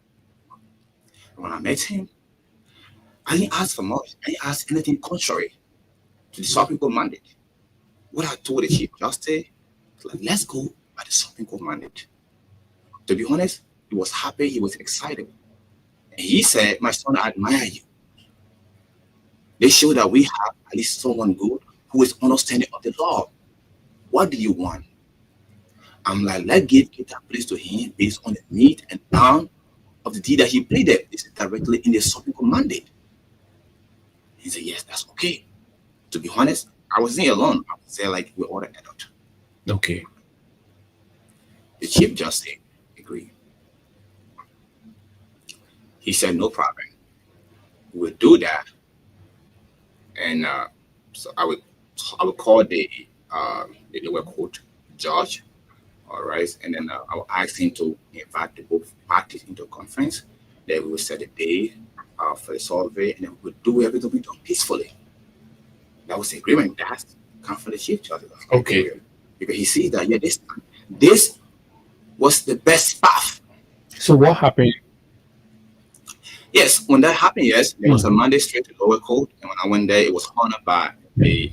J: And when I met him, I didn't ask for much. I didn't ask anything contrary to the Supreme Court mandate. What I told the Chief Justice, like, let's go by the Supreme Court mandate. To be honest, he was happy, he was excited. And he said, my son, I admire you. They show that we have at least someone good who is understanding of the law. What do you want? I'm like, let's give that place to him based on the meat and pound of the deed that he pleaded. This is directly in the Supreme Court mandate. He said, yes, that's okay. To be honest, I wasn't alone. I was there like with other adults.
C: Okay.
J: The Chief Justice agreed. He said, no problem. We'll do that. And so I would call the lower court judge, all right, and then I will ask him to invite the both parties into a conference. Then we will set a day for the survey, and then we will do everything we done peacefully. That was the agreement. That's come from the Chief Justice.
C: Okay.
J: Because he sees that this was the best path.
C: So what happened?
J: Yes, when that happened, yes, there was a Monday straight to lower court, and when I went there, it was honored by the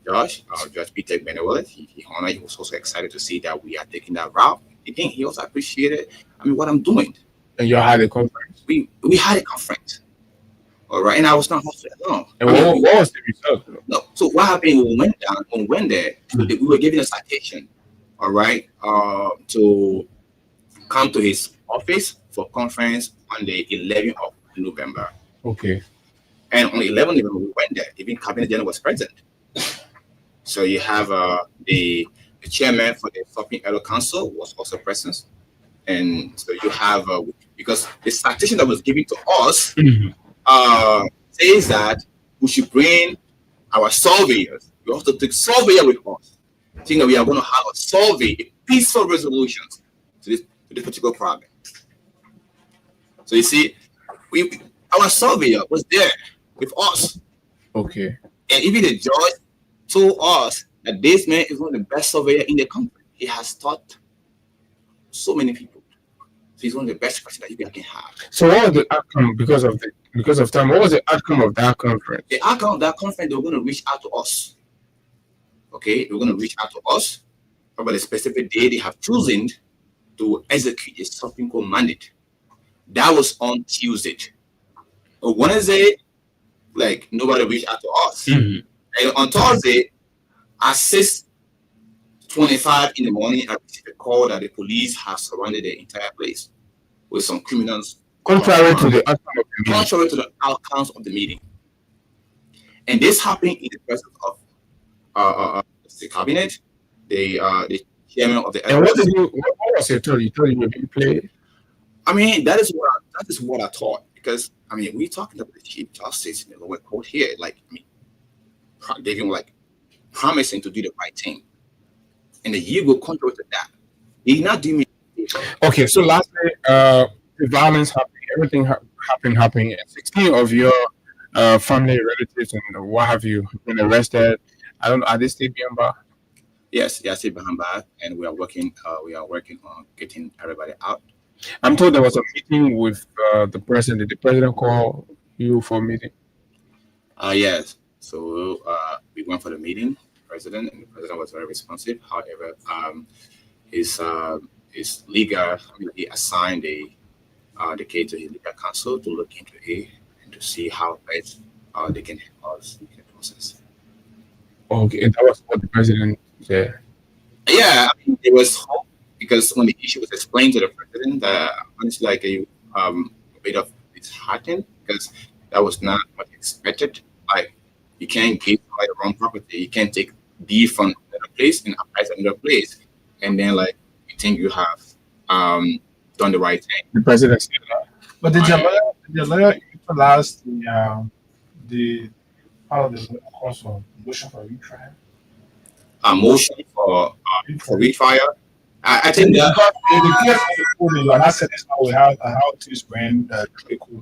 J: judge, Judge Peter Benewalet. He honored. He was also excited to see that we are taking that route. Again, he also appreciated, what I'm doing.
C: And you had a conference.
J: We had a conference. All right, and I was not hosted alone.
C: And what was the result?
J: No. So what happened when we went there, we were given a citation, all right, to come to his office for conference on the 11th of November.
C: Okay.
J: And on the 11th of November, we went there. Even Cabinet General was present. So you have the chairman for the Supreme Elder Council was also present. And so you have, because the citation that was given to us says that we should bring our surveyors. We also take surveyor with us. Think that we are going to have a survey, a peaceful resolution to this particular problem. So you see, our surveyor was there with us.
C: Okay.
J: And even the judge told us that this man is one of the best surveyor in the country. He has taught so many people. So he's one of the best person that you can have.
C: So what was the outcome because of time? What was the outcome of that conference?
J: The outcome of that conference, they were going to reach out to us. Okay, they were going to reach out to us about a specific day they have chosen to execute a Supreme Court mandate. That was on Tuesday. On Wednesday, like, nobody reached out to us. And on Thursday, at 6:25 in the morning, I received a call that the police have surrounded the entire place with some criminals.
C: Contrary to the outcome of the meeting.
J: Contrary to the outcomes of the meeting. And this happened in the presence of the cabinet, the chairman of the.
C: And what was your thought? You thought you were being played?
J: That is what I thought, because we're talking about the Chief Justice in the lower court here. They've been promising to do the right thing, and the year go contrary to that. He did not do me.
C: Okay, so lastly, the violence happened, everything happened, and 16 of your family, relatives, and what have you been arrested? I don't know. Are they still being back?
J: Yes, still behind bars, and we are working. We are working on getting everybody out.
C: I'm told there was a meeting with the president. Did the president call you for a meeting?
J: Yes. So we went for the meeting, president, and the president was very responsive. However, his legal, he assigned the case to his legal counsel to look into it and to see how best they can help us in the process.
C: Okay, that was what the president said.
J: Yeah, there was hope because when the issue was explained to the president, honestly, like a bit of disheartened because that was not what he expected. Like, you can't give somebody the wrong property. You can't take B from another place and apply to another place, and then like you think you have done the right thing.
C: The president said that.
F: But did your lawyer utilize the part of the course for motion for retrial?
J: A motion for retrial. I think that
F: the case you are not satisfied with how to brand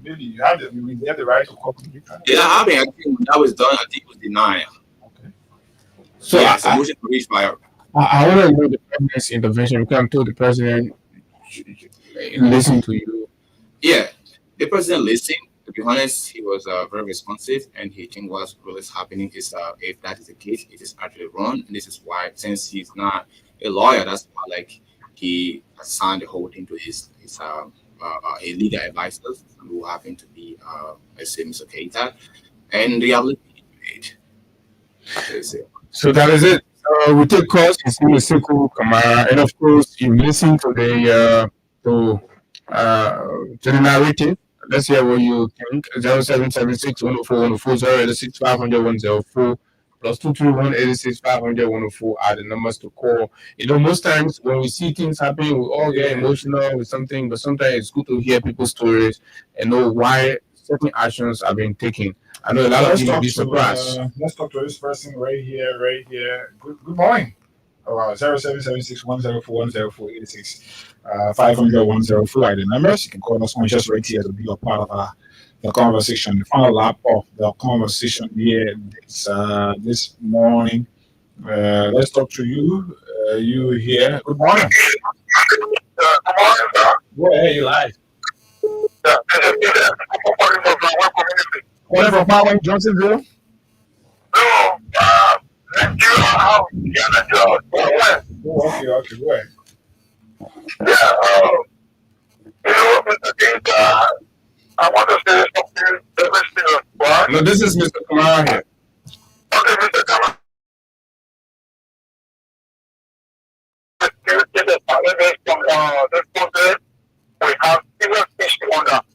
F: maybe you have the right to call for retrial.
J: Yeah, I think when that was done, I think it was denied.
F: Okay.
J: So yes, a motion for retrial.
C: I want to know the president's intervention because I'm told the president listened to you.
J: Yeah, the president listened. To be honest, he was very responsive, and he think what's really happening is if that is the case, it is actually wrong, and this is why, since he's not a lawyer, that's why like he assigned the whole thing to his legal advisors, who happen to be let's say Mr. Keita, and they are looking into it.
C: So that is it. We take calls. His name is Sekou Kamara, and of course, you listen to the narrative. Let's hear what you think. 0776 104 104 086 500 104 plus 231 86 500 104 are the numbers to call. You know, most times when we see things happening, we all get emotional with something, but sometimes it's good to hear people's stories and know why certain actions are being taken. I know a lot of people be surprised.
F: Let's talk to this person right here. Good morning. 0776 104 104 86 500 104 are the numbers. You can call us on just right here to be a part of the conversation. The final lap of the conversation here this morning. Let's talk to you. You here? Good morning.
G: Good morning, sir.
F: Go ahead, you live.
G: Calling
F: from Power Johnsonville.
G: No,
F: Okay, go ahead.
G: Yeah, Mr. Keita, I want to say something.
C: No, this is Mr. Kamara here.
G: Okay, Mr. Kamara. We have serious issue on that.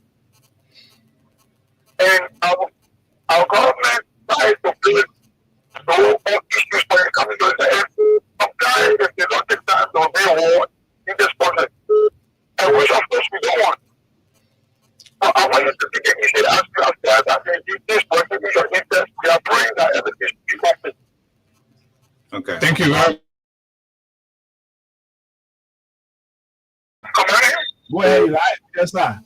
G: And our government tries to place no issues when it comes to the sometimes if they don't take time to be war in this project. And which of course we don't want. So I want you to take it easy as you have said that this project is your interest. We are praying that everything should be perfect.
J: Okay.
C: Thank you very much.
G: Come on in.
F: Go ahead, you live. Yes, sir.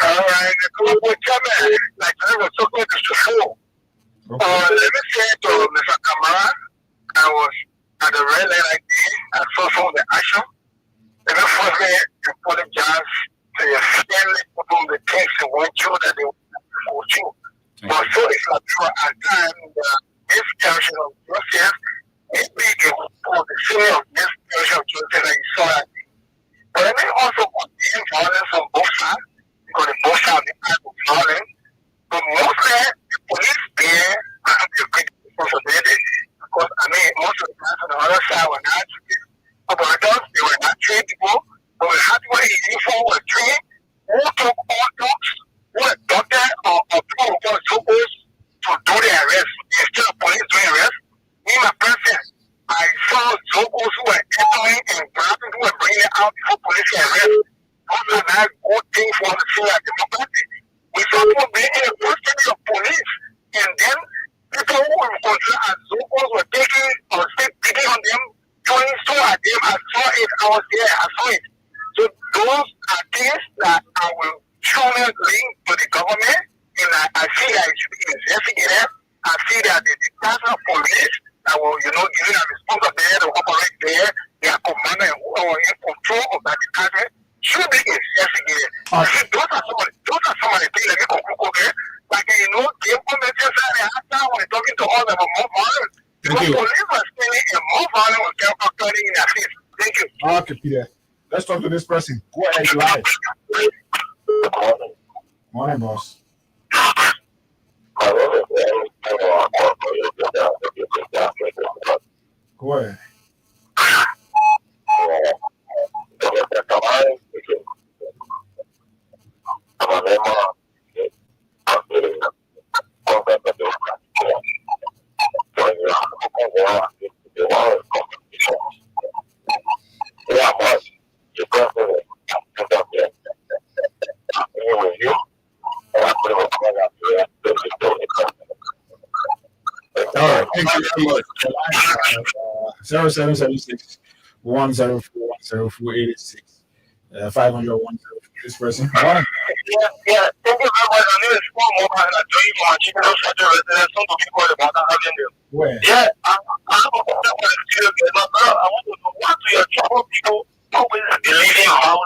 G: All right, come up with Chairman, like I was talking to before. Let me say to Mr. Kamara, I was at the red light like this, I saw some of the action. And I first apologize to your family for the things you went through that they were for you. But so it's not true at times this generation of Joseph, maybe it was for the same of this generation of Joseph that you saw that day. But I may also condemn violence on both sides, because the both sides are type of violence. But mostly, the police there have a great responsibility. Because, most of the guys on the other side were not operators, they were not trained people, but we had people in uniform who were trained, who took all dogs, who were doctor or people who were supposed to do the arrest. Instead of police doing arrest, me, my person, I saw Zogos who were entering and grabbing, who were bringing it out before police arrest. Those are not good things for the civil democracy. We saw people being in the custody of police, and then people who were considered as Zogos were taking or beating on them, throwing so at them. I saw it, I was there, I saw it. So those are things that I will truly link to the government in I feel that it should be investigated. I feel that the national police that will, given a responsibility to operate there, their commander or in control of that department should be investigated. I think those are some of the things that we conclude, okay? Like, the implementation side after when talking to all of them more violence. Because police are spending a more violence was occurring in their face. Thank you.
F: Okay, Peter. Let's talk to this person. Go ahead, live. Morning, boss. Go ahead.
C: All right, thank you very much.
F: 0776 104 104 86 500 this person. Morning.
G: Yeah, thank you very much. My name is Paul Mohan. I'm doing my chicken resident. Some people about that having them.
F: Where?
G: Yeah, I have a problem with it. But I want to know what do your trouble people always believing how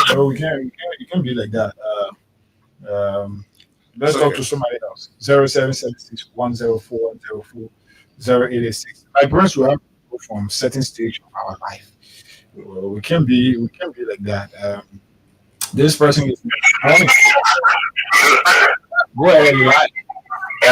F: So you can't be like that. Let's talk to somebody else. 0776 104 104 086. My parents will have to go from certain stage of our life. We can't be like that. This person is morning. Go ahead, you like.
C: All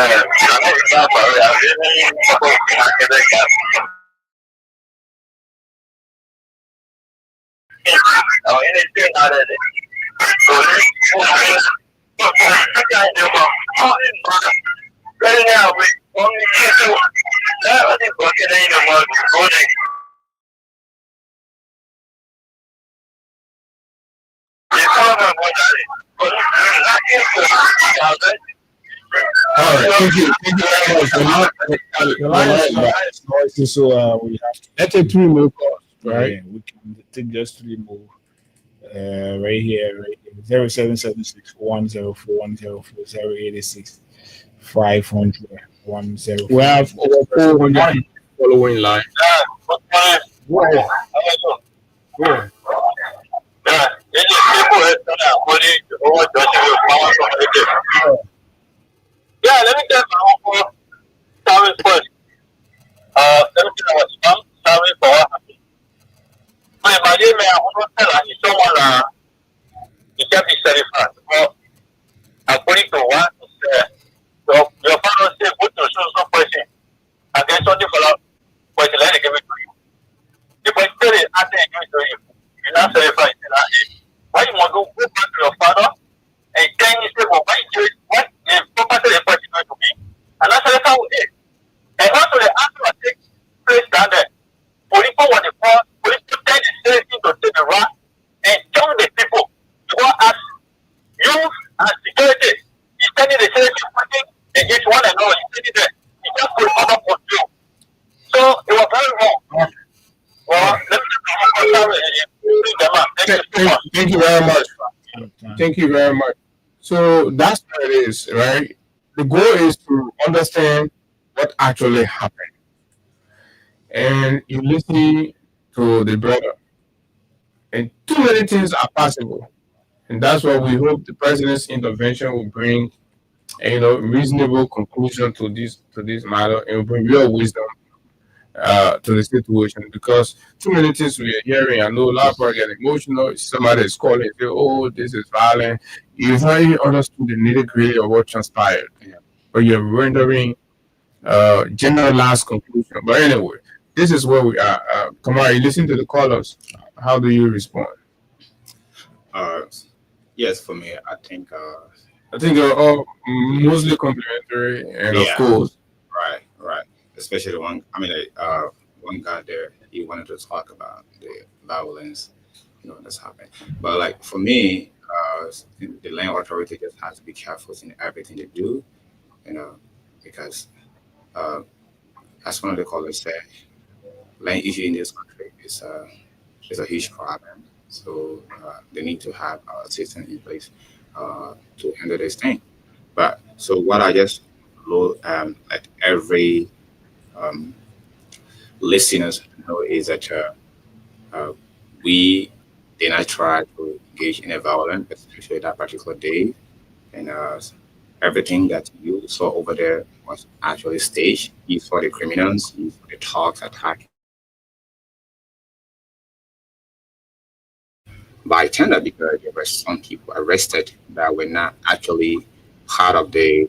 C: right, thank you very much.
F: The line is noisy, so we have to.
C: Let's take 3 more calls, right?
F: Yeah, we can take just 3 more. Right here. 0776 104 104 086 500 104.
C: We have over 400 following line.
F: Go ahead. Go ahead.
G: Yeah, let me get my own service first. Let me get our strong service for happy. My name is Ahmed is someone you can't be satisfied. According to what your father said, put to some person and then something for that person, let it give it to you. The person tell it, I think give it to you. You're not satisfied. Why you want to go back to your father and then you say, well, why you do it? What is property the person going to be? And that's how we did. And also the answer that takes place down there. Police want the call, police tell the safety to take the rat and tell the people to go ask you and security. He's telling the safety working against one another. He's telling them, he just put other control. So it was very wrong. Well, let me
C: Thank you very much. Thank you very much. So that's what it is, right? The goal is to understand what actually happened. And you listen to the brother. And too many things are possible. And that's what we hope the president's intervention will bring reasonable conclusion to this matter and will bring real wisdom to the situation, because too many things we are hearing. I know a lot of people get emotional. Somebody is calling and say, "Oh, this is violent." You've not even understood the nitty-gritty of what transpired, but you're rendering generalized conclusion. But anyway, this is where we are. Kamara, you listen to the callers. How do you respond?
I: Yes, for me, I think
C: they're all mostly complimentary, and of course,
I: right. Especially the one. I mean, one guy there, he wanted to talk about the violence, that's happening. But like for me, the land authority just has to be careful in everything they do, because as one of the callers said, land issue in this country is a huge problem. So they need to have a system in place to handle this thing. But So what I just let every listeners know is that we did not try to engage in a violence, especially that particular day. And everything that you saw over there was actually staged. You saw the criminals, you saw the talks, attack by tender, because there were some people arrested that were not actually part of the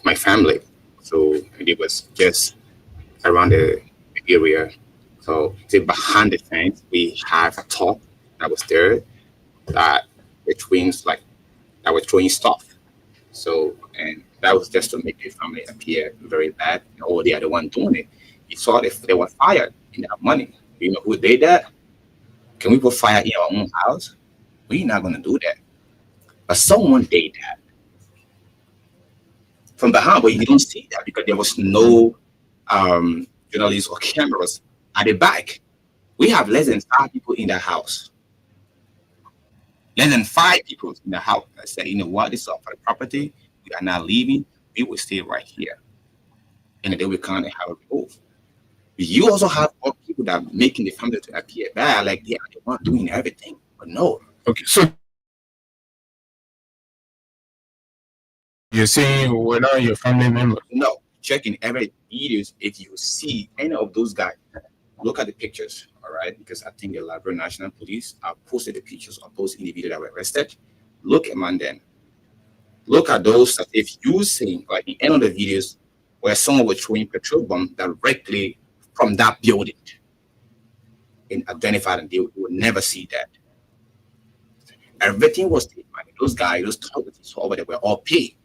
I: my family. So it was just around the area. So behind the fence, we have a talk that was there that the twins that were throwing stuff. So, and that was just to make the family appear very bad. Or the other one doing it. You saw if they were fired in that money. You know who did that? Can we put fire in our own house? We're not gonna do that. But someone did that from behind, but you don't see that because there was no journalists or cameras at the back. We have less than 5 people in the house. Less than 5 people in the house that say, you know what, this is our property. We are not leaving. We will stay right here. And then we kind of have a remove. You also have all people that are making the family to appear bad, like they are the one doing everything. But no.
C: Okay, so you're saying we're not your family member?
I: No. Checking every videos. If you see any of those guys, look at the pictures, all right? Because I think the Liberia National Police posted the pictures of those individuals that were arrested. Look among them. Look at those that if you see, like in any of the videos where someone was throwing petrol bomb directly from that building and identified, and they would never see that. Everything was taken. Those guys, those targets over there were all paid.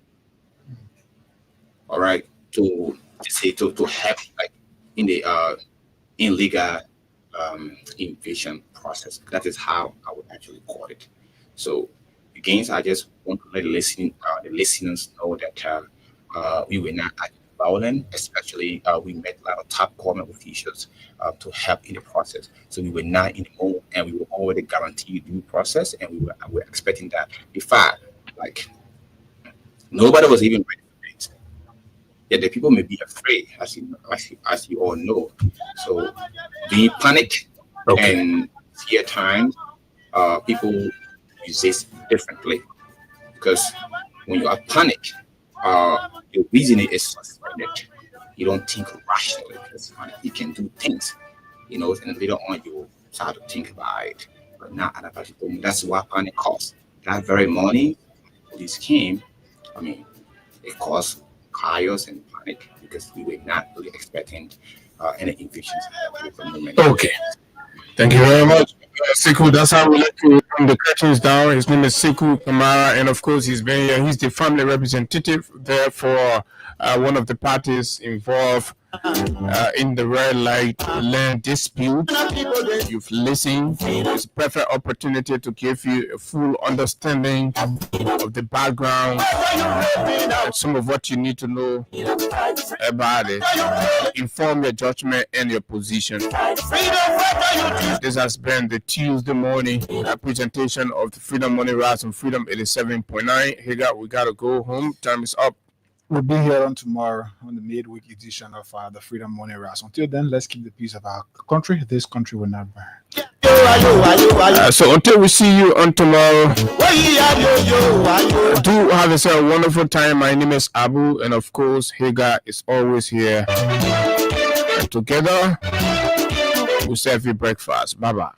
I: All right, to help like in the illegal invasion process. That is how I would actually call it. So again, I just want to let the listeners know that we were not acting violent, especially we met a lot of top government officials to help in the process. So we were not in the mode, and we were already guaranteed due process, and we were expecting that. In fact, like nobody was even ready for it. Yet the people may be afraid, as you all know. So the panic and fear times, people resist differently, because when you are panicked, your reasoning is suspended. You don't think rationally because you can do things, you know, and later on you will start to think about it, but not at that point. That's what panic caused. That very morning, police came. I mean, it caused chaos and panic because we were not really expecting any evictions at the moment.
C: Okay. Thank you very much, Sekou. That's how we like to bring the curtains down. His name is Sekou Kamara, and of course, he's been here. He's the family representative there for one of the parties involved in the red light land dispute. You've listened. It's a perfect opportunity to give you a full understanding of the background and some of what you need to know about it. Inform your judgment and your position. This has been the Tuesday morning presentation of the Freedom Money Rise on Freedom 87.9. We gotta go home. Time is up.
F: We'll be here on tomorrow on the midweek edition of the Freedom Money Rise. Until then, let's keep the peace of our country. This country will not burn.
C: So until we see you on tomorrow, do have yourself a wonderful time. My name is Abu, and of course, Hagar is always here. And together, we'll serve you breakfast. Bye-bye.